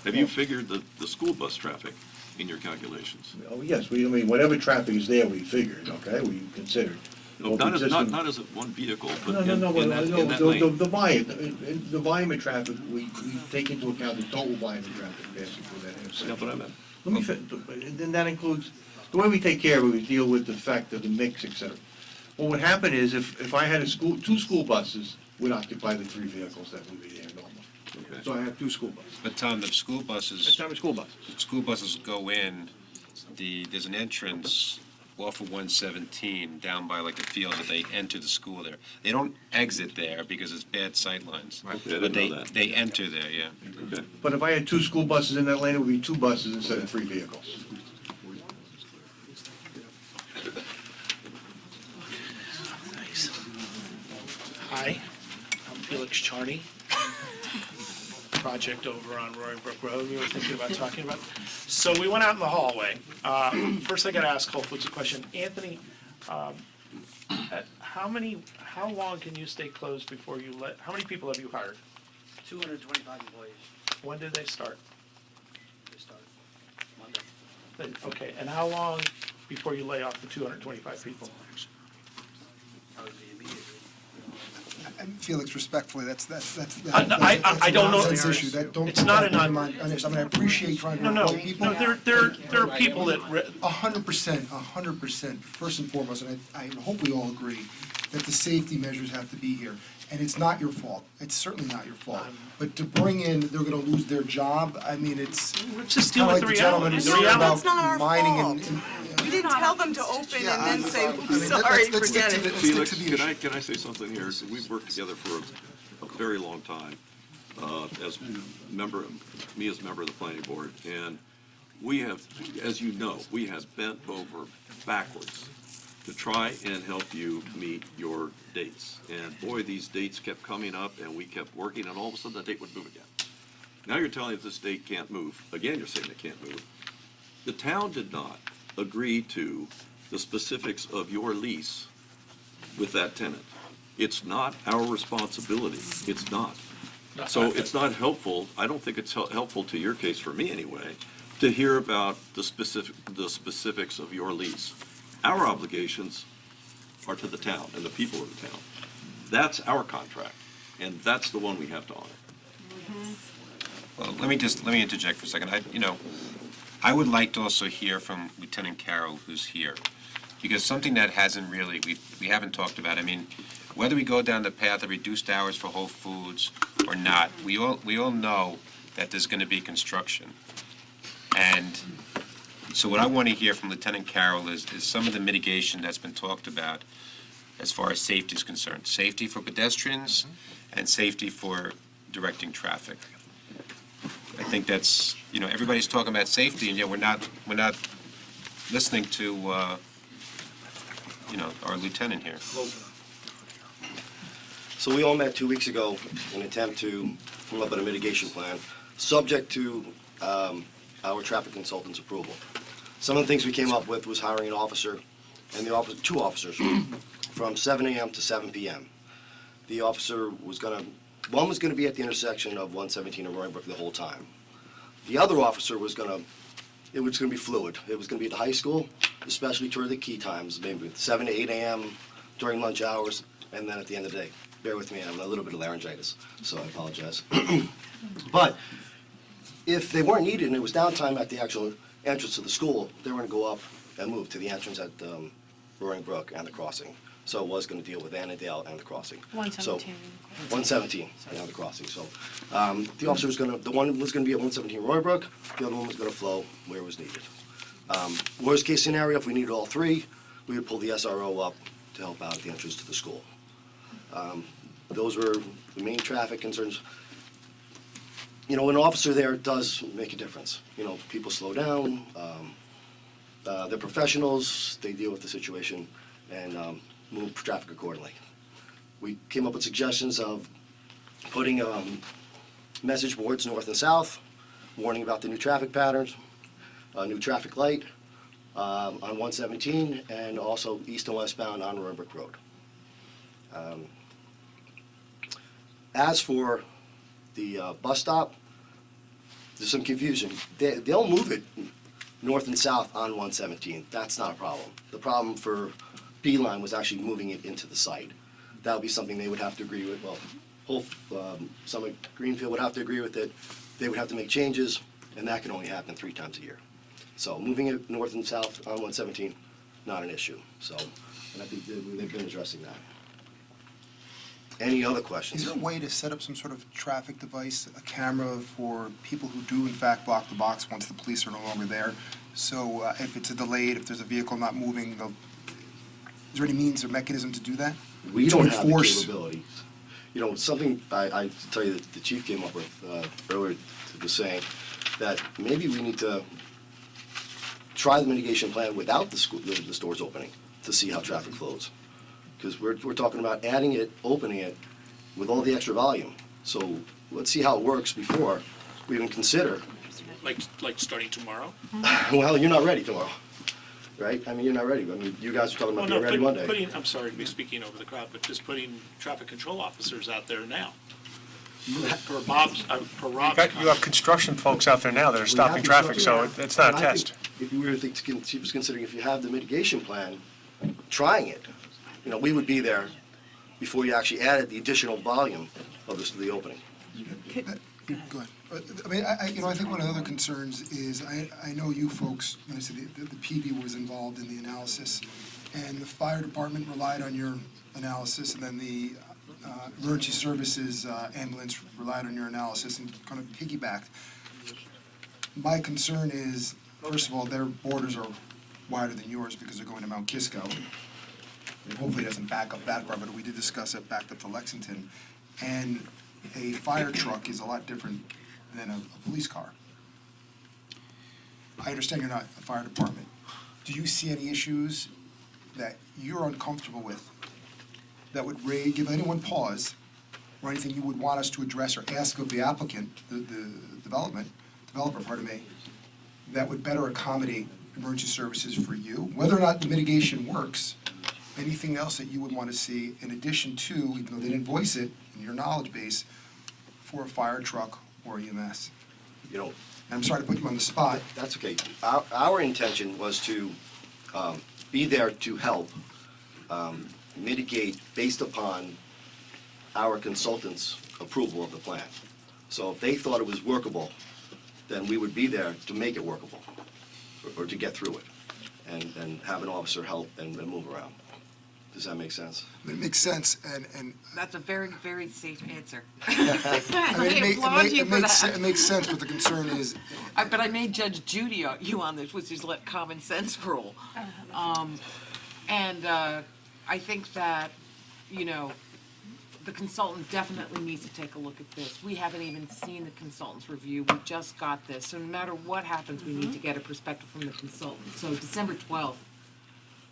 Have you figured the school bus traffic in your calculations? Oh, yes, whatever traffic is there, we figured, okay, we considered. No, not as one vehicle, but in that lane. The volume of traffic, we take into account the total volume of traffic passing through that intersection. That's what I meant. And then that includes, the way we take care of it, we deal with the fact of the mix, et cetera. What would happen is, if I had two school buses, would occupy the 3 vehicles that would be there normally. Okay. So I have 2 school buses. But Tom, the school buses. That's not a school bus. School buses go in, there's an entrance off of 117 down by like the field that they enter the school there. They don't exit there because it's bad sight lines. Okay, I didn't But know that. they enter there, yeah. Okay. But if I had 2 school buses in that lane, it would be 2 buses instead of 3 vehicles. Hi, I'm Felix Charney. Project over on Roaring Brook Road we were thinking about talking about. So we went out in the hallway. First I got to ask Whole Foods a question. Anthony, how long can you stay closed before how many people have you hired? 225 employees. When did they start? They started Monday. Okay, and how long before you lay off the 225 people? Probably immediately. Felix, respectfully, that's I don't know. That's an issue. It's not an I appreciate trying to No, avoid people. no, there are people that. 100%. First and foremost, and I hope we all agree that the safety measures have to be here. And it's not your fault. It's certainly not your fault. But to bring in, they're gonna lose their job, I mean, it's just kind deal of with like the the gentleman reality. who's The saying reality- about It's not our mining fault. and. We didn't tell them to open and then say, I mean, oops, sorry, let's stick forget to it. the- let's stick Felix, to the issue. can I say something here? We've worked together for very long time, as member, me as member of the planning board, and we have, as you know, we have bent over backwards to try and help you meet your dates. And boy, these dates kept coming up, and we kept working, and all of a sudden the date would move again. Now you're telling us this date can't move. Again, you're saying it can't move. The town did not agree to the specifics of your lease with that tenant. It's not our responsibility. It's not. So it's not helpful, I don't think it's helpful to your case, for me anyway, to hear about the specifics of your lease. Our obligations are to the town and the people of the town. That's our contract, and that's the one we have to honor. Well, let me interject for a second. I would like to also hear from Lieutenant Carroll, who's here, because something that hasn't really, we haven't talked about, I mean, whether we go down the path of reduced hours for Whole Foods or not, we all know that there's going to be construction. And so what I want to hear from Lieutenant Carroll is some of the mitigation that's been talked about as far as safety is concerned. Safety for pedestrians and safety for directing traffic. I think that's, everybody's talking about safety, and yet we're not listening to, our lieutenant here. So we all met 2 weeks ago in an attempt to come up with a mitigation plan, subject to our traffic consultant's approval. Some of the things we came up with was hiring an officer, and two officers, from 7 a.m. to 7 p.m. The officer one was gonna be at the intersection of 117 and Roaring Brook the whole time. The other officer it was gonna be fluid. It was gonna be at the high school, especially toward the key times, maybe 7 to 8 a.m. during lunch hours, and then at the end of the day. Bear with me, I have a little bit of laryngitis, so I apologize. But if they weren't needed and it was downtime at the actual entrance to the school, they were gonna go up and move to the entrance at Roaring Brook and the crossing. So it was gonna deal with Annandale and the crossing. 117. 117 and the crossing, so the officer the one was gonna be at 117 Roaring Brook, the other one was gonna flow where it was needed. Worst case scenario, if we needed all three, we would pull the SRO up to help out at the entrance to the school. Those were the main traffic concerns. An officer there does make a difference. People slow down, they're professionals, they deal with the situation and move traffic accordingly. We came up with suggestions of putting message boards north and south, warning about the new traffic patterns, a new traffic light on 117, and also east and westbound on Roaring Brook Road. As for the bus stop, there's some confusion. They'll move it north and south on 117. That's not a problem. The problem for Beeline was actually moving it into the site. That would be something they would have to agree with. Well, Summit Greenfield would have to agree with it. They would have to make changes, and that can only happen 3 times a year. So moving it north and south on 117, not an issue. So, and I think they've been addressing that. Any other questions? Is there a way to set up some sort of traffic device, a camera for people who do in fact block the box once the police are no longer there? So if it's delayed, if there's a vehicle not moving, is there any means or mechanism to do that? We don't have the capability. Something I tell you that the chief came up with earlier was saying that maybe we need to try the mitigation plan without the stores opening to see how traffic flows. Because we're talking about adding it, opening it with all the extra volume. So let's see how it works before we even consider. Like starting tomorrow? Well, you're not ready tomorrow, right? I mean, you're not ready. I mean, you guys are talking about being ready Monday. I'm sorry to be speaking over the crowd, but just putting traffic control officers out there now. Per Rob's You have construction folks out there now that are stopping traffic, so it's not a test. If you were considering if you have the mitigation plan, trying it, we would be there before you actually added the additional volume of the opening. Good. I mean, I think one of the other concerns is, I know you folks, when I said the PD was involved in the analysis, and the fire department relied on your analysis, and then the emergency services ambulance relied on your analysis and kind of piggybacked. My concern is, first of all, their borders are wider than yours because they're going to Mount Kisco. Hopefully it doesn't back up that far, but we did discuss it backed up to Lexington. And a fire truck is a lot different than a police car. I understand you're not a fire department. Do you see any issues that you're uncomfortable with that would give anyone pause, or anything you would want us to address or ask of the applicant, the developer, pardon me, that would better accommodate emergency services for you? Whether or not the mitigation works, anything else that you would want to see in addition to, even though they didn't voice it in your knowledge base, for a fire truck or EMS? You know, I'm sorry to put you on the spot. that's okay. Our intention was to be there to help mitigate based upon our consultant's approval of the plan. So if they thought it was workable, then we would be there to make it workable, or to get through it, and have an officer help and move around. Does that make sense? It makes sense, and That's a very, very safe answer. I mean, it makes sense, but the concern is, But I may judge Judy you on this, which is let common sense rule. And I think that, you know, the consultant definitely needs to take a look at this. We haven't even seen the consultant's review, we just got this, so no matter what happens, we need to get a perspective from the consultant. So December 12th,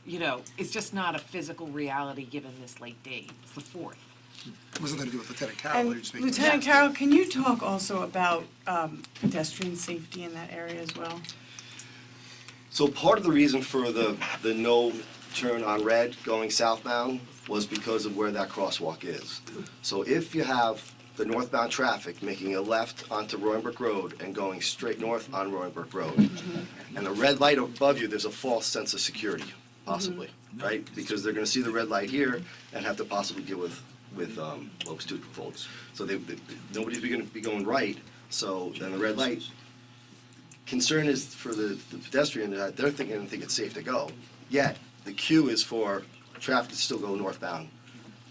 you know, it's just not a physical reality given this late date, it's the 4th. it wasn't going to do with Lieutenant Carroll. And they're just making- Lieutenant Carroll, can you talk also about pedestrian safety in that area as well? So part of the reason for the no turn on red going southbound was because of where that crosswalk is. So if you have the northbound traffic making a left onto Royenbrook Road and going straight north on Royenbrook Road, and the red light above you, there's a false sense of security, possibly, right? Because they're gonna see the red light here and have to possibly deal with Lowe student folks. So nobody's gonna be going right, so then the red light. Concern is for the pedestrian, that they're think it's safe to go, yet the queue is for traffic to still go northbound,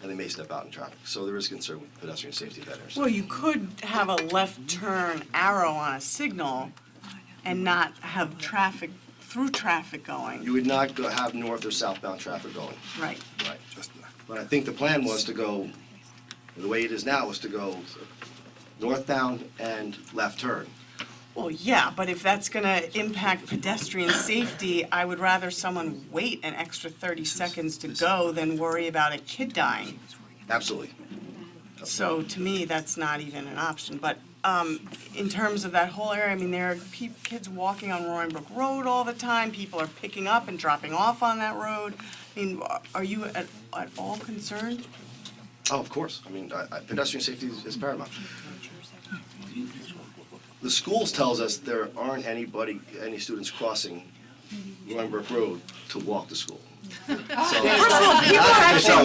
and they may step out in traffic. So there is concern with pedestrian safety at that intersection. Well, you could have a left turn arrow on a signal and not have through traffic going. You would not have north or southbound traffic going. Right. Right. But I think the plan was to go, the way it is now, was to go northbound and left turn. Well, yeah, but if that's gonna impact pedestrian safety, I would rather someone wait an extra 30 seconds to go than worry about a kid dying. Absolutely. So to me, that's not even an option. But in terms of that whole area, I mean, there are kids walking on Royenbrook Road all the time. People are picking up and dropping off on that road. I mean, are you at all concerned? Oh, of course. I mean, pedestrian safety is paramount. The schools tells us there aren't any students crossing Royenbrook Road to walk to school. First of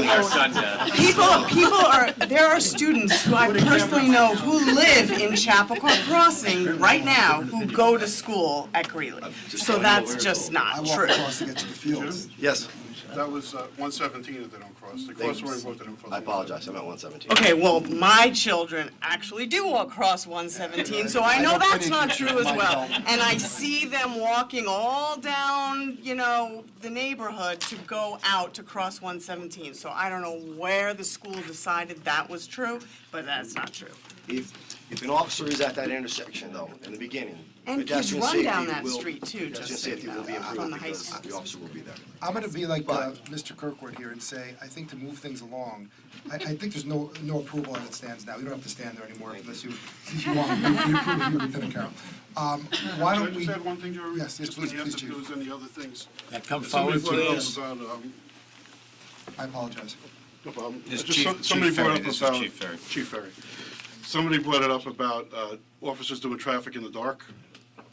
all, there are students who I personally know who live in Chappaqua Crossing right now who go to school at Greeley. So that's just not true. I walk across to get to the fields. Yes. That was 117 that they don't cross. They cross Royenbrook, they don't cross. I apologize, I'm at 117. Okay, well, my children actually do walk across 117, so I know that's not true as well. And I see them walking all down, you know, the neighborhood to go out to cross 117. So I don't know where the school decided that was true, but that's not true. If an officer is at that intersection, though, in the beginning, And kids pedestrian run safety down that will- street too, pedestrian just so you safety know, will be from improved the high because school. the officer will be there. I'm going to be like Mr. Kirkwood here and say, I think to move things along, I think there's no approval as it stands now. You don't have to stand there anymore unless you want. We approve of you, Lieutenant Carroll. Why don't we? Can I just add one thing, Jerry? Yes, Just please, when you asked Chief. if there was any other things. Come Somebody forward, brought it up please. about, I apologize. no problem. This is Just Chief somebody brought Ferry. up This is about- Chief Ferry. Chief Ferry. Somebody brought it up about officers doing traffic in the dark.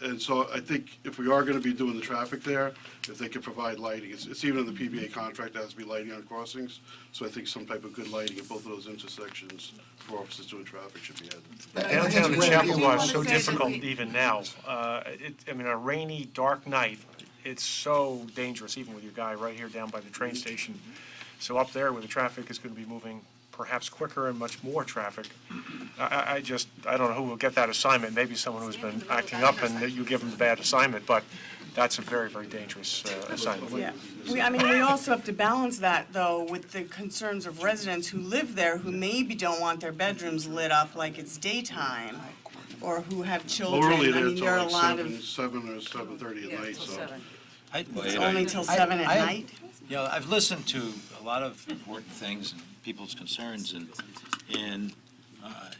And so I think if we are going to be doing the traffic there, if they could provide lighting, it's even in the PBA contract, there has to be lighting on crossings. So I think some type of good lighting at both of those intersections for officers doing traffic should be added. Downtown in Great idea. Chappaqua is so difficult even now. I mean, a rainy, dark night, it's so dangerous, even with your guy right here down by the train station. So up there where the traffic is going to be moving perhaps quicker and much more traffic, I don't know who will get that assignment. Maybe someone who's been acting up and you give them the bad assignment, but that's a very, very dangerous assignment. Yeah. We also have to balance that, though, with the concerns of residents who live there who maybe don't want their bedrooms lit up like it's daytime, or who have Well, children. we're only I there mean, till there are a like lot 7 or 7:30 at night, so. It's only till 7 at night? You know, I've listened to a lot of important things and people's concerns, and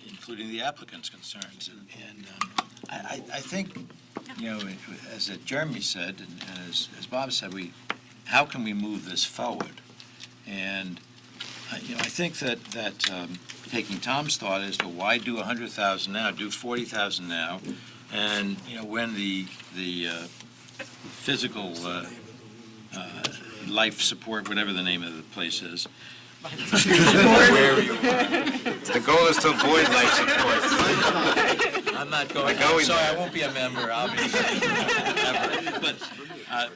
including the applicant's concerns. And I think, you know, as Jeremy said, and as Bob said, how can we move this forward? And, you know, I think that taking Tom's thought as to why do 100,000 now, do 40,000 now, and, you know, when the physical life support, whatever the name of the place is. Where you are. The goal is to avoid life support. I'm not going, Going sorry, I there. won't be a member, obviously.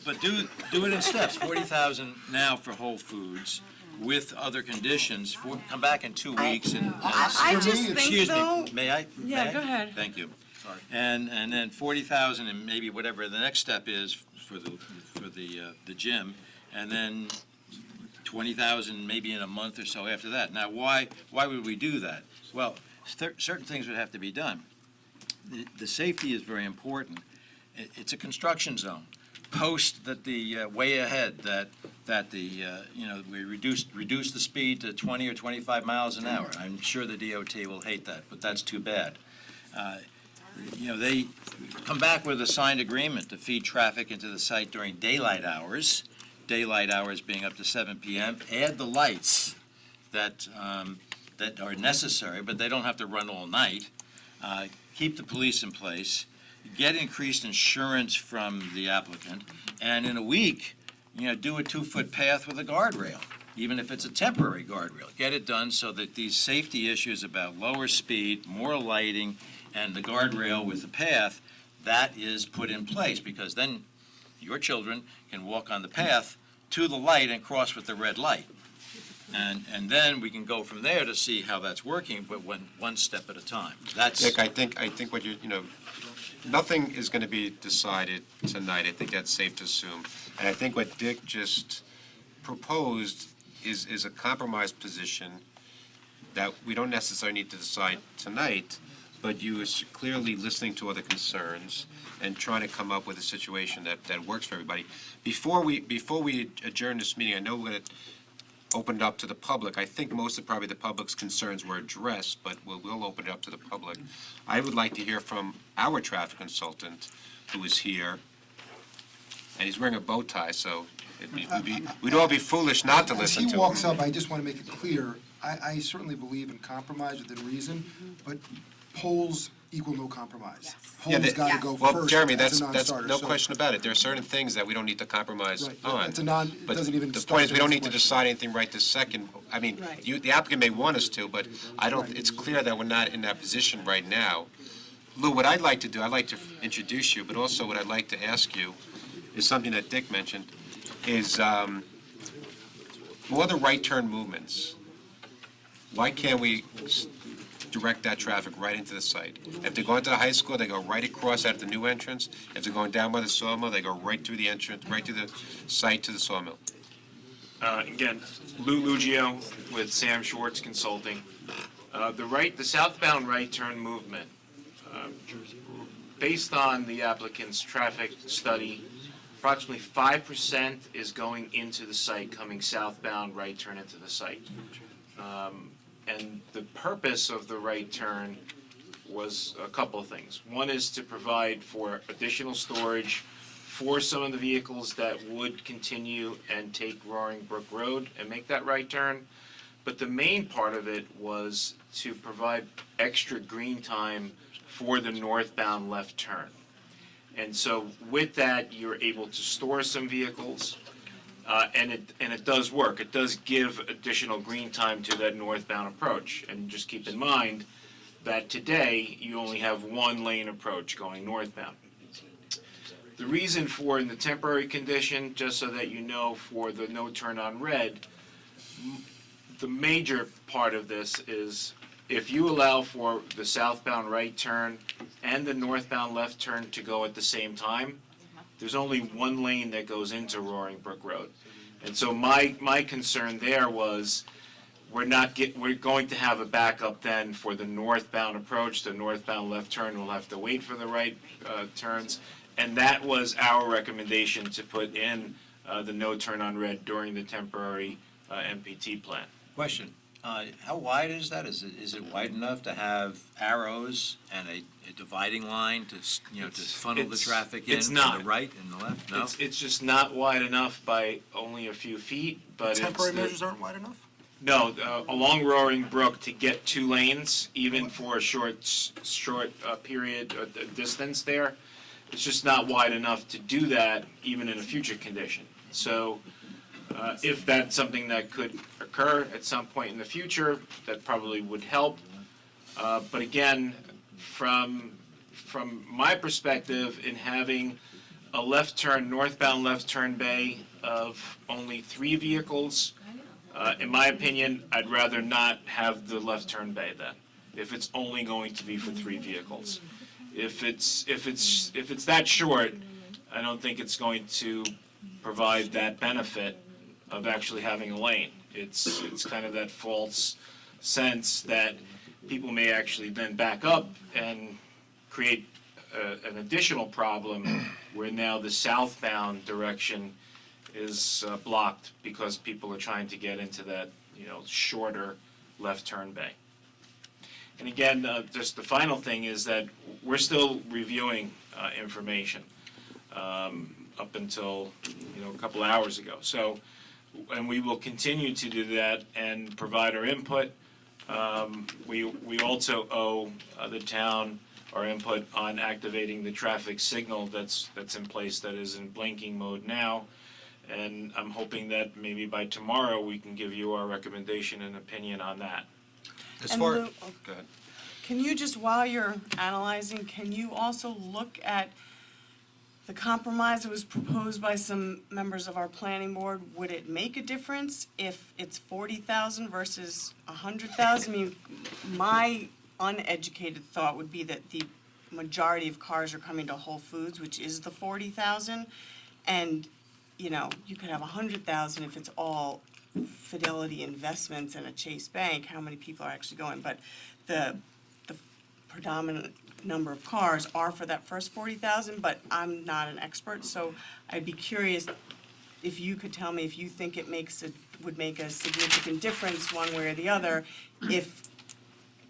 But do it in steps, 40,000 now for Whole Foods with other conditions, come back in 2 weeks and. I just think, Excuse though. me, may I? Yeah, May I? go ahead. Thank you. And then 40,000 and maybe whatever the next step is for the gym, and then 20,000 maybe in a month or so after that. Now, why would we do that? Well, certain things would have to be done. The safety is very important. It's a construction zone. Post that the way ahead that we reduce the speed to 20 or 25 miles an hour. I'm sure the DOT will hate that, but that's too bad. They come back with a signed agreement to feed traffic into the site during daylight hours being up to 7 p.m. Add the lights that are necessary, but they don't have to run all night. Keep the police in place. Get increased insurance from the applicant, and in a week, do a 2-foot path with a guardrail, even if it's a temporary guardrail. Get it done so that these safety issues about lower speed, more lighting, and the guardrail with the path, that is put in place, because then your children can walk on the path to the light and cross with the red light. And then we can go from there to see how that's working, but one step at a time. That's. Dick, I think what nothing is going to be decided tonight. I think that's safe to assume. And I think what Dick just proposed is a compromise position that we don't necessarily need to decide tonight, but you is clearly listening to other concerns and trying to come up with a situation that works for everybody. Before we adjourn this meeting, I know we're going to open it up to the public. I think most of probably the public's concerns were addressed, but we'll open it up to the public. I would like to hear from our traffic consultant who is here, and he's wearing a bow tie, so we'd all be foolish not to listen to him. As he walks up, I just want to make it clear, I certainly believe in compromise within reason, but polls equal no compromise. Polls got to go first. Well, Jeremy, That's that's a non-starter. no So- question about it. There are certain things that we don't need to compromise Right, on. it's a it But doesn't even the start point is, we don't the need to question. decide anything right this second. I mean, Right. the applicant may want us to, but it's clear that we're not in that position right now. Lou, what I'd like to do, I'd like to introduce you, but also what I'd like to ask you is something that Dick mentioned, is more the right turn movements. Why can't we direct that traffic right into the site? If they're going to the high school, they go right across at the new entrance. If they're going down by the sawmill, they go right through the entrance, right to the site to the sawmill. Again, Lou Lugio with Sam Schwartz Consulting. The southbound right turn movement, based on the applicant's traffic study, approximately 5% is going into the site, coming southbound right turn into the site. And the purpose of the right turn was a couple of things. One is to provide for additional storage for some of the vehicles that would continue and take Roaring Brook Road and make that right turn. But the main part of it was to provide extra green time for the northbound left turn. And so with that, you're able to store some vehicles. And it does work. It does give additional green time to that northbound approach. And just keep in mind that today, you only have one lane approach going northbound. The reason for in the temporary condition, just so that you know, for the no turn on red, the major part of this is if you allow for the southbound right turn and the northbound left turn to go at the same time, there's only one lane that goes into Roaring Brook Road. And so my concern there was, we're going to have a backup then for the northbound approach. The northbound left turn will have to wait for the right turns. And that was our recommendation, to put in the no turn on red during the temporary MPT plan. Question, how wide is that? Is it wide enough to have arrows and a dividing line to, to funnel the traffic in it's from not. the right and the left? No? It's just not wide enough by only a few feet, but Temporary measures aren't wide enough? No, along Roaring Brook, to get 2 lanes, even for a short period, distance there, it's just not wide enough to do that, even in a future condition. So, if that's something that could occur at some point in the future, that probably would help. But again, from my perspective, in having a left turn, northbound left turn bay of only 3 vehicles, in my opinion, I'd rather not have the left turn bay then, if it's only going to be for 3 vehicles. If it's that short, I don't think it's going to provide that benefit of actually having a lane. It's kind of that false sense that people may actually then back up and create an additional problem where now the southbound direction is blocked because people are trying to get into that, shorter left turn bay. And again, just the final thing is that we're still reviewing information up until, a couple hours ago. So, and we will continue to do that and provide our input. We also owe the town our input on activating the traffic signal that's in place, that is in blinking mode now. And I'm hoping that maybe by tomorrow, we can give you our recommendation and opinion on that. And Lou, Go ahead. can you just, while you're analyzing, can you also look at the compromise that was proposed by some members of our planning board? Would it make a difference if it's 40,000 versus 100,000? I mean, my uneducated thought would be that the majority of cars are coming to Whole Foods, which is the 40,000, and you could have 100,000 if it's all Fidelity Investments and a Chase Bank. How many people are actually going? But the predominant number of cars are for that first 40,000. But I'm not an expert, so I'd be curious if you could tell me if you think it would make a significant difference one way or the other if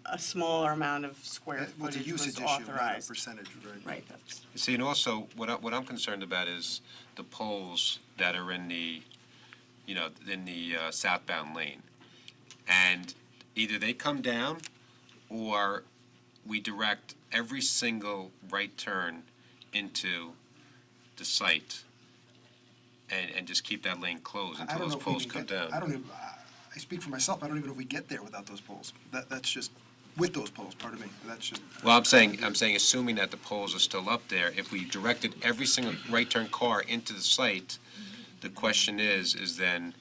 a smaller amount of square Well, it's a footage was usage issue, not a authorized. percentage, right? Right, that's. See, and also, what I'm concerned about is the poles that are in the, in the southbound lane. And either they come down, or we direct every single right turn into the site and just keep that lane closed I until don't those know if we poles can come get, down. I don't even, I speak for myself, I don't even know if we get there without those poles. That's just, with those poles, pardon me, that's just. Well, I'm saying assuming that the poles are still up there, if we directed every single right turn car into the site, the question is then,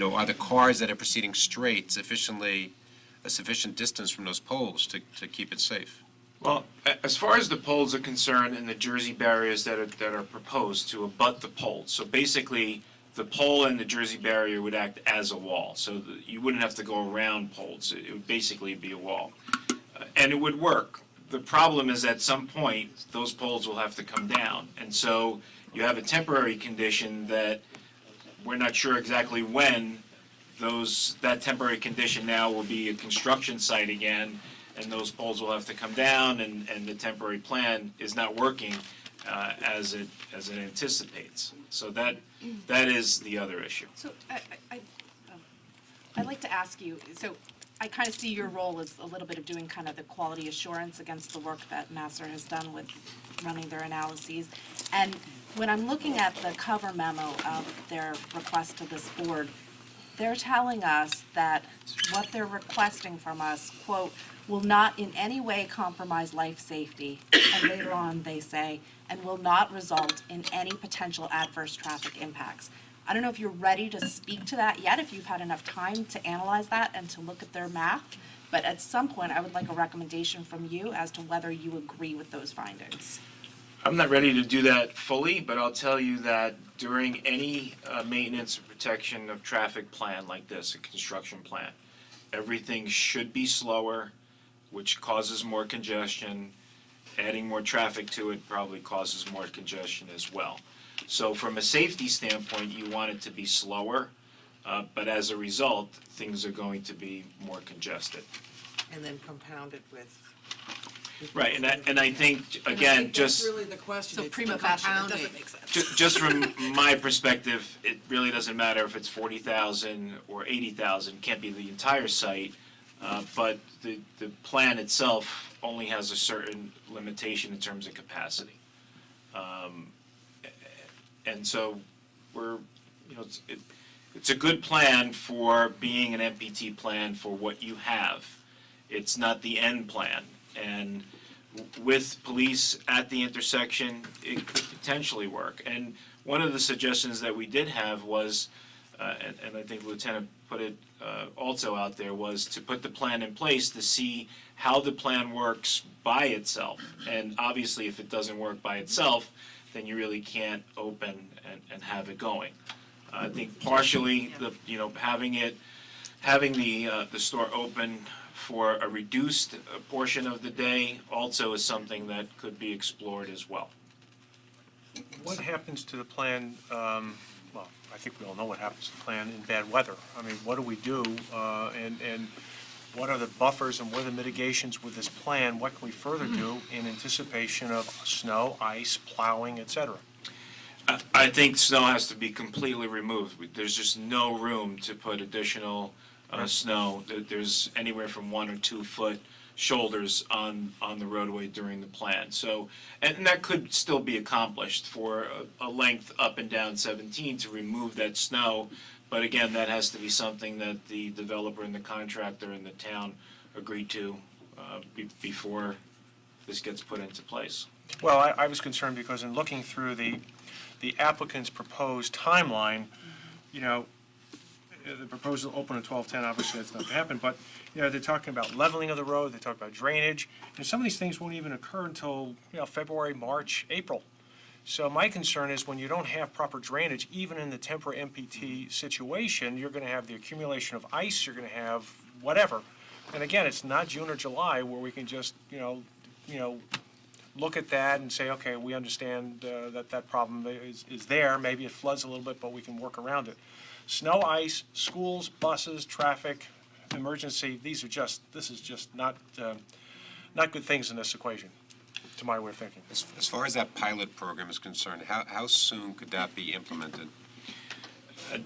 are the cars that are proceeding straight a sufficient distance from those poles to keep it safe? Well, as far as the poles are concerned and the Jersey barriers that are proposed to abut the poles, so basically, the pole and the Jersey barrier would act as a wall, so you wouldn't have to go around poles. It would basically be a wall. And it would work. The problem is, at some point, those poles will have to come down. And so you have a temporary condition that we're not sure exactly when that temporary condition now will be a construction site again, and those poles will have to come down, and the temporary plan is not working as it anticipates. So that is the other issue. So I'd like to ask you, so I kind of see your role as a little bit of doing kind of the quality assurance against the work that Masser has done with running their analyses. And when I'm looking at the cover memo of their request to this board, they're telling us that what they're requesting from us, quote, will not in any way compromise life safety, and later on they say, and will not result in any potential adverse traffic impacts. I don't know if you're ready to speak to that yet, if you've had enough time to analyze that and to look at their math, but at some point I would like a recommendation from you as to whether you agree with those findings. I'm not ready to do that fully, but I'll tell you that during any maintenance and protection of traffic plan like this, a construction plan, everything should be slower, which causes more congestion. Adding more traffic to it probably causes more congestion as well. So from a safety standpoint, you want it to be slower, but as a result, things are going to be more congested. And then compounded with. Right, and I think, again, just. That's really the question. So It's prima the facie, it compounding. doesn't make sense. Just from my perspective, it really doesn't matter if it's 40,000 or 80,000, can't be the entire site, but the plan itself only has a certain limitation in terms of capacity. And so we're, it's a good plan for being an MPT plan for what you have. It's not the end plan. And with police at the intersection, it could potentially work. And one of the suggestions that we did have was, and I think Lieutenant put it also out there, was to put the plan in place to see how the plan works by itself. And obviously, if it doesn't work by itself, then you really can't open and have it going. I think partially, having the store open for a reduced portion of the day also is something that could be explored as well. What happens to the plan, well, I think we all know what happens to the plan in bad weather. I mean, what do we do, and what are the buffers and what are the mitigations with this plan? What can we further do in anticipation of snow, ice, plowing, et cetera? I think snow has to be completely removed. There's just no room to put additional snow. There's anywhere from 1 or 2 foot shoulders on the roadway during the plan. So, and that could still be accomplished for a length up and down 17 to remove that snow. But again, that has to be something that the developer and the contractor and the town agree to before this gets put into place. Well, I was concerned because in looking through the applicant's proposed timeline, the proposal to open at 12:10, obviously that's not going to happen, but, they're talking about leveling of the road, they talk about drainage, and some of these things won't even occur until, February, March, April. So my concern is when you don't have proper drainage, even in the temporary MPT situation, you're going to have the accumulation of ice, you're going to have whatever. And again, it's not June or July where we can just, look at that and say, okay, we understand that problem is there, maybe it floods a little bit, but we can work around it. Snow, ice, schools, buses, traffic, emergency, this is just not good things in this equation, to my way of thinking. As far as that pilot program is concerned, how soon could that be implemented?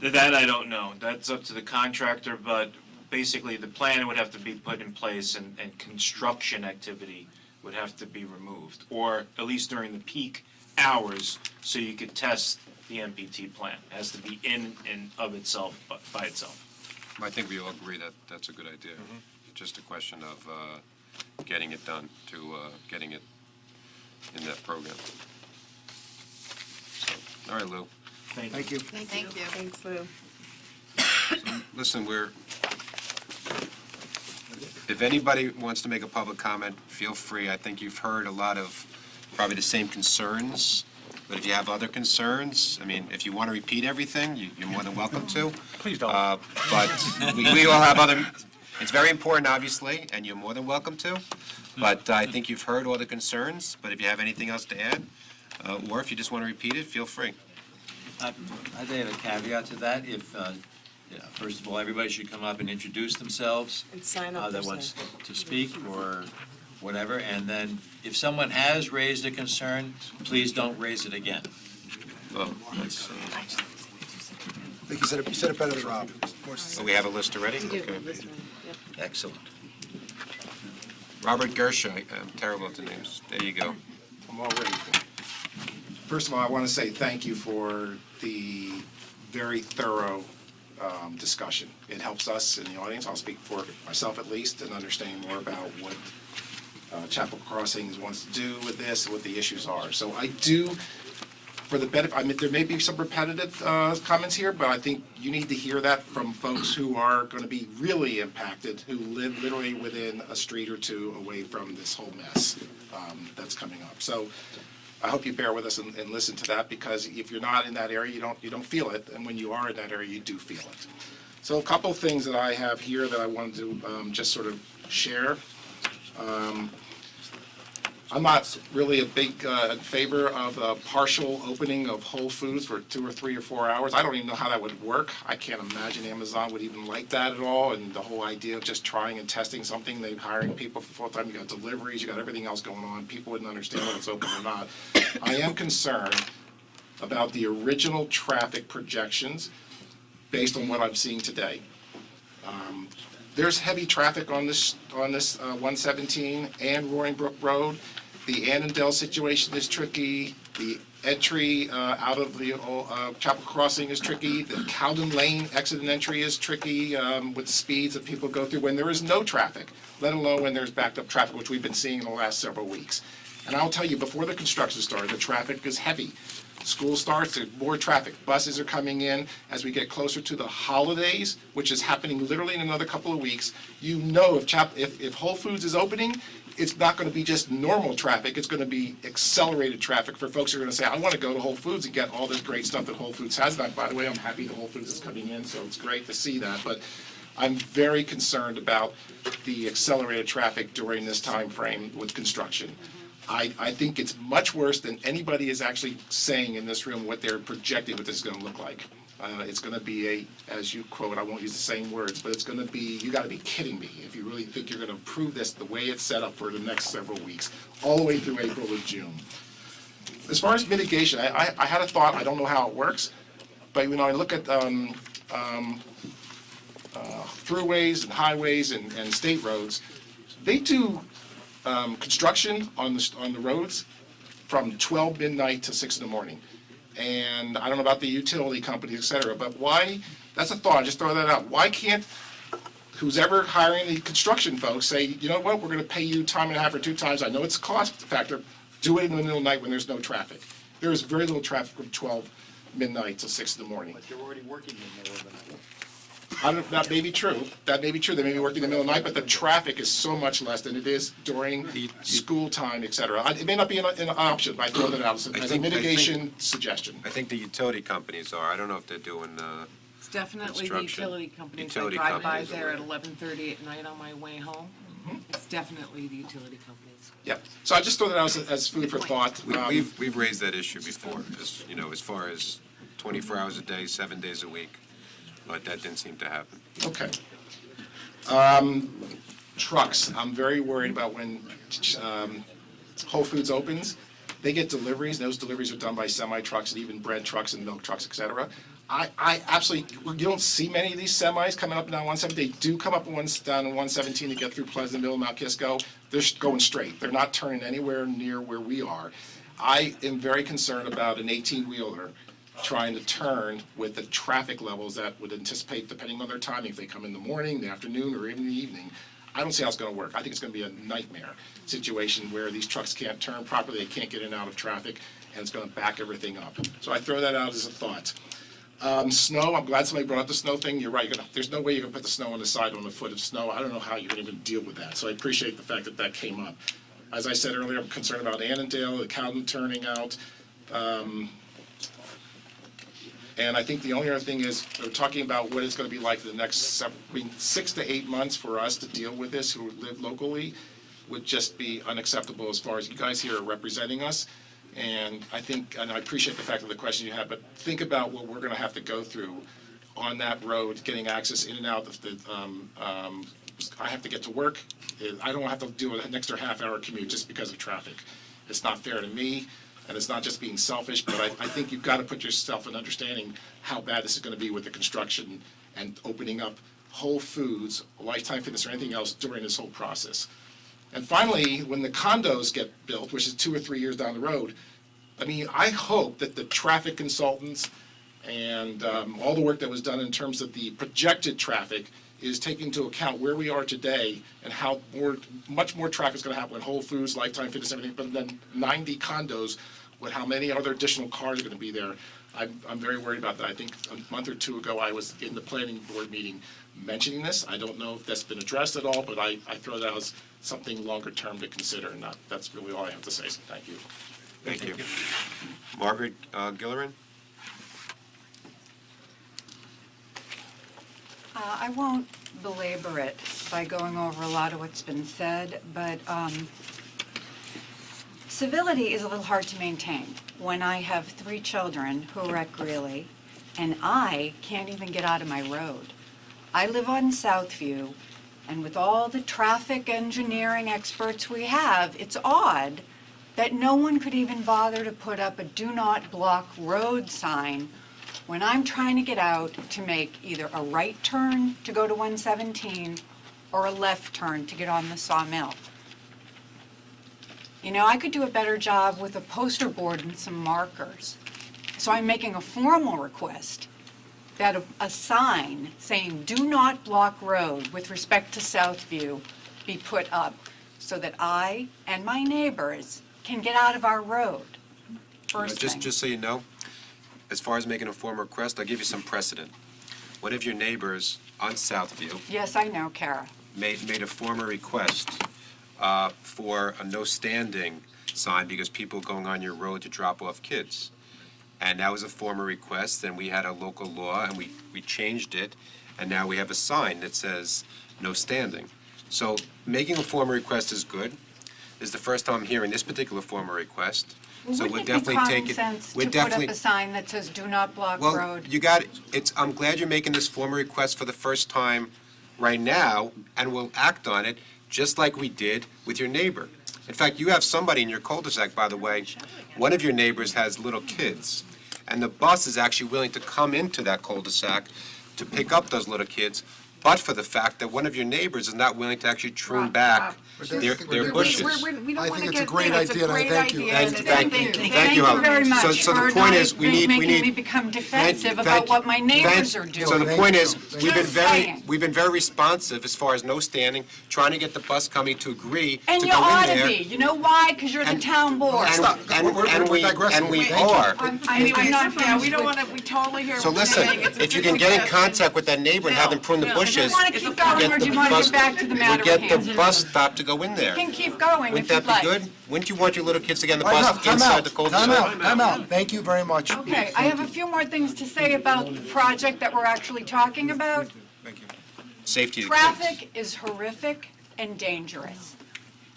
That I don't know. That's up to the contractor, but basically the plan would have to be put in place and construction activity would have to be removed, or at least during the peak hours, so you could test the MPT plan. It has to be in and of itself, but by itself. I think we all agree that that's a good idea. Just a question of getting it done, getting it in that program. So, all right, Lou. Thank you. Thank you. Thanks, Lou. Listen, if anybody wants to make a public comment, feel free. I think you've heard a lot of probably the same concerns, but if you have other concerns, I mean, if you want to repeat everything, you're more than welcome to. Please don't. But we all have other, it's very important, obviously, and you're more than welcome to. But I think you've heard all the concerns, but if you have anything else to add, or if you just want to repeat it, feel free. I think a caveat to that, first of all, everybody should come up and introduce themselves. And sign up That for wants to speak or whatever, and then if someone has raised a concern, please don't raise it again. Well, that's, I think you said it better than Rob. so we have a list already? We do, Okay. this one, yep. Excellent. Robert Gersha, I'm terrible at the names. There you go. I'm all ready. First of all, I want to say thank you for the very thorough discussion. It helps us in the audience, I'll speak for myself at least, in understanding more about what Chapel Crossings wants to do with this and what the issues are. So I do, for the benefit, I mean, there may be some repetitive comments here, but I think you need to hear that from folks who are going to be really impacted, who live literally within a street or two away from this whole mess that's coming up. So I hope you bear with us and listen to that, because if you're not in that area, you don't feel it, and when you are in that area, you do feel it. So a couple of things that I have here that I wanted to just sort of share. I'm not really a big favor of a partial opening of Whole Foods for 2 or 3 or 4 hours. I don't even know how that would work. I can't imagine Amazon would even like that at all, and the whole idea of just trying and testing something, they're hiring people for full-time, you got deliveries, you got everything else going on, people wouldn't understand whether it's open or not. I am concerned about the original traffic projections based on what I'm seeing today. There's heavy traffic on this 117 and Roaring Brook Road. The Annandale situation is tricky. The entry out of the Chapel Crossing is tricky. The Cowden Lane exit and entry is tricky with the speeds that people go through when there is no traffic, let alone when there's backed up traffic, which we've been seeing in the last several weeks. And I'll tell you, before the construction started, the traffic is heavy. School starts, there's more traffic. Buses are coming in. As we get closer to the holidays, which is happening literally in another couple of weeks, you know if Whole Foods is opening, it's not going to be just normal traffic. It's going to be accelerated traffic for folks who are going to say, I want to go to Whole Foods and get all this great stuff that Whole Foods has. And by the way, I'm happy that Whole Foods is coming in, so it's great to see that. But I'm very concerned about the accelerated traffic during this time frame with construction. I think it's much worse than anybody is actually saying in this room what they're projecting what this is going to look like. It's going to be as you quote, I won't use the same words, but it's going to be, you got to be kidding me if you really think you're going to improve this the way it's set up for the next several weeks, all the way through April or June. As far as mitigation, I had a thought, I don't know how it works, but when I look at throughways and highways and state roads, they do construction on the roads from 12 midnight to 6 in the morning. And I don't know about the utility companies, et cetera, but why, that's a thought, just throw that out. Why can't who's ever hiring the construction folks say, you know what, we're going to pay you time and a half or 2 times, I know it's a cost factor, do it in the middle of the night when there's no traffic. There is very little traffic from 12 midnight to 6 in the morning. But you're already working in the middle of the night. That may be true. That may be true. They may be working in the middle of the night, but the traffic is so much less than it is during school time, et cetera. It may not be an option, but I throw that out as a mitigation suggestion. I think the utility companies are. I don't know if they're doing It's definitely the construction. utility companies. Utility I drive by companies are there at right. 11:30 at night on my way home. It's definitely the utility companies. Yeah. So I just throw that out as food for thought. We've raised that issue before, as far as 24 hours a day, 7 days a week, but that didn't seem to happen. Okay. Trucks, I'm very worried about when Whole Foods opens. They get deliveries, and those deliveries are done by semi-trucks and even bread trucks and milk trucks, et cetera. I absolutely, you don't see many of these semis coming up and down 117. They do come up down 117 to get through Pleasantville, Mount Kisco. They're going straight. They're not turning anywhere near where we are. I am very concerned about an 18-wheeler trying to turn with the traffic levels that would anticipate, depending on their timing, if they come in the morning, the afternoon, or even the evening. I don't see how it's going to work. I think it's going to be a nightmare situation where these trucks can't turn properly, they can't get in and out of traffic, and it's going to back everything up. So I throw that out as a thought. Snow, I'm glad somebody brought up the snow thing. You're right, there's no way you can put the snow on the side on a foot of snow. I don't know how you're going to even deal with that. So I appreciate the fact that that came up. As I said earlier, I'm concerned about Annandale, the Cowden turning out. And I think the only other thing is, we're talking about what it's going to be like the next 6 to 8 months for us to deal with this, who live locally, would just be unacceptable as far as you guys here are representing us. And I think, and I appreciate the fact of the question you had, but think about what we're going to have to go through on that road, getting access in and out of the, I have to get to work. I don't have to do an extra half-hour commute just because of traffic. It's not fair to me. And it's not just being selfish, but I think you've got to put yourself in understanding how bad this is going to be with the construction and opening up Whole Foods, Lifetime Fitness, or anything else during this whole process. And finally, when the condos get built, which is 2 or 3 years down the road, I mean, I hope that the traffic consultants and all the work that was done in terms of the projected traffic is taking into account where we are today and how much more traffic is going to happen when Whole Foods, Lifetime Fitness, everything, but then 90 condos, with how many other additional cars are going to be there. I'm very worried about that. I think a month or 2 ago, I was in the planning board meeting mentioning this. I don't know if that's been addressed at all, but I throw that as something longer term to consider, and that's really all I have to say, so thank you. Thank you. Margaret Gillerin? I won't belabor it by going over a lot of what's been said, but civility is a little hard to maintain when I have 3 children who wreck really, and I can't even get out of my road. I live on Southview, and with all the traffic engineering experts we have, it's odd that no one could even bother to put up a do not block road sign when I'm trying to get out to make either a right turn to go to 117 or a left turn to get on the Sawmill. You know, I could do a better job with a poster board and some markers. So I'm making a formal request that a sign saying "Do not block road" with respect to Southview be put up so that I and my neighbors can get out of our road. First thing. Just so you know, as far as making a formal request, I'll give you some precedent. One of your neighbors on Southview Yes, I know, Kara. made a formal request for a no standing sign because people going on your road to drop off kids. And that was a formal request, and we had a local law, and we changed it, and now we have a sign that says no standing. So making a formal request is good. This is the first time I'm hearing this particular formal request. So we'll Wouldn't it be definitely common take it. sense We're to put up definitely. a sign that says "Do not block Well, road"? you got it. I'm glad you're making this formal request for the first time right now, and we'll act on it just like we did with your neighbor. In fact, you have somebody in your cul-de-sac, by the way, one of your neighbors has little kids, and the bus is actually willing to come into that cul-de-sac to pick up those little kids, but for the fact that one of your neighbors is not willing to actually trim back their bushes. I think it's a great idea, and I thank you. Thank you, Thank you Helen. very much So the for point not is, we need. making me become defensive about what my neighbors are doing. So the point is, we've been saying. very responsive as far as no standing, trying to get the bus company to agree to go in And there. you ought to be. You know why? Because you're the town board. And we are. I'm not, yeah, we don't want to, we totally hear So what you're listen, saying. It's a if you good can get in suggestion. contact with that neighbor and have them prune the Do bushes, you want to keep going, or do you want to get back to the matter we'll at get the hand? bus stop to go in You there. can keep going Wouldn't if you'd that be like. good? Wouldn't you want your little kids to get on the Time bus out, time inside out, the time cul-de-sac? out, time out. Thank you very much. Okay, I have a few more things to say about the project that we're actually talking about. Safety of the kids. Traffic is horrific and dangerous.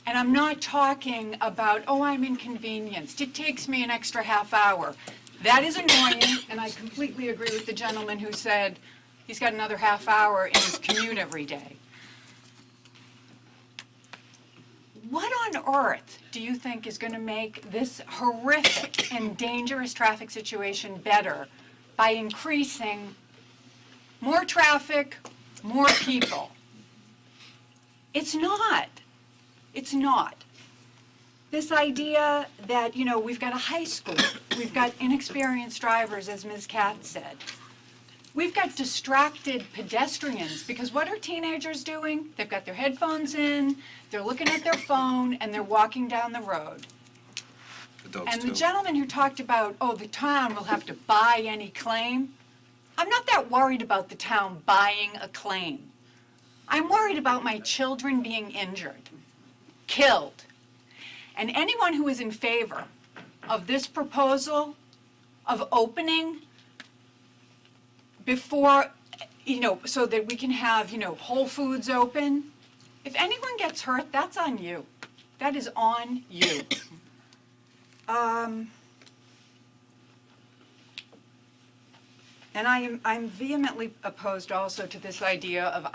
And I'm not talking about, oh, I'm inconvenienced. It takes me an extra half hour. That is annoying, and I completely agree with the gentleman who said he's got another half hour in his commute every day. What on earth do you think is going to make this horrific and dangerous traffic situation better by increasing more traffic, more people? It's not. It's not. This idea that, you know, we've got a high school, we've got inexperienced drivers, as Ms. Katz said. We've got distracted pedestrians, because what are teenagers doing? They've got their headphones in, they're looking at their phone, and they're walking down the road. Adults And the too. gentleman who talked about, oh, the town will have to buy any claim, I'm not that worried about the town buying a claim. I'm worried about my children being injured, killed. And anyone who is in favor of this proposal of opening before, you know, so that we can have, you know, Whole Foods open, if anyone gets hurt, that's on you. That is on you. And I'm vehemently opposed also to this idea of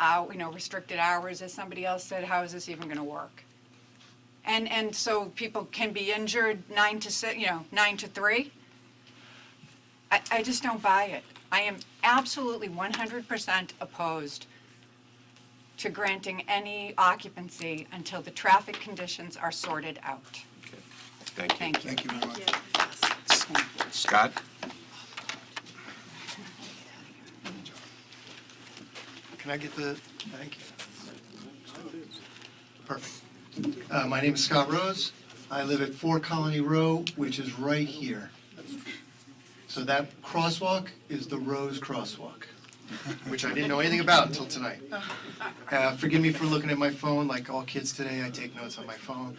restricted hours, as somebody else said. How is this even going to work? And so people can be injured 9 to 6, 9 to 3. I just don't buy it. I am absolutely 100% opposed to granting any occupancy until the traffic conditions are sorted out. Thank you. Thank you. Thank you very much. Scott? Can I get the, thank you. Perfect. My name is Scott Rose. I live at 4 Colony Row, which is right here. So that crosswalk is the Rose Crosswalk, which I didn't know anything about until tonight. Forgive me for looking at my phone. Like all kids today, I take notes on my phone.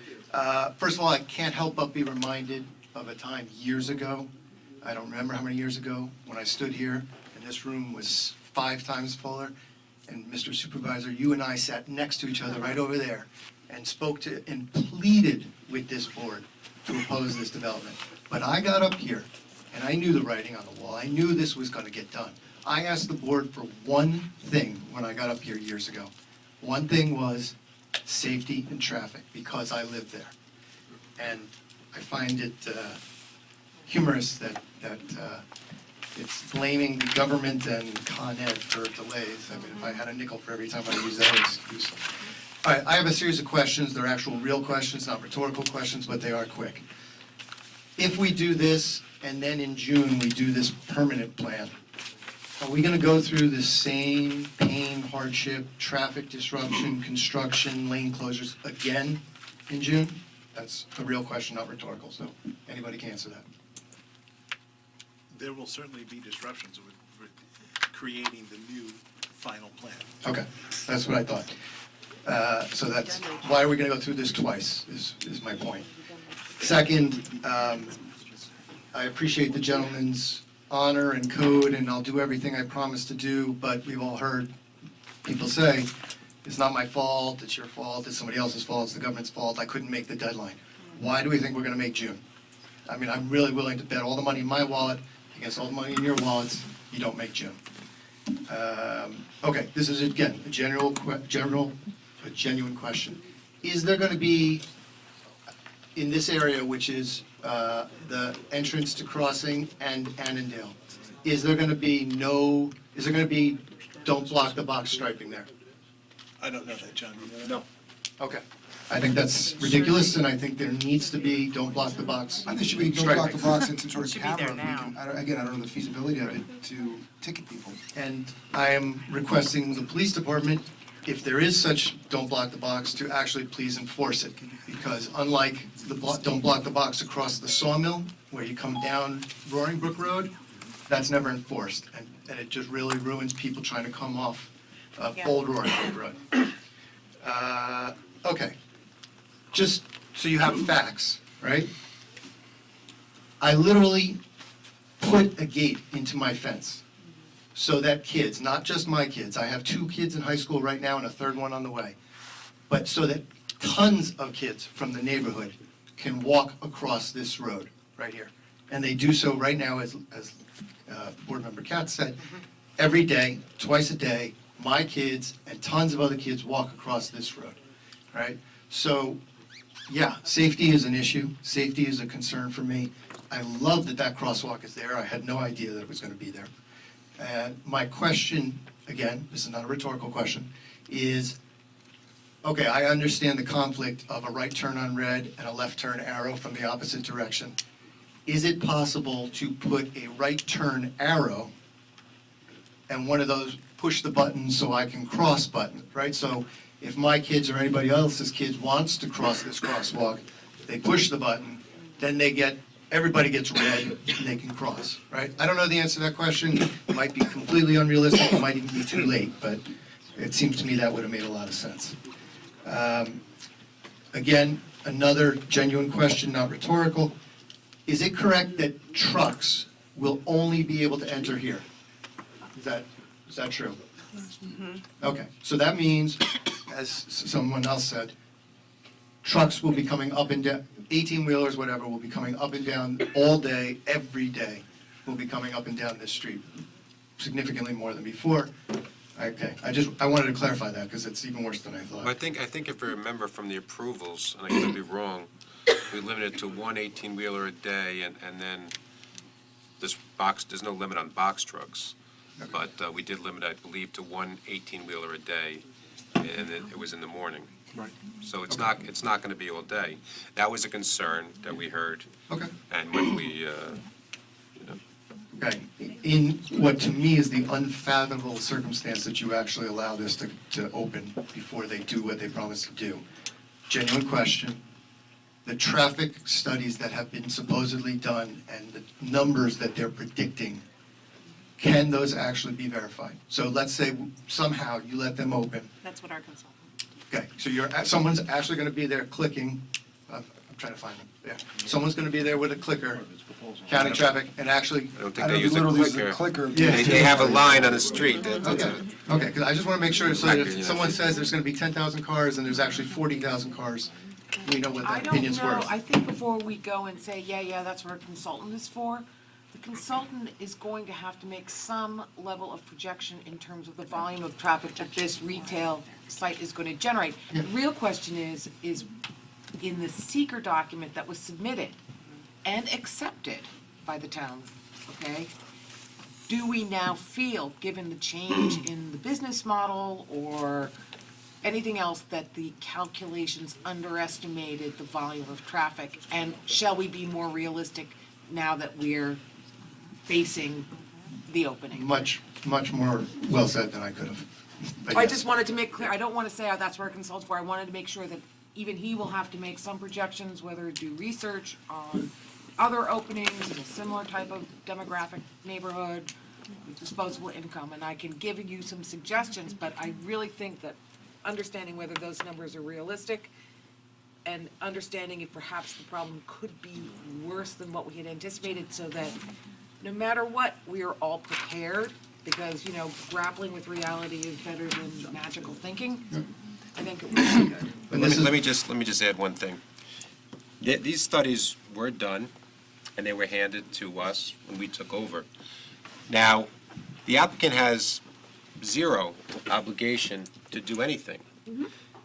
First of all, I can't help but be reminded of a time years ago, I don't remember how many years ago, when I stood here and this room was 5 times fuller, and Mr. Supervisor, you and I sat next to each other right over there and spoke to and pleaded with this board to oppose this development. But I got up here and I knew the writing on the wall. I knew this was going to get done. I asked the board for one thing when I got up here years ago. One thing was safety and traffic, because I lived there. And I find it humorous that it's blaming the government and Con Ed for delays. I mean, if I had a nickel for every time I use that excuse. All right, I have a series of questions. They're actual real questions, not rhetorical questions, but they are quick. If we do this, and then in June we do this permanent plan, are we going to go through the same pain, hardship, traffic disruption, construction, lane closures again in June? That's a real question, not rhetorical, so anybody can answer that. There will certainly be disruptions with creating the new final plan. Okay, that's what I thought. So that's, why are we going to go through this twice, is my point. Second, I appreciate the gentleman's honor and code, and I'll do everything I promised to do, but we've all heard people say, it's not my fault, it's your fault, it's somebody else's fault, it's the government's fault, I couldn't make the deadline. Why do we think we're going to make June? I mean, I'm really willing to bet all the money in my wallet against all the money in your wallets, you don't make June. Okay, this is, again, a genuine question. Is there going to be, in this area, which is the entrance to Crossing and Annandale, is there going to be don't block the box striping there? I don't know that, John. No. Okay. I think that's ridiculous, and I think there needs to be don't block the box. I think it should be, don't block the striping. box and some sort of Should be there camera. now. Again, I don't know the feasibility of it to ticket people. And I am requesting the police department, if there is such don't block the box, to actually please enforce it. Because unlike the don't block the box across the sawmill, where you come down Roaring Brook Road, that's never enforced. And it just really ruins people trying to come off Old Roaring Brook Road. Okay. Just so you have facts, right? I literally put a gate into my fence so that kids, not just my kids, I have 2 kids in high school right now and a 3rd one on the way, but so that tons of kids from the neighborhood can walk across this road right here. And they do so right now, as Board Member Katz said, every day, twice a day, my kids and tons of other kids walk across this road, right? So, yeah, safety is an issue. Safety is a concern for me. I love that that crosswalk is there. I had no idea that it was going to be there. And my question, again, this is not a rhetorical question, is, okay, I understand the conflict of a right turn on red and a left turn arrow from the opposite direction. Is it possible to put a right turn arrow and one of those push the button so I can cross button, right? So if my kids or anybody else's kids wants to cross this crosswalk, they push the button, then everybody gets red and they can cross, right? I don't know the answer to that question. It might be completely unrealistic, it might even be too late, but it seems to me that would have made a lot of sense. Again, another genuine question, not rhetorical. Is it correct that trucks will only be able to enter here? Is that true? Okay, so that means, as someone else said, trucks will be coming up and down, 18-wheelers, whatever, will be coming up and down all day, every day, will be coming up and down this street, significantly more than before. Okay, I wanted to clarify that, because it's even worse than I thought. I think if you remember from the approvals, and I could be wrong, we limited to 1 18-wheeler a day, and then there's no limit on box trucks. But we did limit, I believe, to 1 18-wheeler a day, and it was in the morning. Right. So it's not going to be all day. That was a concern that we heard. Okay. And when we, Okay, in what to me is the unfathomable circumstance that you actually allow this to open before they do what they promised to do. Genuine question. The traffic studies that have been supposedly done and the numbers that they're predicting, can those actually be verified? So let's say somehow you let them open. That's what our consultant. Okay, so someone's actually going to be there clicking, I'm trying to find them, yeah. Someone's gonna be there with a clicker, counting traffic, and actually. I don't think they use a clicker. Yeah. They have a line on the street. That's Okay, okay, because I just want to make sure, so that Record, if yeah. someone says there's going to be 10,000 cars and there's actually 40,000 cars, we know what I that don't opinion's know, worth. I think before we go and say, yeah, that's what a consultant is for, the consultant is going to have to make some level of projection in terms of the volume of traffic that this retail site is going to generate. The real question is in the seeker document that was submitted and accepted by the town, okay? Do we now feel, given the change in the business model or anything else, that the calculations underestimated the volume of traffic? And shall we be more realistic now that we're facing the opening? Much more well said than I could have. But I yes. just wanted to make clear, I don't want to say, that's where a consultant's for, I wanted to make sure that even he will have to make some projections, whether do research on other openings in a similar type of demographic neighborhood, with disposable income, and I can give you some suggestions, but I really think that understanding whether those numbers are realistic and understanding if perhaps the problem could be worse than what we had anticipated, so that no matter what, we are all prepared, because, grappling with reality is better than magical thinking. I think it would be good. Let me just add one thing. These studies were done, and they were handed to us when we took over. Now, the applicant has zero obligation to do anything.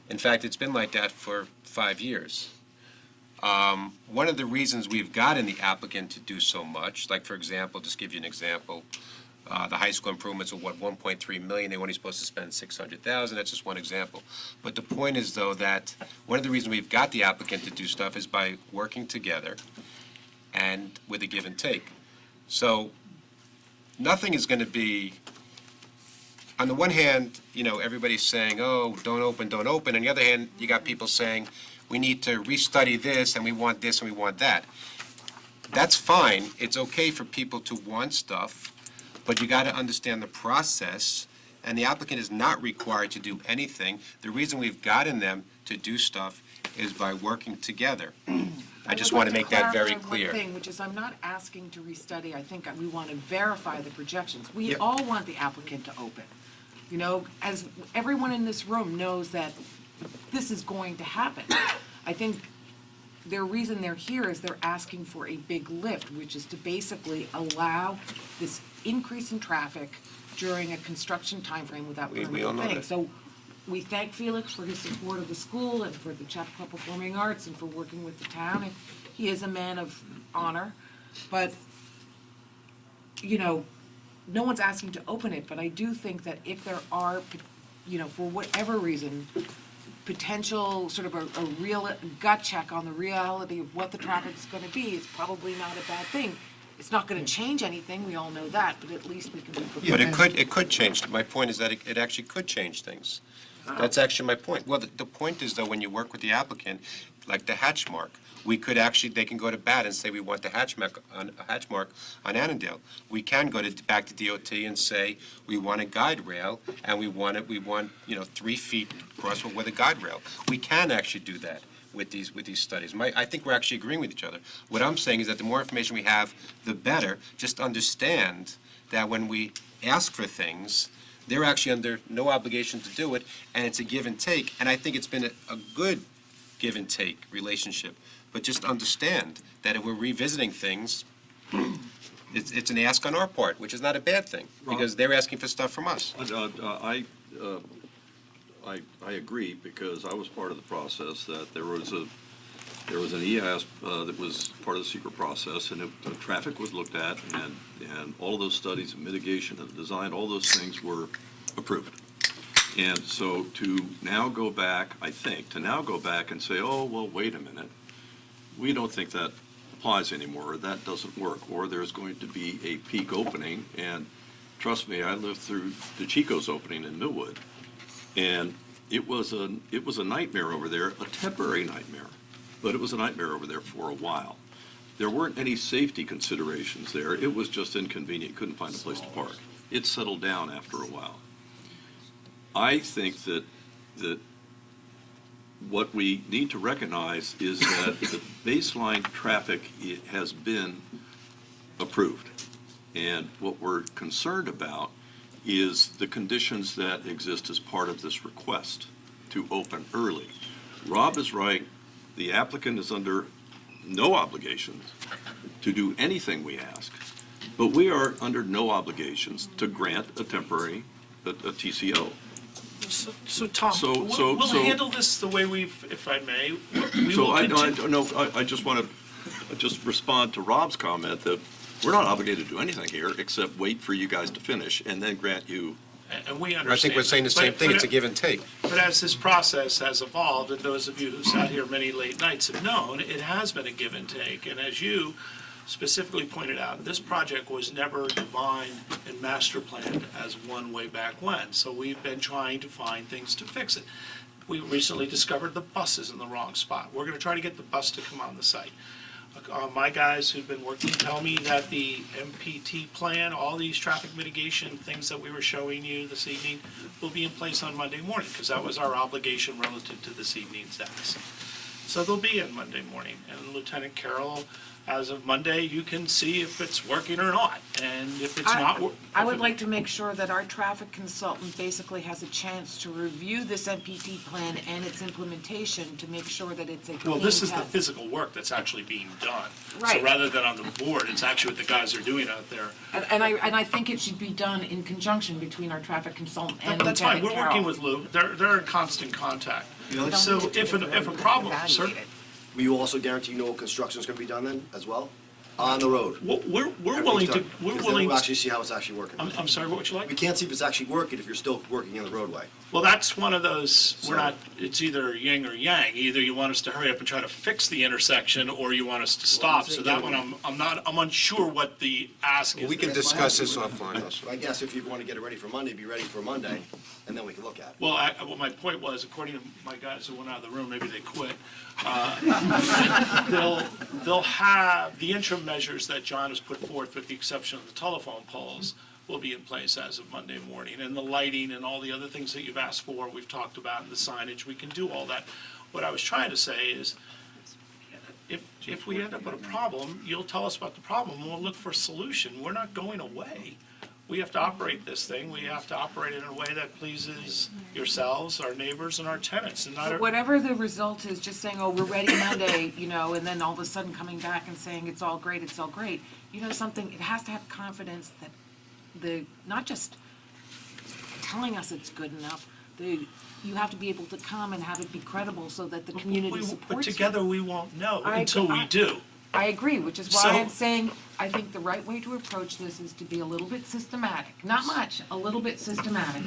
In fact, it's been like that for 5 years. One of the reasons we've gotten the applicant to do so much, like, for example, just give you an example, the high school improvements are, 1.3 million, they were only supposed to spend 600,000, that's just one example. But the point is, though, that one of the reasons we've got the applicant to do stuff is by working together and with a give and take. So, nothing is going to be, on the one hand, everybody's saying, oh, don't open. On the other hand, you got people saying, we need to restudy this, and we want this, and we want that. That's fine. It's okay for people to want stuff, but you got to understand the process, and the applicant is not required to do anything. The reason we've gotten them to do stuff is by working together. I just want to make that very clarify clear. one thing, which is I'm not asking to restudy, I think we want to verify the projections. We Yep. all want the applicant to open. As everyone in this room knows that this is going to happen. I think their reason they're here is they're asking for a big lift, which is to basically allow this increase in traffic during a construction timeframe without We all permitting know things. that. So we thank Felix for his support of the school and for the Chappaqua Performing Arts and for working with the town. And he is a man of honor, but, no one's asking to open it, but I do think that if there are, for whatever reason, potential sort of a real gut check on the reality of what the traffic is going to be, it's probably not a bad thing. It's not going to change anything, we all know that, but at least we can be prepared. But it could change. My point is that it actually could change things. That's actually my point. Well, the point is, though, when you work with the applicant, like the hatch mark, they can go to bat and say, we want the hatch mark on Annandale. We can go back to DOT and say, we want a guide rail, and we want 3 feet crosswalk with a guide rail. We can actually do that with these studies. I think we're actually agreeing with each other. What I'm saying is that the more information we have, the better. Just understand that when we ask for things, they're actually under no obligation to do it, and it's a give and take. And I think it's been a good give and take relationship. But just understand that if we're revisiting things, it's an ask on our part, which is not a bad thing, because they're asking for stuff from us. I agree, because I was part of the process, that there was an EIS that was part of the secret process, and the traffic was looked at, and all of those studies of mitigation and design, all those things were approved. And so to now go back and say, oh, well, wait a minute, we don't think that applies anymore, or that doesn't work, or there's going to be a peak opening, and trust me, I lived through the Chico's opening in Millwood, and it was a nightmare over there, a temporary nightmare, but it was a nightmare over there for a while. There weren't any safety considerations there, it was just inconvenient, couldn't find a place to park. It settled down after a while. I think that what we need to recognize is that the baseline traffic has been approved. And what we're concerned about is the conditions that exist as part of this request to open early. Rob is right. The applicant is under no obligations to do anything we ask, but we are under no obligations to grant a temporary, a TCO. So Tom, we'll handle this the way if I may. We So will continue. I just want to just respond to Rob's comment that we're not obligated to do anything here except wait for you guys to finish and then grant you. And we understand. I think we're saying the same thing, it's a give and take. But as this process has evolved, and those of you who sat here many late nights have known, it has been a give and take. And as you specifically pointed out, this project was never defined and master planned as one way back when. So we've been trying to find things to fix it. We recently discovered the bus is in the wrong spot. We're going to try to get the bus to come on the site. My guys who've been working tell me that the MPT plan, all these traffic mitigation things that we were showing you this evening, will be in place on Monday morning, because that was our obligation relative to this evening's ask. So they'll be in Monday morning, and Lieutenant Carroll, as of Monday, you can see if it's working or not, and if it's not. I would like to make sure that our traffic consultant basically has a chance to review this MPT plan and its implementation to make sure that it's a clean Well, this is the test. physical work that's actually being done. Right. So rather than on the board, it's actually what the guys are doing out there. And I think it should be done in conjunction between our traffic consultant and That's fine, Lieutenant we're Carroll. working with Lou, they're in constant contact. know, So if a problem, sir, Will you also guarantee no construction is going to be done then, as well? On the road? we're willing to, we're Because then willing, we'll actually see how it's actually working. I'm sorry, what would you like? We can't see if it's actually working if you're still working in the roadway. Well, that's one of those, we're So- not, it's either yin or yang. Either you want us to hurry up and try to fix the intersection, or you want us to stop. So that one, I'm unsure what the ask is. We can discuss this offline. I guess if you want to get it ready for Monday, be ready for Monday, and then we can look at it. Well, my point was, according to my guys who went out of the room, maybe they quit, they'll have, the interim measures that John has put forth, with the exception of the telephone poles, will be in place as of Monday morning. And the lighting and all the other things that you've asked for, we've talked about, and the signage, we can do all that. What I was trying to say is, if we end up with a problem, you'll tell us about the problem, and we'll look for a solution. We're not going away. We have to operate this thing. We have to operate it in a way that pleases yourselves, our neighbors, and our tenants, and not. Whatever the result is, just saying, oh, we're ready Monday, and then all of a sudden coming back and saying it's all great, it's all great. You know something, it has to have confidence that not just telling us it's good enough, you have to be able to come and have it be credible so that the community supports you. But together we won't know until we do. I agree, which is why So- I'm saying, I think the right way to approach this is to be a little bit systematic, not much, a little bit systematic,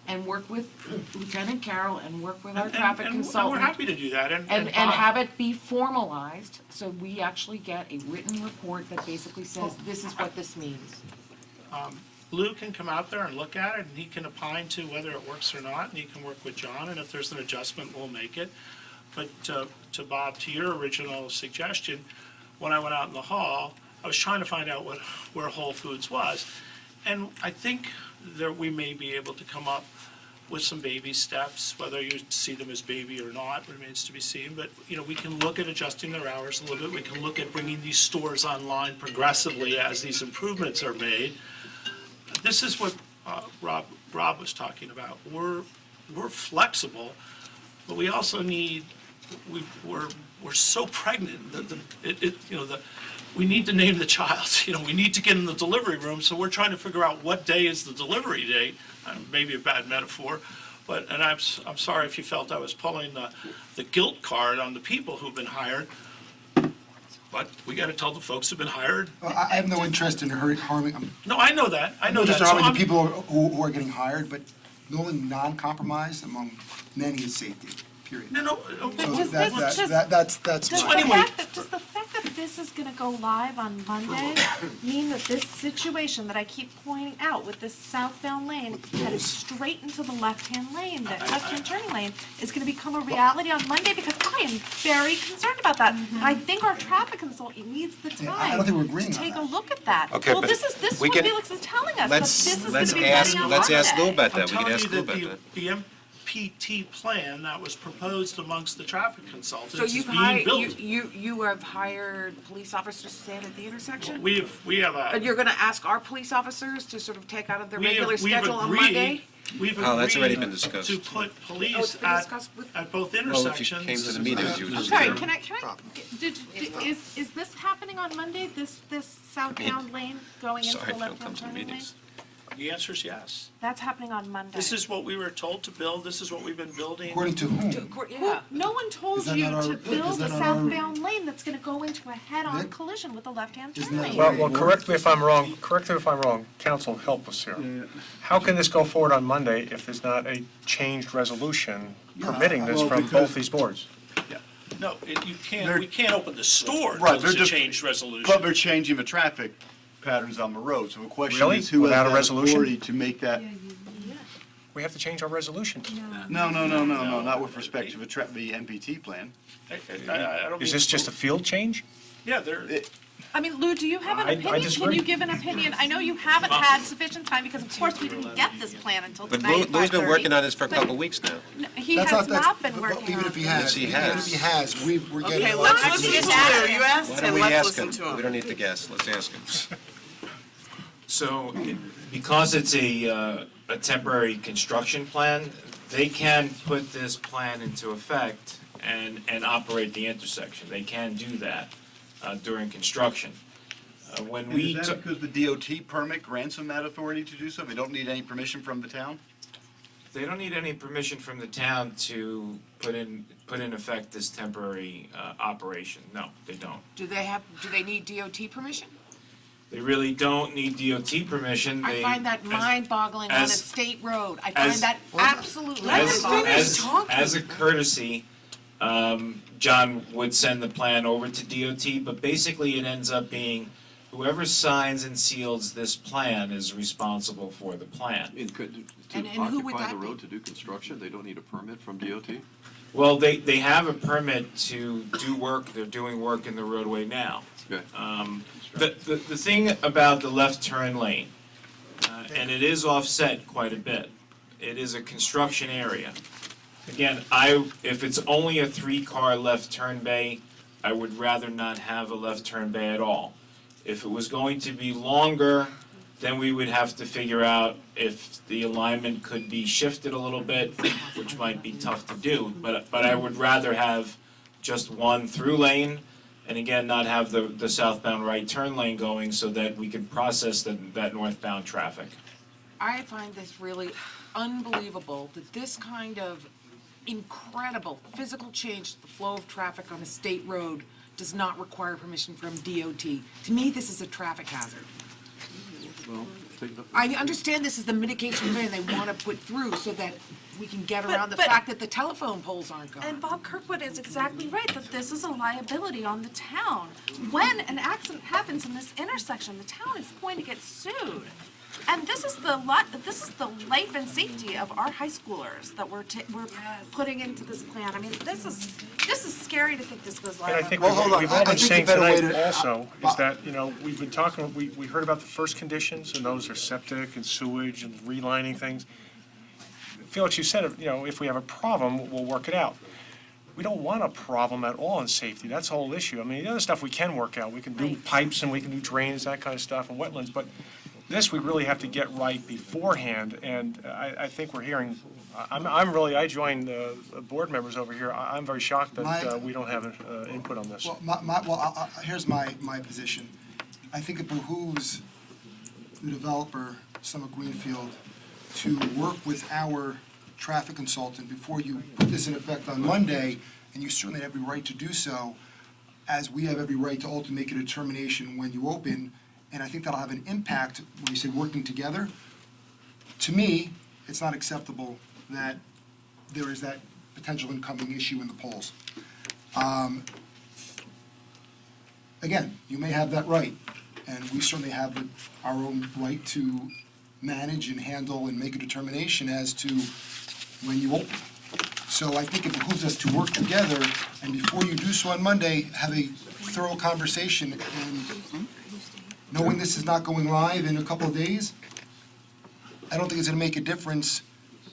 and work with Lieutenant Carroll and work with our traffic And consultant. we're happy to do that, And have it be formalized, so we actually get a written report that basically says, this is what this means. Lou can come out there and look at it, and he can opine to whether it works or not, and he can work with John, and if there's an adjustment, we'll make it. But to Bob, to your original suggestion, when I went out in the hall, I was trying to find out where Whole Foods was. And I think that we may be able to come up with some baby steps, whether you see them as baby or not remains to be seen. But, we can look at adjusting their hours a little bit. We can look at bringing these stores online progressively as these improvements are made. This is what Rob was talking about. We're flexible, but we also need, we're so pregnant that we need to name the child. We need to get in the delivery room, so we're trying to figure out what day is the delivery date. Maybe a bad metaphor, and I'm sorry if you felt I was pulling the guilt card on the people who've been hired. But we got to tell the folks who've been hired. I have no interest in harming, No, I know that. I know that. just So harming the I'm- people who are getting hired, but the only non-compromise among many is safety, period. No. So Does that's Does my. the fact that this is gonna go live on Monday mean that this situation that I keep pointing out with this southbound lane headed straight into the left-hand lane, that left-hand turning lane, is gonna become a reality on Monday? Because I am very concerned about that. And I think our traffic consultant needs the Yeah, I time don't think we're to agreeing on take a that. look at that. Okay, Well, but this is what we can- Felix is telling us, that this is gonna Let's be ask ready on Lou Monday. about that. I'm We can telling ask you Lou that about that. the MPT plan that was proposed amongst the traffic consultants So is you've being hired, built. you have hired police officers to stand at the intersection? We have a. And you're gonna ask our police officers to sort of take out of their regular we've schedule on agreed- Monday? We've Oh, that's already agreed been discussed. to put Oh, police it's been at, discussed with, at both Well, if intersections. you came to the meetings, you would I'm just. sorry, can I, is this happening on Monday, this southbound lane going into Sorry, the if you don't left-hand come to the turning lane? meetings. The answer is yes. That's happening on Monday. This is what we were told to build, this is what we've been building. According to whom? yeah. No one told Is that you not our- to is build a that not our- southbound lane that's gonna go into a head-on Nick? collision with the left-hand Isn't turn that lane. Well, correct me if I'm wrong, counsel, help us here. How can this go forward on Monday if there's not a changed resolution permitting this well, from because- both these boards? No, you can't, we can't open the store Right, until they're it's a just- changed resolution. But they're changing the trappic patterns on the road, so the question Really? is who has Without a that resolution? authority to make that? We have to change our resolution. No, not with respect to the MPT plan. I don't Is mean this to- just a field change? Yeah, they're, I mean, Lou, do you have an I opinion? Can disagree. you give an opinion? I know you haven't had sufficient time, because of course we didn't get this plan until But tonight at Lou's been 5:30. working on this for a But couple of weeks now. He That's has that's- not been but working on it. Even if he has, Yes, he even has. if he has, we're getting. Okay, let's lots of listen to responses. him. You asked, Why don't and we let's ask listen him? to him. We don't need to guess, let's ask him. So, because it's a temporary construction plan, they can put this plan into effect and operate the intersection. They can do that during construction. When And we is took. that because the DOT permit grants them that authority to do so? They don't need any permission from the town? They don't need any permission from the town to put in effect this temporary operation. No, they don't. do they need DOT permission? They really don't need DOT permission. I They- find that as- mind-boggling on a as- state road. I as- find that absolutely As, mind-boggling. as a courtesy, John would send the plan over to DOT, but basically it ends up being whoever signs and seals this plan is responsible for the plan. And who would Occupy that the be? road to do construction, they don't need a permit from DOT? Well, they have a permit to do work, they're doing work in the roadway now. Okay. The thing about the left turn lane, and it is offset quite a bit, it is a construction area. Again, if it's only a 3-car left turn bay, I would rather not have a left turn bay at all. If it was going to be longer, then we would have to figure out if the alignment could be shifted a little bit, which might be tough to do, but I would rather have just one through lane, and again, not have the southbound right turn lane going so that we could process that northbound traffic. I find this really unbelievable that this kind of incredible physical change to the flow of traffic on a state road does not require permission from DOT. To me, this is a traffic hazard. Well, I understand this is the mitigation plan they want to put through so that we can get around the but- fact that the telephone poles aren't going. And Bob Kirkwood is exactly right, that this is a liability on the town. When an accident happens in this intersection, the town is going to get sued. And this is the life and safety of our high schoolers that we're putting into this plan. I mean, this is scary to think this goes live. And I think Well, hold on. we've I all been think saying the better way tonight to- also is that, we've been talking, we heard about the first conditions, and those are septic and sewage and relining things. Felix, you said, if we have a problem, we'll work it out. We don't want a problem at all in safety, that's the whole issue. I mean, the other stuff we can work out, we can do pipes and we can do drains, that kind of stuff, and wetlands, but this we really have to get right beforehand, and I think we're hearing, I join the board members over here, I'm very shocked that we don't have input on this. Well, here's my position. I think it behooves the developer, Summit Greenfield, to work with our traffic consultant before you put this in effect on Monday, and you certainly have every right to do so, as we have every right to ultimately make a determination when you open, and I think that'll have an impact when you say working together. To me, it's not acceptable that there is that potential incoming issue in the polls. Again, you may have that right, and we certainly have our own right to manage and handle and make a determination as to when you open. So I think it behooves us to work together, and before you do so on Monday, have a thorough conversation, and knowing this is not going live in a couple of days, I don't think it's gonna make a difference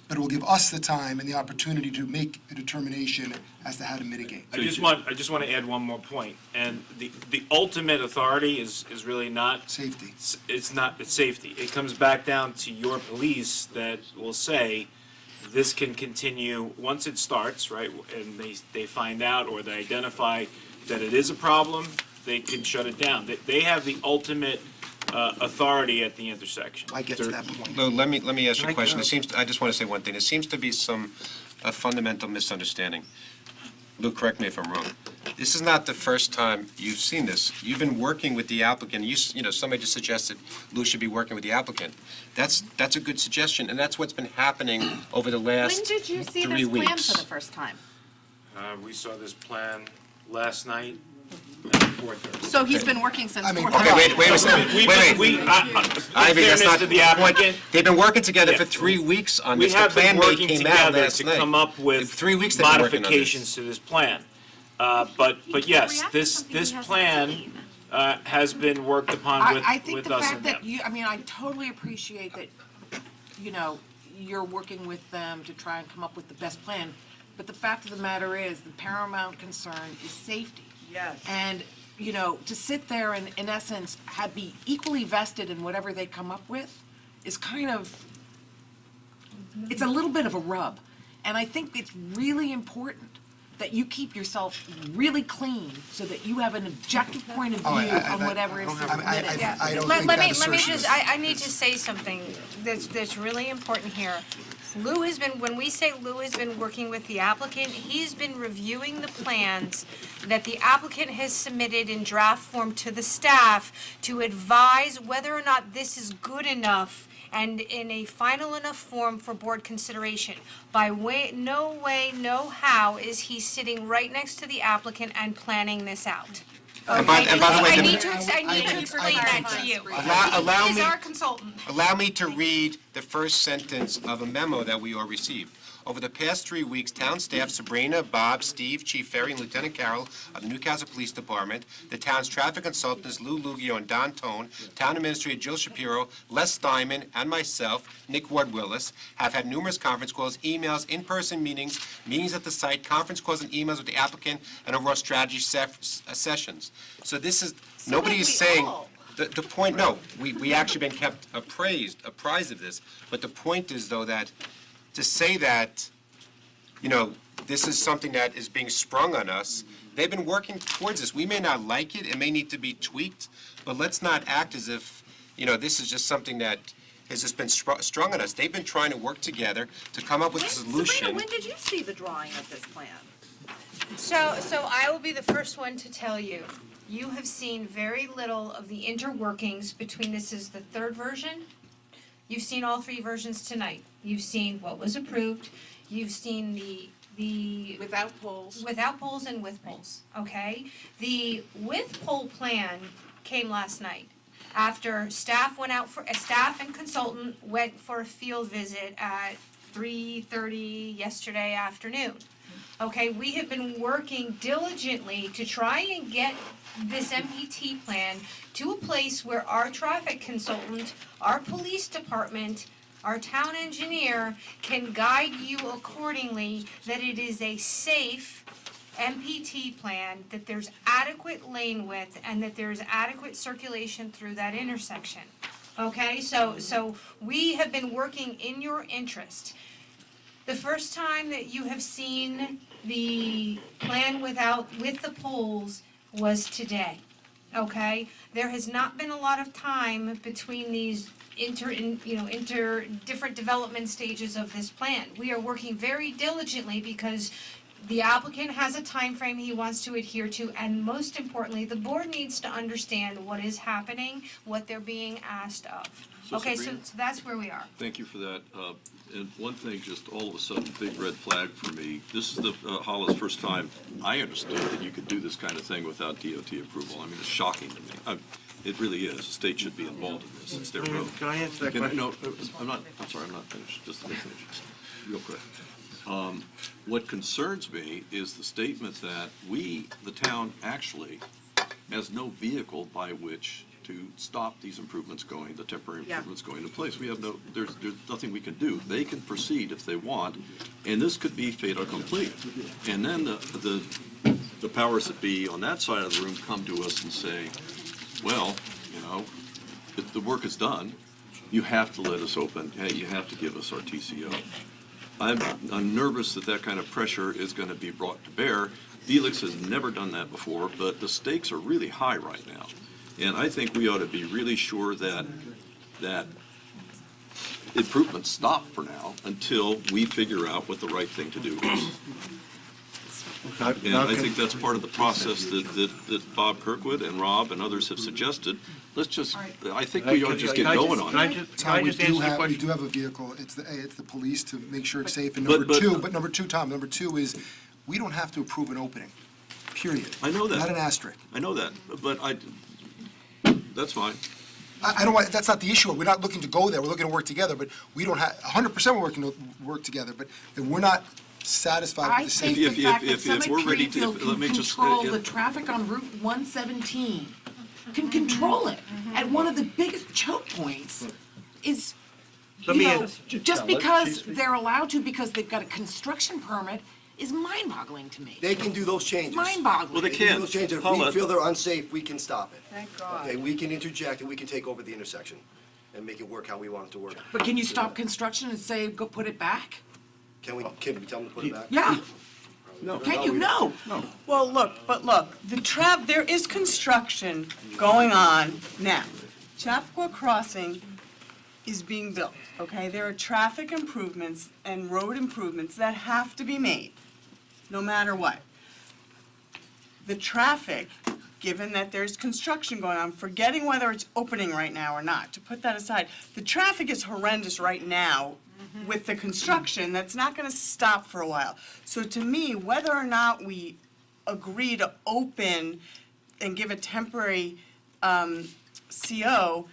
but it will give us the time and the opportunity to make a determination as to how to mitigate. I just want to add one more point, and the ultimate authority is really not. Safety. It's safety. It comes back down to your police that will say, this can continue, once it starts, right, and they find out or they identify that it is a problem, they can shut it down. They have the ultimate authority at the intersection. I get to that point. Lou, let me ask you a question. I just want to say one thing. There seems to be a fundamental misunderstanding. Lou, correct me if I'm wrong. This is not the first time you've seen this. You've been working with the applicant. You know, somebody just suggested Lou should be working with the applicant. That's a good suggestion, and that's what's been happening over the last 3 weeks. When did you see this plan for the first time? We saw this plan last night. So he's been working since 4:30. Okay, wait a second. Wait. Ivy, that's not the applicant. They've been working together for 3 weeks on this. We have been working came out together last to night. come up with 3 weeks they've been working on this. modifications to this plan. But yes, this plan has been worked upon with us. I think the fact and them. that I totally appreciate that, you're working with them to try and come up with the best plan. But the fact of the matter is, the paramount concern is safety. Yes. And, to sit there and, in essence, be equally vested in whatever they come up with is kind of, it's a little bit of a rub. And I think it's really important that you keep yourself really clean so that you have an objective point of view on whatever is submitted. I don't Let think me that assertion just, is. I need to say something that's really important here. Lou has been, when we say Lou has been working with the applicant, he's been reviewing the plans that the applicant has submitted in draft form to the staff to advise whether or not this is good enough and in a final enough form for board consideration. No way, no how is he sitting right next to the applicant and planning this out. And by the way, I need to explain that to you. Allow He is me- our consultant. Allow me to read the first sentence of a memo that we all received. Over the past 3 weeks, town staff Sabrina, Bob, Steve, Chief Ferry, and Lieutenant Carroll of the Newcastle Police Department, the town's traffic consultants Lou Lugio and Don Tone, town administrator Jill Shapiro, Les Diamond, and myself, Nick Ward-Willis, have had numerous conference calls, emails, in-person meetings, meetings at the site, conference calls and emails with the applicant, and overall strategy sessions. So this is, nobody is saying, the point, no, we actually been kept apprised of this, but the point is, though, that to say that, this is something that is being sprung on us, they've been working towards this. We may not like it, it may need to be tweaked, but let's not act as if, this is just something that has just been strung on us. They've been trying to work together to come up with a solution. Sabrina, when did you see the drawing of this plan? So I will be the first one to tell you, you have seen very little of the interworkings between, this is the third version. You've seen all 3 versions tonight. You've seen what was approved, you've seen the Without poles. without poles and with poles, okay? The with pole plan came last night after staff and consultant went for a field visit at 3:30 yesterday afternoon. Okay, we have been working diligently to try and get this MPT plan to a place where our traffic consultant, our police department, our town engineer can guide you accordingly, that it is a safe MPT plan, that there's adequate lane width, and that there's adequate circulation through that intersection. Okay, so we have been working in your interest. The first time that you have seen the plan with the poles was today, okay? There has not been a lot of time between these different development stages of this plan. We are working very diligently because the applicant has a time frame he wants to adhere to, and most importantly, the board needs to understand what is happening, what they're being asked of. So Okay, so Sabrina- that's where we are. Thank you for that. And one thing, just all of a sudden, big red flag for me. This is the Hollis first time I understood that you could do this kind of thing without DOT approval. I mean, it's shocking to me. It really is. The state should be involved in this. It's their road. Can I answer that question? No, I'm not finished. Just let me finish. Real quick. What concerns me is the statement that we, the town, actually has no vehicle by which to stop these improvements going, the temporary Yeah. improvements going into place. We have there's nothing we can do. They can proceed if they want, and this could be fait accompli. And then the powers that be on that side of the room come to us and say, well, if the work is done, you have to let us open. Hey, you have to give us our TCO. I'm nervous that kind of pressure is going to be brought to bear. Felix has never done that before, but the stakes are really high right now. And I think we ought to be really sure that improvements stop for now until we figure out what the right thing to do is. And I think that's part of the process that Bob Kirkwood and Rob and others have suggested. Let's just, I think we ought to just get going on it. Tom, we do have a vehicle. It's the police to make sure it's safe. And number two, Tom, is, we don't have to approve an opening, period. I know that. Not an asterisk. I know that, but that's fine. I don't want, that's not the issue. We're not looking to go there. We're looking to work together, but we don't have, 100% we're working to work together, but if we're not satisfied I with the think safety. the fact that if Summit we're ready to- Greenfield let can me just- control yeah. the traffic on Route 117, can control it at one of the biggest choke points is, Let you me know, ask- just Let- because she's- they're allowed to because they've got a construction permit is mind-boggling to me. They can do those changes. Mind-boggling. Well, they They can can. do those changes. If Paula- we feel they're unsafe, we can stop it. Thank God. Okay, we can interject and we can take over the intersection and make it work how we want it to work. But can you stop construction and say, go put it back? Can we tell them to put it back? Yeah. No. Can you? No. Well, look, there is construction going on now. Chappaqua Crossing is being built, okay? There are traffic improvements and road improvements that have to be made, no matter what. The traffic, given that there's construction going on, forgetting whether it's opening right now or not, to put that aside, the traffic is horrendous right now with the construction that's not gonna stop for a while. So to me, whether or not we agree to open and give a temporary CO,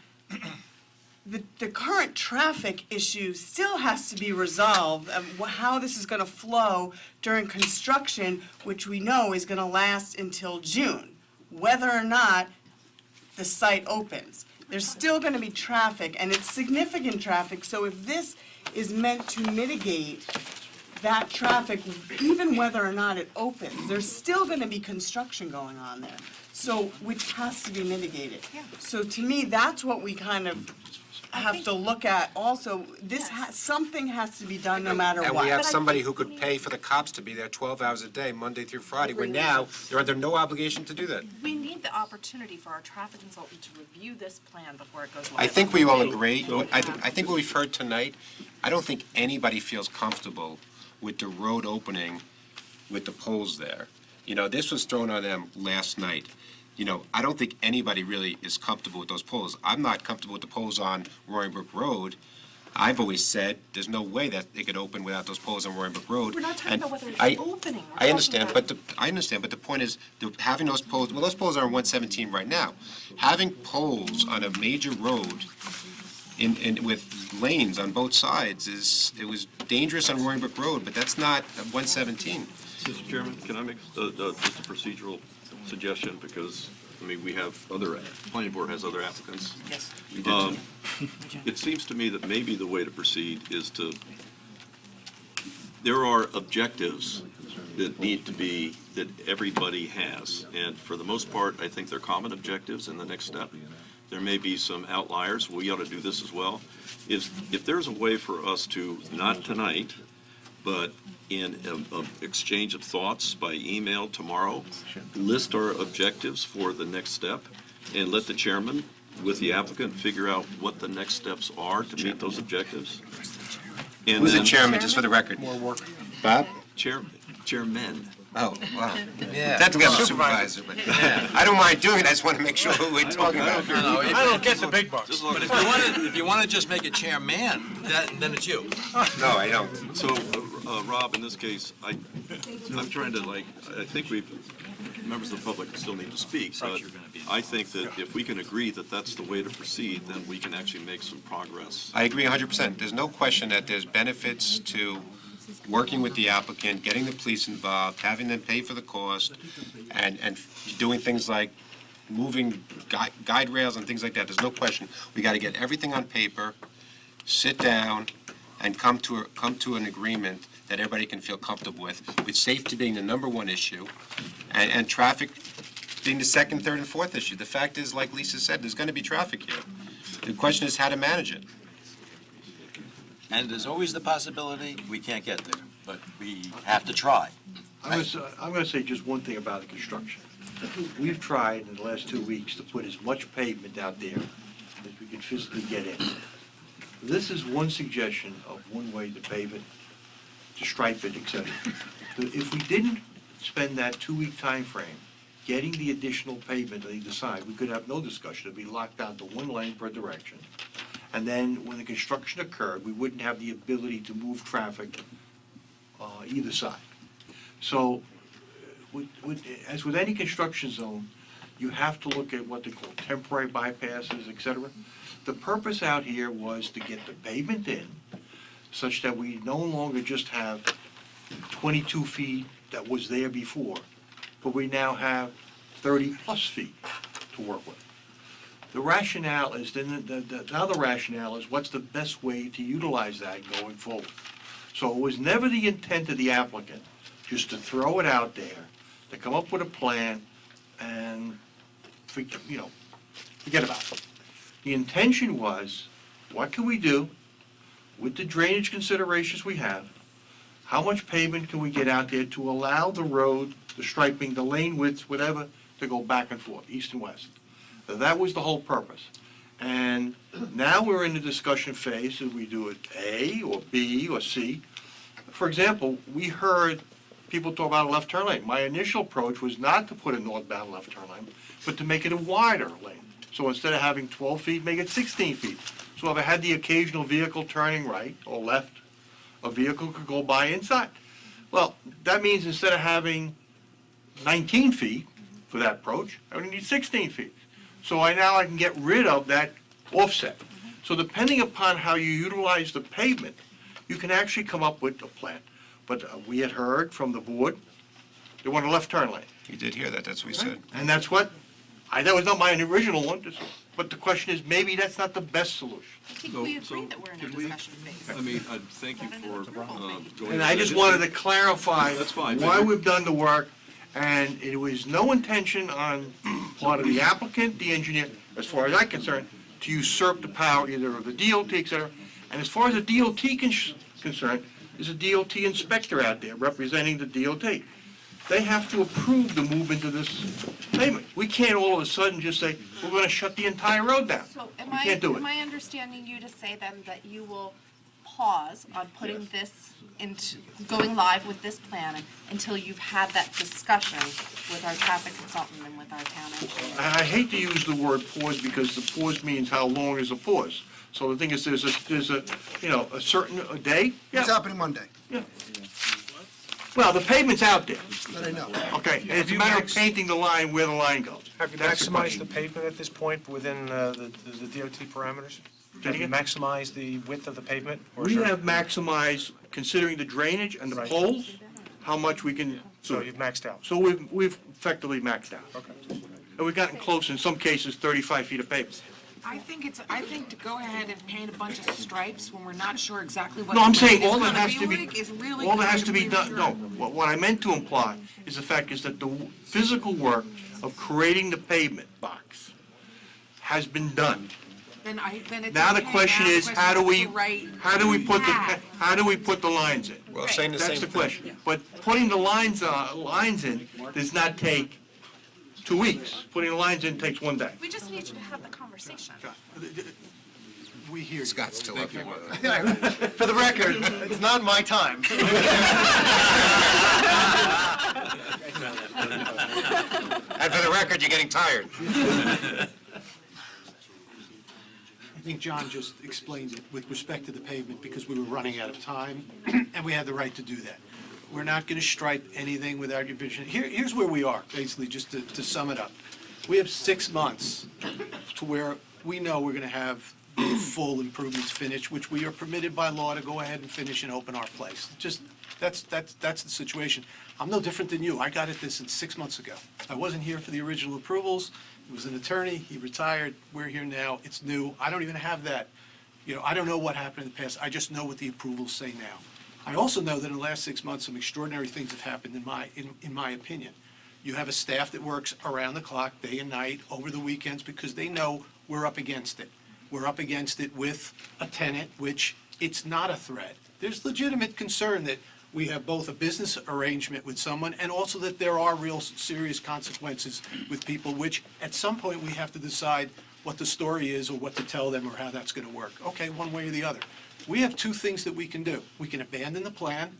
the current traffic issue still has to be resolved, of how this is gonna flow during construction, which we know is gonna last until June, whether or not the site opens. There's still gonna be traffic, and it's significant traffic, so if this is meant to mitigate that traffic, even whether or not it opens, there's still gonna be construction going on there, so, which has to be mitigated. So to me, that's what we kind of have to look at also. Something has to be done no matter what. And we have somebody who could pay for the cops to be there 12 hours a day, Monday through Friday, where now they're under no obligation to do that. We need the opportunity for our traffic consultant to review this plan before it goes live. I think we all agree. I think what we've heard tonight, I don't think anybody feels comfortable with the road opening with the poles there. This was thrown on them last night. I don't think anybody really is comfortable with those poles. I'm not comfortable with the poles on Roaring Brook Road. I've always said there's no way that they could open without those poles on Roaring Brook Road. We're not talking And about whether it's opening. We're I talking understand, about- but the point is, having those poles, well, those poles are on 117 right now. Having poles on a major road with lanes on both sides it was dangerous on Roaring Brook Road, but that's not 117. Mr. Chairman, can I make just a procedural suggestion, because, we have planning board has other applicants. Yes. It seems to me that maybe the way to proceed is there are objectives that need to be, that everybody has, and for the most part, I think they're common objectives in the next step. There may be some outliers, we ought to do this as well. If there's a way for us to, not tonight, but in an exchange of thoughts by email tomorrow, list our objectives for the next step, and let the chairman, with the applicant, figure out what the next steps are to meet those objectives. And Who's the then- chairman, just for the record? Bob? Chairmen. Oh, wow. That's got a supervisor, but I don't mind doing it, I just want to make sure who we're talking about. No, I don't get the big bucks. But if you want to just make it chairman, then it's you. No, I don't. So, Rob, in this case, I'm trying to I think members of the public still need to speak, but I think that if we can agree that that's the way to proceed, then we can actually make some progress. I agree 100%. There's no question that there's benefits to working with the applicant, getting the police involved, having them pay for the cost, and doing things like moving guide rails and things like that, there's no question. We got to get everything on paper, sit down, and come to an agreement that everybody can feel comfortable with safety being the number one issue, and traffic being the second, third, and fourth issue. The fact is, like Lisa said, there's going to be traffic here. The question is how to manage it. And there's always the possibility we can't get there, but we have to try. I'm going to say just one thing about the construction. We've tried in the last 2 weeks to put as much pavement out there as we can physically get in. This is one suggestion of one way to pave it, to stripe it, et cetera. If we didn't spend that 2-week time frame getting the additional pavement on either side, we could have no discussion. It'd be locked down to one lane per direction. And then when the construction occurred, we wouldn't have the ability to move traffic either side. So, as with any construction zone, you have to look at what they call temporary bypasses, et cetera. The purpose out here was to get the pavement in such that we no longer just have 22 feet that was there before, but we now have 30-plus feet to work with. The rationale is, the other rationale is what's the best way to utilize that going forward. So it was never the intent of the applicant just to throw it out there, to come up with a plan and, forget about it. The intention was, what can we do with the drainage considerations we have? How much pavement can we get out there to allow the road, the striping, the lane widths, whatever, to go back and forth, east and west? That was the whole purpose. And now we're in the discussion phase, do we do it A or B or C? For example, we heard people talk about a left turn lane. My initial approach was not to put a northbound left turn lane, but to make it a wider lane. So instead of having 12 feet, make it 16 feet. So if I had the occasional vehicle turning right or left, a vehicle could go by inside. Well, that means instead of having 19 feet for that approach, I would need 16 feet. So now I can get rid of that offset. So depending upon how you utilize the pavement, you can actually come up with a plan. But we had heard from the board, they want a left turn lane. You did hear that, that's what we said. And that's what, that was not my original one, but the question is, maybe that's not the best solution. I think we agree that we're in a discussion phase. I mean, thank you for going. And I just wanted to clarify That's fine. why we've done the work, and it was no intention on part of the applicant, the engineer, as far as I'm concerned, to usurp the power either of the DOT, et cetera. And as far as the DOT concerned, there's a DOT inspector out there representing the DOT. They have to approve the movement of this pavement. We can't all of a sudden just say, we're going to shut the entire road down. So We can't do it. am I understanding you to say then that you will pause on putting this into, going live with this plan until you've had that discussion with our traffic consultant and with our town engineer? I hate to use the word pause because the pause means how long is a pause. So the thing is, there's a certain day. It's happening Monday. Yeah. Well, the pavement's out there. That I know. Okay, and it's a matter of painting the line where the line goes. Have you That's the maximized question. the pavement at this point within the DOT parameters? Have you maximized the width of the pavement? or We is there- have maximized, considering the drainage and the Right. poles, how much we can. So you've maxed out? So we've effectively maxed out. Okay. And we've gotten close, in some cases, 35 feet of pavement. I think to go ahead and paint a bunch of stripes when we're not sure exactly what. No, I'm the saying grade is all that gonna has to be, like is really all that has kind to of be done, no, premature. what I meant to imply is the fact is that the physical work of creating the pavement box has been done. Then it's Now the okay. question Now the is, question how do what's we, the right how do we put path? how do we put the lines in? Well, saying the That's same the thing. question. But putting the lines in does not take 2 weeks. Putting the lines in takes 1 day. We just need you to have the conversation. We hear. Scott's still up here. For the record, it's not my time. And for the record, you're getting tired. I think John just explained it with respect to the pavement because we were running out of time and we had the right to do that. We're not going to stripe anything without your vision. Here's where we are, basically, just to sum it up. We have 6 months to where we know we're going to have the full improvements finished, which we are permitted by law to go ahead and finish and open our place. Just That's the situation. I'm no different than you. I got at this 6 months ago. I wasn't here for the original approvals. It was an attorney, he retired, we're here now, it's new. I don't even have that. I don't know what happened in the past, I just know what the approvals say now. I also know that in the last 6 months, some extraordinary things have happened in my opinion. You have a staff that works around the clock, day and night, over the weekends, because they know we're up against it. We're up against it with a tenant, which it's not a threat. There's legitimate concern that we have both a business arrangement with someone and also that there are real serious consequences with people, which at some point we have to decide what the story is or what to tell them or how that's going to work. Okay, one way or the other. We have two things that we can do. We can abandon the plan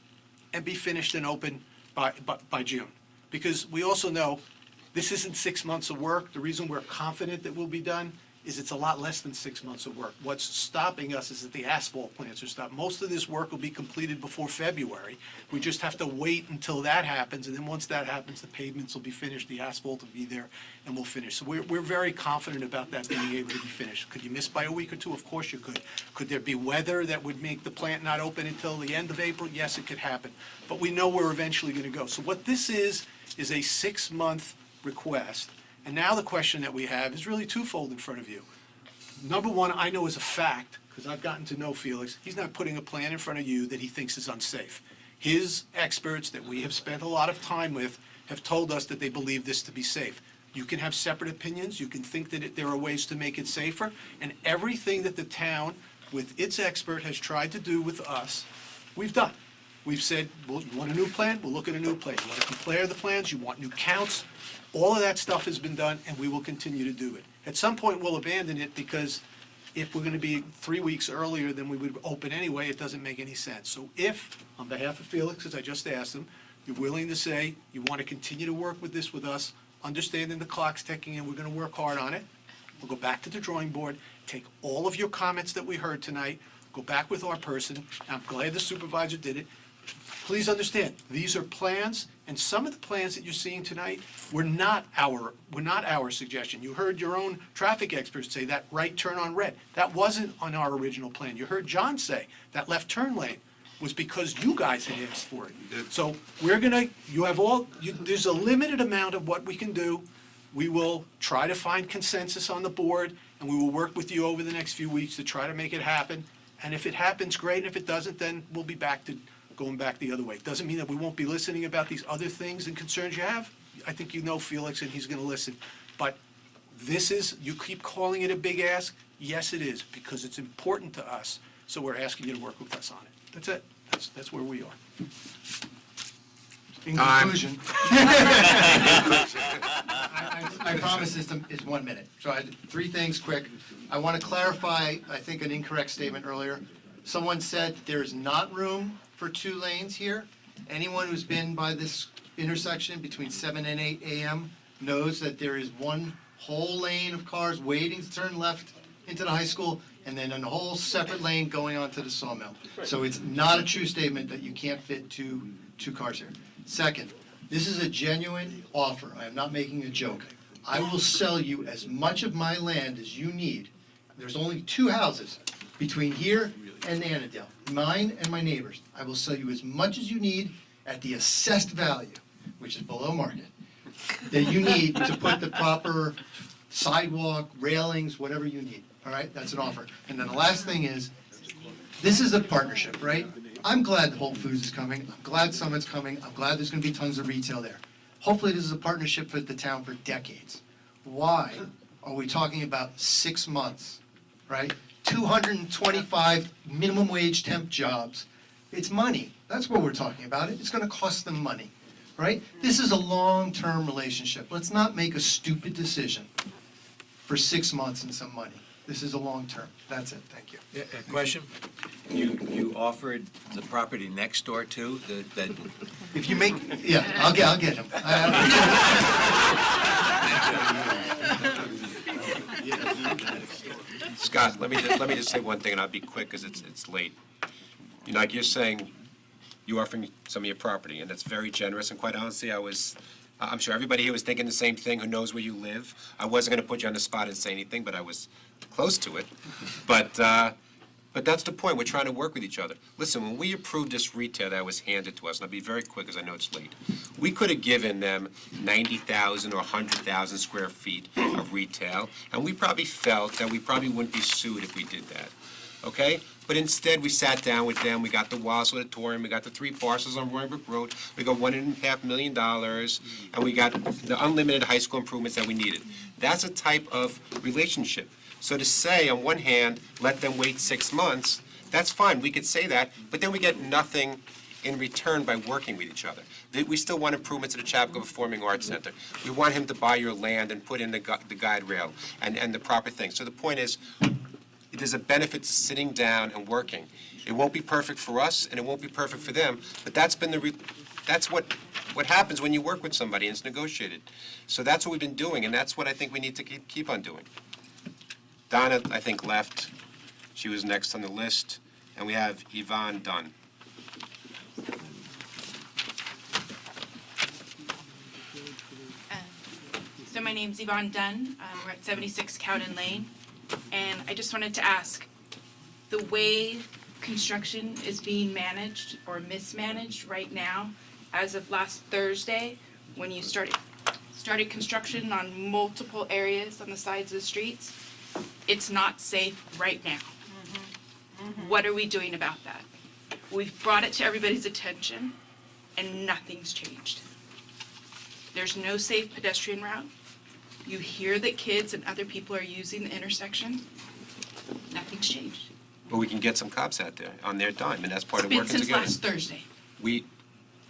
and be finished and open by June. Because we also know this isn't 6 months of work. The reason we're confident that we'll be done is it's a lot less than 6 months of work. What's stopping us is that the asphalt plants are stopped. Most of this work will be completed before February. We just have to wait until that happens, and then once that happens, the pavements will be finished, the asphalt will be there, and we'll finish. So we're very confident about that being able to be finished. Could you miss by a week or two? Of course you could. Could there be weather that would make the plant not open until the end of April? Yes, it could happen. But we know we're eventually going to go. So what this is a 6-month request. And now the question that we have is really twofold in front of you. Number one, I know as a fact, because I've gotten to know Felix, he's not putting a plan in front of you that he thinks is unsafe. His experts that we have spent a lot of time with have told us that they believe this to be safe. You can have separate opinions, you can think that there are ways to make it safer, and everything that the town, with its expert, has tried to do with us, we've done. We've said, well, you want a new plan? We'll look at a new plan. You want to compare the plans? You want new counts? All of that stuff has been done, and we will continue to do it. At some point, we'll abandon it because if we're going to be 3 weeks earlier than we would open anyway, it doesn't make any sense. So if, on behalf of Felix, as I just asked him, you're willing to say you want to continue to work with this with us, understanding the clock's ticking and we're going to work hard on it, we'll go back to the drawing board, take all of your comments that we heard tonight, go back with our person. I'm glad the supervisor did it. Please understand, these are plans, and some of the plans that you're seeing tonight were not our suggestion. You heard your own traffic experts say that right turn on red. That wasn't on our original plan. You heard John say that left turn lane was because you guys had asked for it. So there's a limited amount of what we can do. We will try to find consensus on the board, and we will work with you over the next few weeks to try to make it happen. And if it happens, great, and if it doesn't, then we'll be back to going back the other way. Doesn't mean that we won't be listening about these other things and concerns you have. I think you know Felix, and he's going to listen. But you keep calling it a big ask. Yes, it is, because it's important to us. So we're asking you to work with us on it. That's it. That's where we are. In conclusion, I promise this is 1 minute. So I had 3 things quick. I want to clarify, I think, an incorrect statement earlier. Someone said there is not room for 2 lanes here. Anyone who's been by this intersection between 7 and 8 a.m. knows that there is one whole lane of cars waiting to turn left into the high school, and then a whole separate lane going onto the sawmill. So it's not a true statement that you can't fit two cars here. Second, this is a genuine offer. I am not making a joke. I will sell you as much of my land as you need. There's only 2 houses between here and Annandale, mine and my neighbor's. I will sell you as much as you need at the assessed value, which is below market, that you need to put the proper sidewalk, railings, whatever you need. All right, that's an offer. And then the last thing is, this is a partnership, right? I'm glad Whole Foods is coming. I'm glad Summit's coming. I'm glad there's going to be tons of retail there. Hopefully, this is a partnership with the town for decades. Why are we talking about 6 months, right? 225 minimum wage temp jobs. It's money. That's what we're talking about. It's going to cost them money, right? This is a long-term relationship. Let's not make a stupid decision for 6 months and some money. This is a long-term. That's it. Thank you. Yeah, a question? You offered the property next door too, that... If you make, yeah, I'll get him. Scott, let me just say one thing, and I'll be quick because it's late. Like you're saying, you're offering some of your property, and that's very generous. And quite honestly, I'm sure everybody here was thinking the same thing. Who knows where you live? I wasn't going to put you on the spot and say anything, but I was close to it. But But that's the point, we're trying to work with each other. Listen, when we approved this retail that was handed to us, and I'll be very quick because I know it's late, we could have given them 90,000 or 100,000 square feet of retail, and we probably felt that we probably wouldn't be sued if we did that, okay? But instead, we sat down with them, we got the Wallace Auditorium, we got the 3 parcels on Brook Road, we got $1.5 million, and we got the unlimited high school improvements that we needed. That's a type of relationship. So to say, on one hand, let them wait 6 months, that's fine, we could say that, but then we get nothing in return by working with each other. We still want improvements to the Chapel Performing Arts Center. We want him to buy your land and put in the guide rail and the proper things. So the point is, there's a benefit to sitting down and working. It won't be perfect for us, and it won't be perfect for them, but that's what happens when you work with somebody and it's negotiated. So that's what we've been doing, and that's what I think we need to keep on doing. Donna, I think, left. She was next on the list, and we have Yvonne Dunn. So my name's Yvonne Dunn. We're at 76 Cowden Lane. And I just wanted to ask, the way construction is being managed or mismanaged right now, as of last Thursday, when you started construction on multiple areas on the sides of the streets, it's not safe right now. What are we doing about that? We've brought it to everybody's attention, and nothing's changed. There's no safe pedestrian route. You hear that kids and other people are using the intersection. Nothing's changed. But we can get some cops out there on their dime, and that's part It's of been working since together. last Thursday.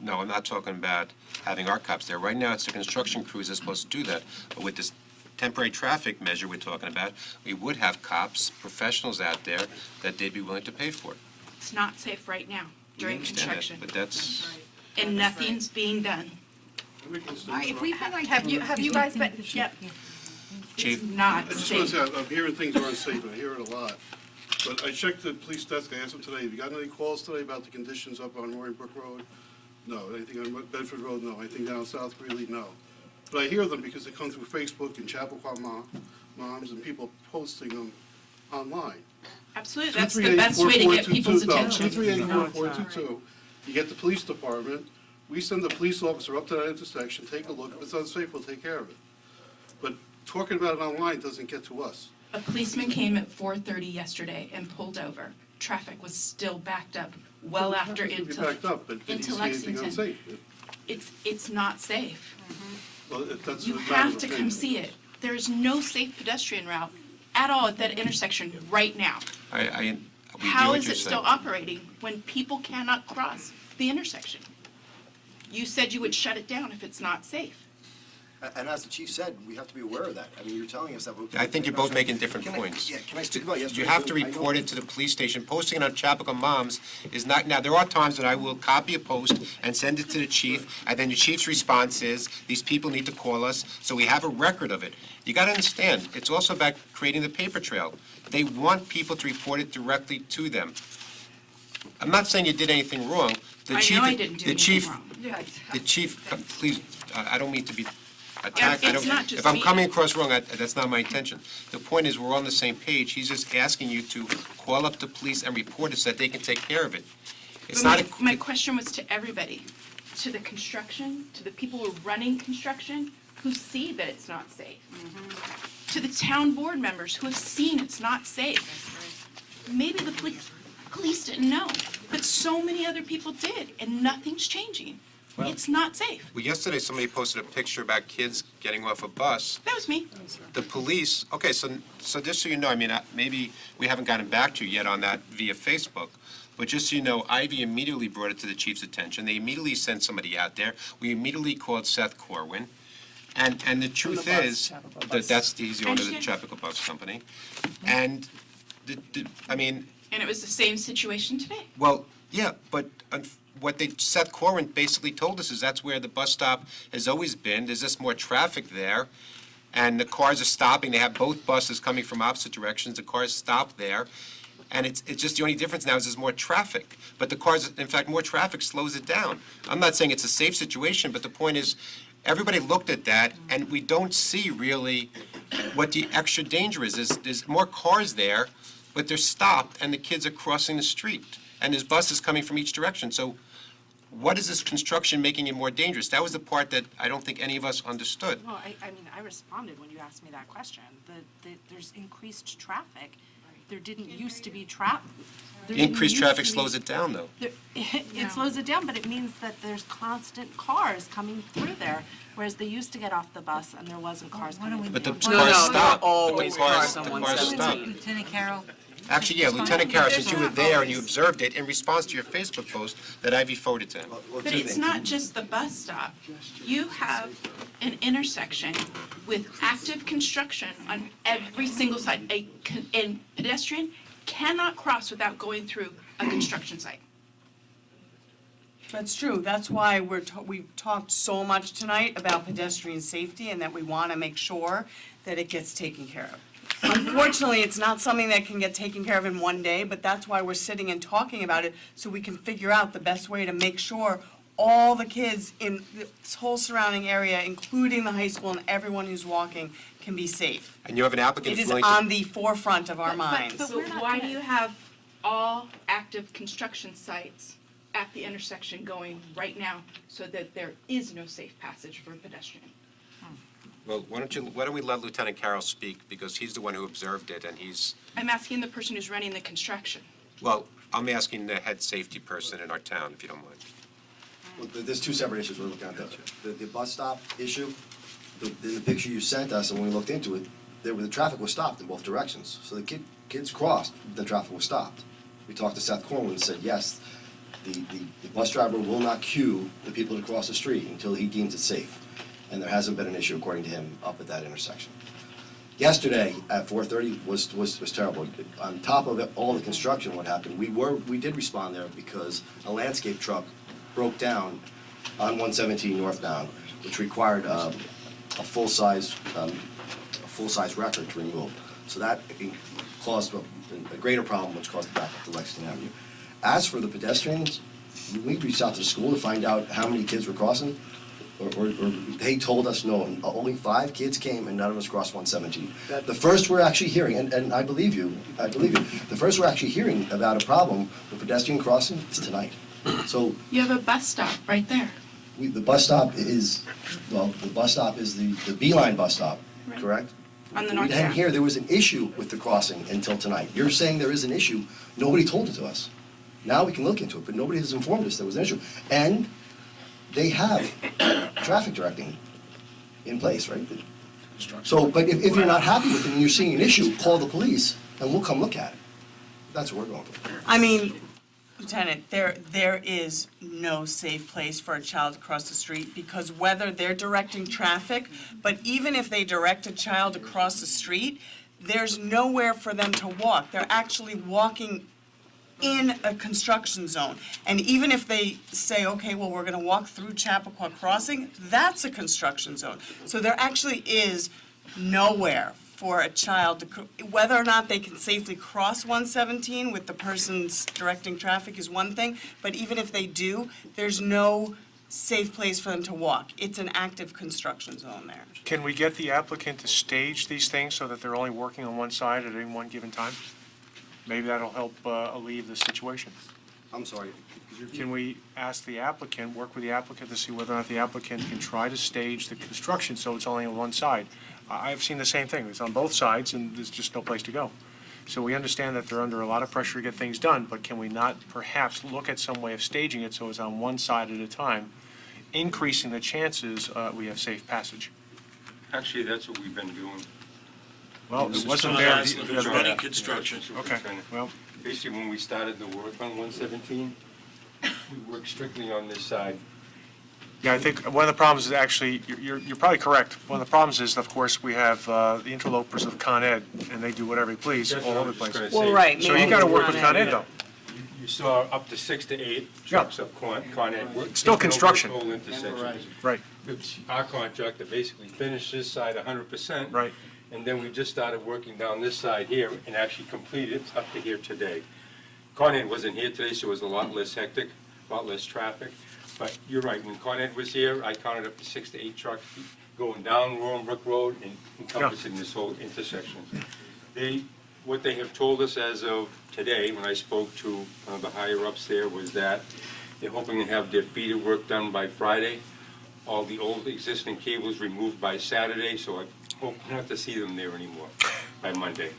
No, I'm not talking about having our cops there. Right now, it's the construction crews that's supposed to do that. But with this temporary traffic measure we're talking about, we would have cops, professionals out there that they'd be willing to pay for it. It's not safe right now during We understand that, construction. but that's, And nothing's being done. All right, if we've been like, have you guys been, yep. Chief? Not I just want safe. to say, I'm hearing things are unsafe, and I hear it a lot. But I checked the police desk, I asked them today, have you got any calls today about the conditions up on Brook Road? No. Anything on Bedford Road? No. Anything down South Greeley? No. But I hear them because they come through Facebook and Chappaqua moms and people posting them online. Absolutely, that's the best way to get people's attention. 238-4422. You get the police department, we send the police officer up to that intersection, take a look, if it's unsafe, we'll take care of it. But talking about it online doesn't get to us. A policeman came at 4:30 yesterday and pulled over. Traffic was still backed up well after Traffic's into gonna be backed up, but did he into see anything Lexington. unsafe? It's not safe. Well, that's You a matter have of to come opinion. see it. There is no safe pedestrian route at all at that intersection right now. we hear How what is you're it still saying. operating when people cannot cross the intersection? You said you would shut it down if it's not safe. And as the chief said, we have to be aware of that. I mean, you're telling us that. I think you're both making different Can I- points. Yeah, can I speak about yesterday? You have to I know- report it to the police station. Posting it on Chappaqua Moms is not, now, there are times that I will copy a post and send it to the chief, and then the chief's response is, these people need to call us, so we have a record of it. You gotta understand, it's also about creating the paper trail. They want people to report it directly to them. I'm not saying you did anything wrong. The I chief- know I didn't do the anything chief- wrong. The chief, please, I don't mean to be attacked. I it's don't- not just If I'm me. coming across wrong, that's not my intention. The point is, we're on the same page. He's just asking you to call up the police and report it so that they can take care of it. It's But not my question was to everybody, to the construction, to the people who are running construction, who see that it's not safe. To the town board members who have seen it's not safe. Maybe the police didn't know, but so many other people did, and nothing's changing. Well- It's not safe. Well, yesterday, somebody posted a picture about kids getting off a bus. That was me. The police, okay, so just so you know, I mean, maybe we haven't gotten back to you yet on that via Facebook, but just so you know, Ivy immediately brought it to the chief's attention. They immediately sent somebody out there. We immediately called Seth Corwin. And the truth is, he's the owner of the Chappaqua Bus Company. And, I mean, And it was the same situation today. well, yeah, but what Seth Corwin basically told us is that's where the bus stop has always been. There's just more traffic there, and the cars are stopping. They have both buses coming from opposite directions. The cars stop there, and it's just the only difference now is there's more traffic. But the cars, in fact, more traffic slows it down. I'm not saying it's a safe situation, but the point is, everybody looked at that, and we don't see really what the extra danger is. There's more cars there, but they're stopped and the kids are crossing the street and there's buses coming from each direction. So what is this construction making it more dangerous? That was the part that I don't think any of us understood. Well, I mean, I responded when you asked me that question. There's increased traffic. There didn't used to be traffic. The increased traffic slows it down, though. It slows it down, but it means that there's constant cars coming through there, whereas they used to get off the bus and there wasn't cars coming through. But the No, cars not stop. always The cars cars on stop. 117. Lieutenant Carroll? Actually, yeah, Lieutenant Carroll, since you were there and you observed it in response to your Facebook post that Ivy forwarded to him. But it's not just the bus stop. You have an intersection with active construction on every single side. A pedestrian cannot cross without going through a construction site. That's true. That's why we've talked so much tonight about pedestrian safety and that we want to make sure that it gets taken care of. Unfortunately, it's not something that can get taken care of in one day, but that's why we're sitting and talking about it, so we can figure out the best way to make sure all the kids in this whole surrounding area, including the high school and everyone who's walking, can be safe. And you have an applicant It who's is willing to... on the forefront of our minds. So why do you have all active construction sites at the intersection going right now so that there is no safe passage for a pedestrian? Well, why don't we let Lieutenant Carroll speak, because he's the one who observed it, and he's, I'm asking the person who's running the construction. well, I'm asking the head safety person in our town, if you don't mind. Well, there's two separate issues we're looking at. The bus stop issue, the picture you sent us, and when we looked into it, the traffic was stopped in both directions. So the kids crossed, the traffic was stopped. We talked to Seth Corwin and said, yes, the bus driver will not cue the people to cross the street until he deems it safe. And there hasn't been an issue, according to him, up at that intersection. Yesterday at 4:30 was terrible. On top of all the construction, what happened, we did respond there because a landscape truck broke down on 117 northbound, which required a full-size record to remove. So that caused a greater problem, which caused the backup to Lexington Avenue. As for the pedestrians, we reached out to the school to find out how many kids were crossing. Or they told us no, only 5 kids came and none of us crossed 117. The first we're actually hearing, and I believe you, the first we're actually hearing about a problem with pedestrian crossing is tonight. So You have a bus stop right there. the bus stop is the Beeline bus stop, correct? On the We north didn't side. hear there was an issue with the crossing until tonight. You're saying there is an issue, nobody told it to us. Now we can look into it, but nobody has informed us there was an issue. And they have traffic directing in place, right? So, but if you're not happy with it and you're seeing an issue, call the police and we'll come look at it. That's what we're going for. I mean, Lieutenant, there is no safe place for a child to cross the street, because whether they're directing traffic, but even if they direct a child across the street, there's nowhere for them to walk. They're actually walking in a construction zone. And even if they say, okay, well, we're gonna walk through Chappaqua Crossing, that's a construction zone. So there actually is nowhere for a child to, whether or not they can safely cross 117 with the person's directing traffic is one thing, but even if they do, there's no safe place for them to walk. It's an active construction zone there. Can we get the applicant to stage these things so that they're only working on one side at any one given time? Maybe that'll help alleviate the situation. I'm sorry. Can we ask the applicant, work with the applicant to see whether or not the applicant can try to stage the construction so it's only on one side? I've seen the same thing. It's on both sides and there's just no place to go. So we understand that they're under a lot of pressure to get things done, but can we not perhaps look at some way of staging it so it's on one side at a time, increasing the chances we have safe passage? Actually, that's what we've been doing. Well, This it is wasn't John there. Haslett, who's running construction. Okay, well. Basically, when we started the work on 117, we worked strictly on this side. Yeah, I think one of the problems is actually, you're probably correct. One of the problems is, of course, we have the interlopers of Con Ed, and they do whatever they please That's all what I over was the place. gonna say. Well, right, So you maybe gotta work Con with Ed, Con Ed, yeah. though. You saw up to 6 to 8 trucks of Con Ed. Still construction. Whole intersections. Right. Our contractor basically finished this side 100%. Right. And then we just started working down this side here and actually completed up to here today. Con Ed wasn't here today, so it was a lot less hectic, a lot less traffic. But you're right, when Con Ed was here, I counted up to 6 to 8 trucks going down Brook Road and encompassing this whole intersection. They what they have told us as of today, when I spoke to the higher-ups there, was that they're hoping to have their feeder work done by Friday, all the old existing cables removed by Saturday, so I hope not to see them there anymore by Monday.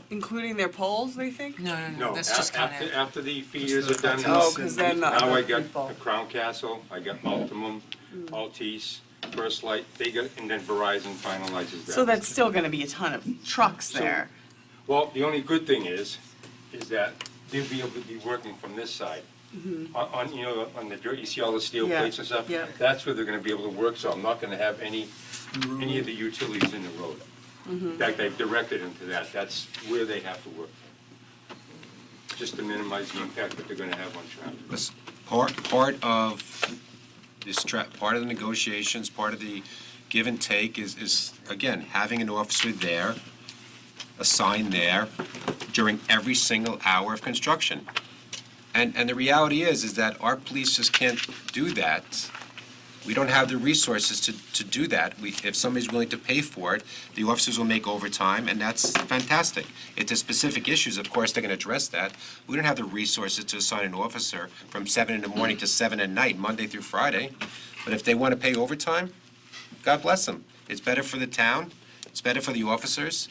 Including their poles, they think? No, No, after the feeders are done. Oh, 'cause then the Now I other got people. Crown Castle, I got Optimum, Altice, First Light, they got, and then Verizon finalizes that. So that's still gonna be a ton of trucks So- there. Well, the only good thing is that they'll be able to be working from this side. On, you know, on the dirt, you see all the steel Yeah, plates and stuff? yeah. That's where they're gonna be able to work, so I'm not gonna have any of the utilities in the road. In fact, I've directed them to that, that's where they have to work. Just to minimize the impact that they're gonna have on traffic. Listen, part of this part of the negotiations, part of the give and take is again, having an officer there, assigned there during every single hour of construction. And the reality is that our police just can't do that. We don't have the resources to do that. If somebody's willing to pay for it, the officers will make overtime, and that's fantastic. If there's specific issues, of course, they're gonna address that. We don't have the resources to assign an officer from 7 in the morning to 7 at night, Monday through Friday. But if they wanna pay overtime, God bless them. It's better for the town, it's better for the officers,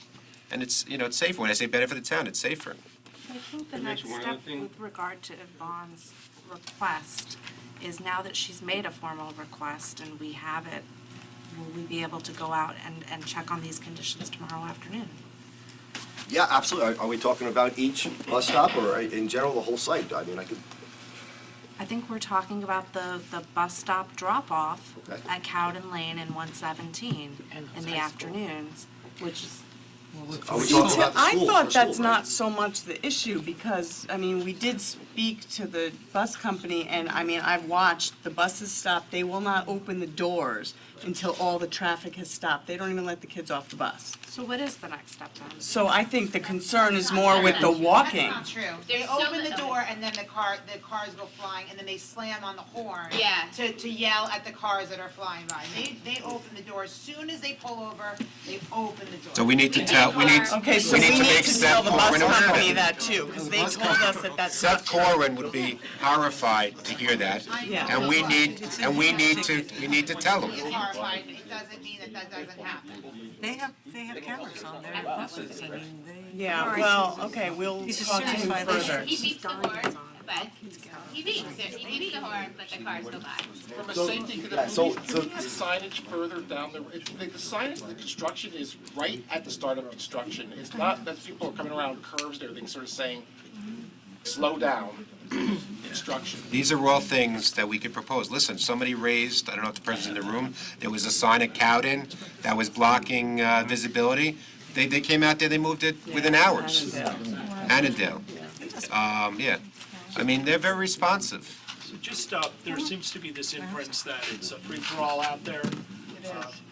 and it's safer. When I say better for the town, it's safer. I think the Can I next mention one step other thing? with regard to Yvonne's request is now that she's made a formal request and we have it, will we be able to go out and check on these conditions tomorrow afternoon? Yeah, absolutely. Are we talking about each bus stop or in general the whole site? I mean, I could, I think we're talking about the bus stop drop-off Okay. at Cowden Lane and 117 in the afternoons, which is are we See, talking about the I school? thought for that's school, right? not so much the issue, because, I mean, we did speak to the bus company, and, I mean, I've watched the buses stop, they will not open the doors until all the traffic has stopped. They don't even let the kids off the bus. So what is the next step then? So I think the concern is more with the walking. That's not true. They open the door and then the cars go flying and then they slam on the horn. Yeah. To yell at the cars that are flying by. They open the door, as soon as they pull over, they open the door. So we need to Okay, so we to need make to Seth tell the bus Corwin company aware. that too, because they told us that that's not Seth true. Corwin would be horrified to hear that, Yeah. and we need to tell him. He's horrified, it doesn't mean that doesn't happen. They have cameras on their buses, I mean, they. Yeah, well, okay, we'll He's a talk to serious him violation. further. He beats the horn, but he beats the horn, but the cars go by. From a So- safety, could yeah, we so- put so- the signage further down the signage, the construction is right at the start of construction. It's not that people are coming around curves and everything, sort of saying, slow down, construction. These are all things that we could propose. Listen, somebody raised, I don't know if the person's in the room, there was a sign at Cowden that was blocking visibility. They came out there, they moved it within hours. Annandale. Yeah. I mean, they're very responsive. So just, there seems to be this inference that it's a free-for-all out there.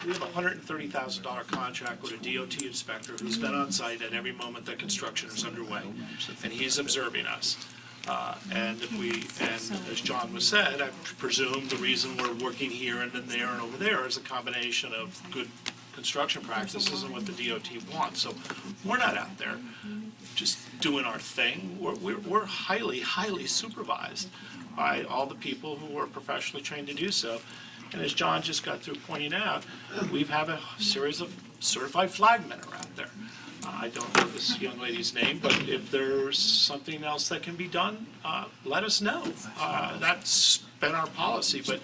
We have a $130,000 contract with a DOT inspector who's been on site at every moment that construction is underway, and he's observing us. And as John was said, I presume the reason we're working here and then there and over there is a combination of good construction practices and what the DOT wants. So we're not out there just doing our thing. We're highly, highly supervised by all the people who are professionally trained to do so. And as John just got through pointing out, we have a series of certified flagmen are out there. I don't know this young lady's name, but if there's something else that can be done, let us know. That's been our policy, but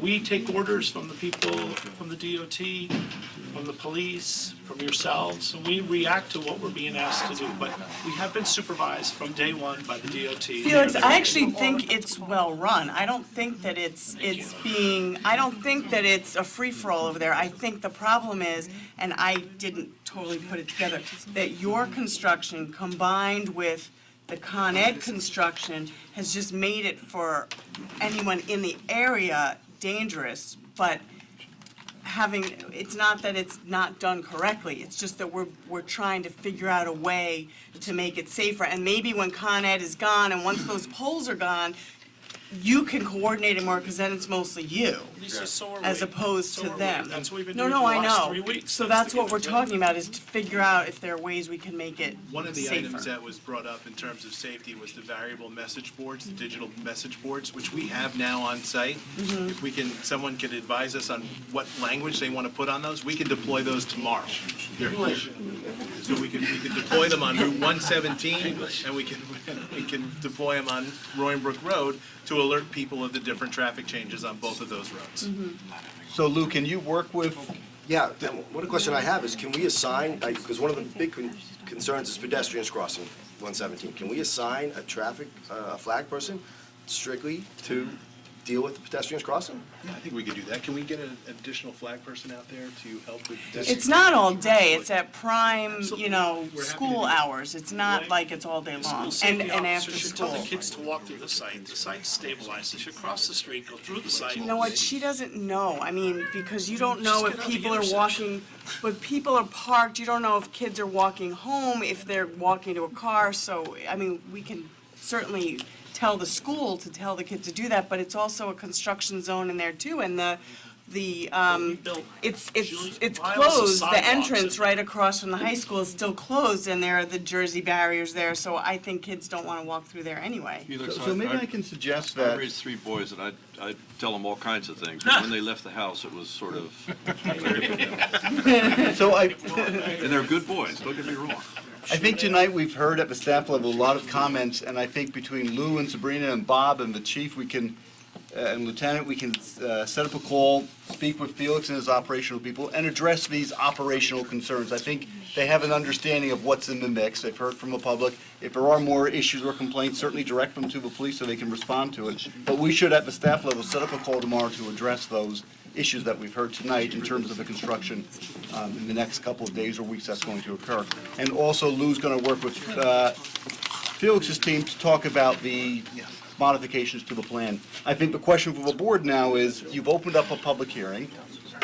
we take orders from the people, from the DOT, from the police, from yourselves, and we react to what we're being asked to do. But we have been supervised from day one by the DOT. Felix, I actually think it's well-run. I don't think that I don't think that it's a free-for-all over there. I think the problem is, and I didn't totally put it together, that your construction combined with the Con Ed construction has just made it for anyone in the area dangerous, but it's not that it's not done correctly, it's just that we're trying to figure out a way to make it safer. And maybe when Con Ed is gone, and once those poles are gone, you can coordinate it more, because then it's mostly you, Lisa, so are as we. opposed So to are we. them. That's what we've been No, doing no, for I the last know. 3 weeks. So That's that's the what we're give and talking about, is to figure out if there are ways we can make it One of the safer. items that was brought up in terms of safety was the variable message boards, the digital message boards, which we have now on site. Mhm. If we can, someone could advise us on what language they want to put on those, we can deploy those tomorrow. They're here. So we can deploy them on Route 117, and we can deploy them on Roaring Brook Road to alert people of the different traffic changes on both of those roads. So Lou, can you work with? Yeah, one question I have is, can we assign, because one of the big concerns is pedestrians crossing 117. Can we assign a flag person strictly to deal with the pedestrians crossing? Yeah, I think we could do that. Can we get an additional flag person out there to help with? It's not all day, it's at prime, you know, We're happy to school do- hours, it's not like it's all day The long, school and safety after officer should tell school. the kids to walk through the site's stabilized, they should cross the street, go through the site. You know what, she doesn't know, I mean, because you don't know Just if get out the people are intersection. walking, but people are parked, you don't know if kids are walking home, if they're walking to a car, so, I mean, we can certainly tell the school to tell the kids to do that, but it's also a construction zone in there too, and it's miles of closed, the sidewalks entrance right across from the high school is still closed, and there are the Jersey barriers there, so I think kids don't wanna walk through there anyway. So maybe I can suggest I that, raised 3 boys, and I'd tell them all kinds of things, but when they left the house, it was sort of, so and they're good boys, don't get me wrong. I think tonight we've heard at the staff level a lot of comments, and I think between Lou and Sabrina and Bob and the chief, we can, and Lieutenant, we can set up a call, speak with Felix and his operational people, and address these operational concerns. I think they have an understanding of what's in the mix. They've heard from the public. If there are more issues or complaints, certainly direct them to the police so they can respond to it. But we should, at the staff level, set up a call tomorrow to address those issues that we've heard tonight in terms of the construction in the next couple of days or weeks that's going to occur. And also, Lou's going to work with Felix's team to talk about the modifications to the plan. I think the question for the board now is, you've opened up a public hearing,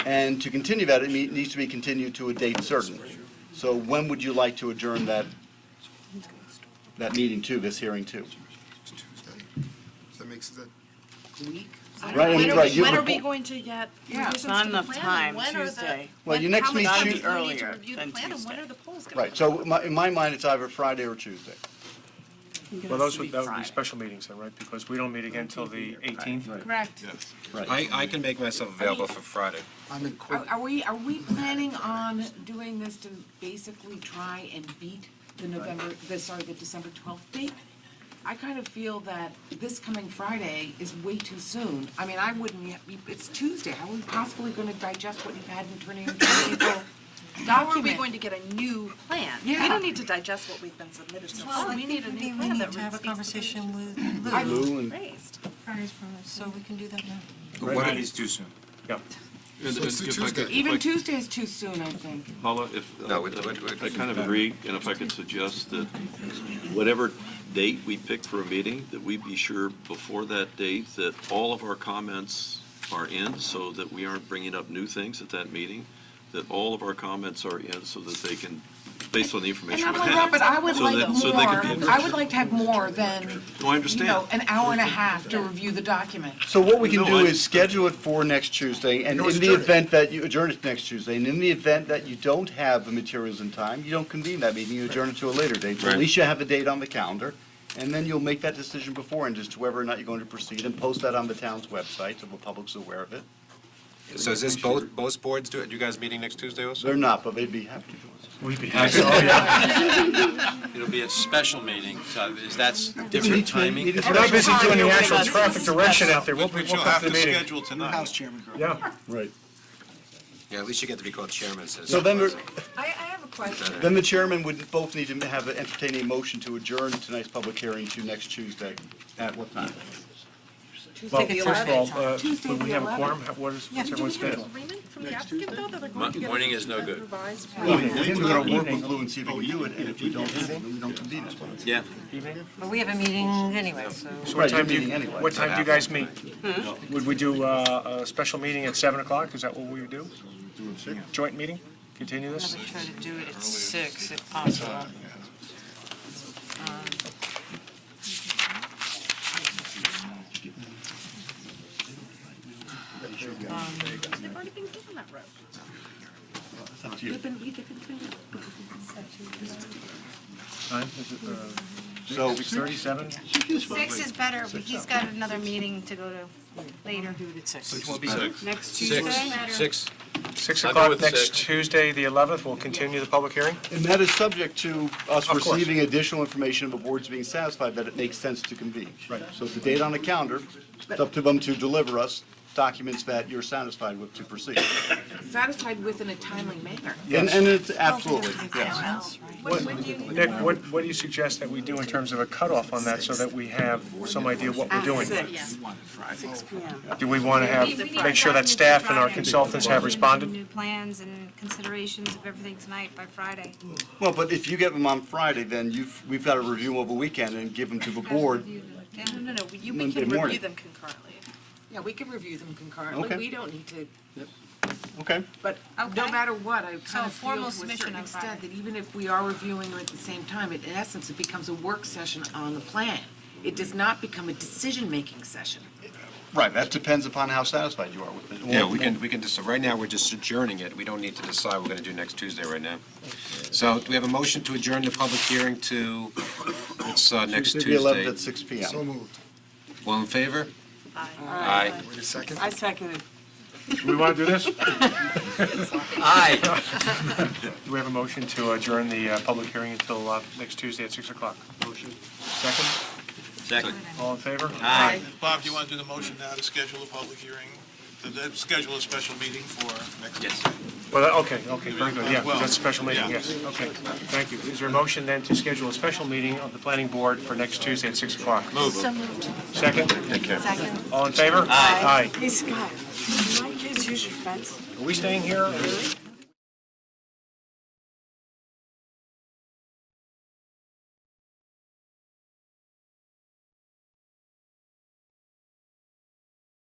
and to continue that, it needs to be continued to a date certain. So when would you like to adjourn that meeting to, this hearing to? That makes it. Right, I mean, right, you When have are a we po- going to get Yeah, it's revisions not to the enough plan? time, And when are the- Tuesday. Well, your next how much meeting- time Should do be we need to earlier review the than plan, and when Tuesday. are the polls gonna Right, so in my mind, it's either Friday or Tuesday. Well, that would be special meetings then, right? Because we don't meet again until the 18th. Correct. I can make myself available for Friday. I'm in Are we planning on doing this to basically try and beat the the December 12th date? I kind of feel that this coming Friday is way too soon. I mean, it's Tuesday, how are we possibly gonna digest what you've had and turn it into an April How are we document? going to get a new plan? Yeah. We don't need to digest what we've been submitted so far. We need a new plan that to have a conversation with Lou and- raised. So we can do that now. Friday's too soon. Yeah. And So it's if I Tuesday. could- Even Tuesday is too soon, I think. Paula, I kind of agree, and if I could suggest that whatever date we pick for a meeting, that we be sure before that date that all of our comments are in, so that we aren't bringing up new things at that meeting, that all of our comments are in so that they can, based on the And information not we only have. that, but I would so like that- so they can be more, I would like to have more than, No, I understand. an hour and a half to review the document. So what we can No, do I- is schedule it for next Tuesday, and No, in it's the adjourned. event that you adjourn it next Tuesday, and in the event that you don't have the materials in time, you don't convene that meeting, you adjourn it to a later date. So at Right. least you have a date on the calendar, and then you'll make that decision beforehand as to whether or not you're going to proceed, and post that on the town's website so the public's aware of it. So is this both boards do it? You guys meeting next Tuesday also? They're not, but they'd be happy to. We'd be happy. Oh, yeah. It'll be a special meeting, so that's different timing. We're not busy doing the actual traffic direction out there. We'll But come you'll to have the to meeting. schedule tonight. House Chairman Crowe. Yeah. Right. Yeah, at least you get to be called chairman, says. So then, I have a question. then the chairman would both need to have, entertain a motion to adjourn tonight's public hearing to next Tuesday. At what time? Well, the first of all, 11th. Tuesday would we the have a 11th. quorum? What's everyone's schedule? Agreement from the applicant though, that they're going to get Morning is no good. revised Evening. We're gonna work with Lou and see if we can do it, and if we don't have it, then we don't convene it. Yeah. But we have a meeting anyway, so. So Right, what time do you're you, meeting anyway. what time do you guys meet? Would we do a special meeting at 7 o'clock? Is that what we would do? Joint meeting? Continue this? Maybe try to do it at 6 if possible. They've already been given that road. Up to you. Time, is it, So- 6:37? 6 is better, but he's got another meeting to go to later. Do it at 6. Next Six. Tuesday? 6. 6 I'll go o'clock with next 6. Tuesday, the 11th, we'll continue the public hearing? And that is subject to us Of course. receiving additional information if the board's being satisfied that it makes sense to convene. Right. So it's a date on the calendar, it's up to them to deliver us documents that you're satisfied with to proceed. Satisfied with in a timely manner. And it's absolutely, yes. Nick, what do you suggest that we do in terms of a cutoff on that so that we have some idea what we're doing? 6 PM. Do we want to have, make sure that staff and our consultants have responded? New plans and considerations of everything tonight by Friday. Well, but if you get them on Friday, then we've got to review them over the weekend and give them to the board. No, we Monday can morning. review them concurrently. Yeah, we can review them concurrently. Okay. We don't need to, Okay. but no Okay. matter what, I So kind of feel formal to a submission certain on extent Friday. that even if we are reviewing them at the same time, in essence, it becomes a work session on the plan. It does not become a decision-making session. Right, that depends upon how satisfied you are with it. Yeah, we can just, right now, we're just adjourning it. We don't need to decide what we're going to do next Tuesday right now. So do we have a motion to adjourn the public hearing to, it's next Tuesday, the 11th Tuesday? at 6 PM. So moved. All in favor? Aye. Wait a second. I seconded. Do we want to do this? Aye. Do we have a motion to adjourn the public hearing until next Tuesday at 6 o'clock? Motion. Second? Second. All in favor? Aye. Bob, do you want to do the motion now to schedule a public hearing, to schedule a special meeting for next? Yes. Well, okay, very good, yeah, Well, that's a special meeting, yeah. yes, okay, thank you. Is there a motion then to schedule a special meeting of the planning board for next Tuesday at 6 o'clock? So moved. Second? Second. All in favor? Aye. Aye. Hey, Scott, can my kids use your fence? Are we staying here?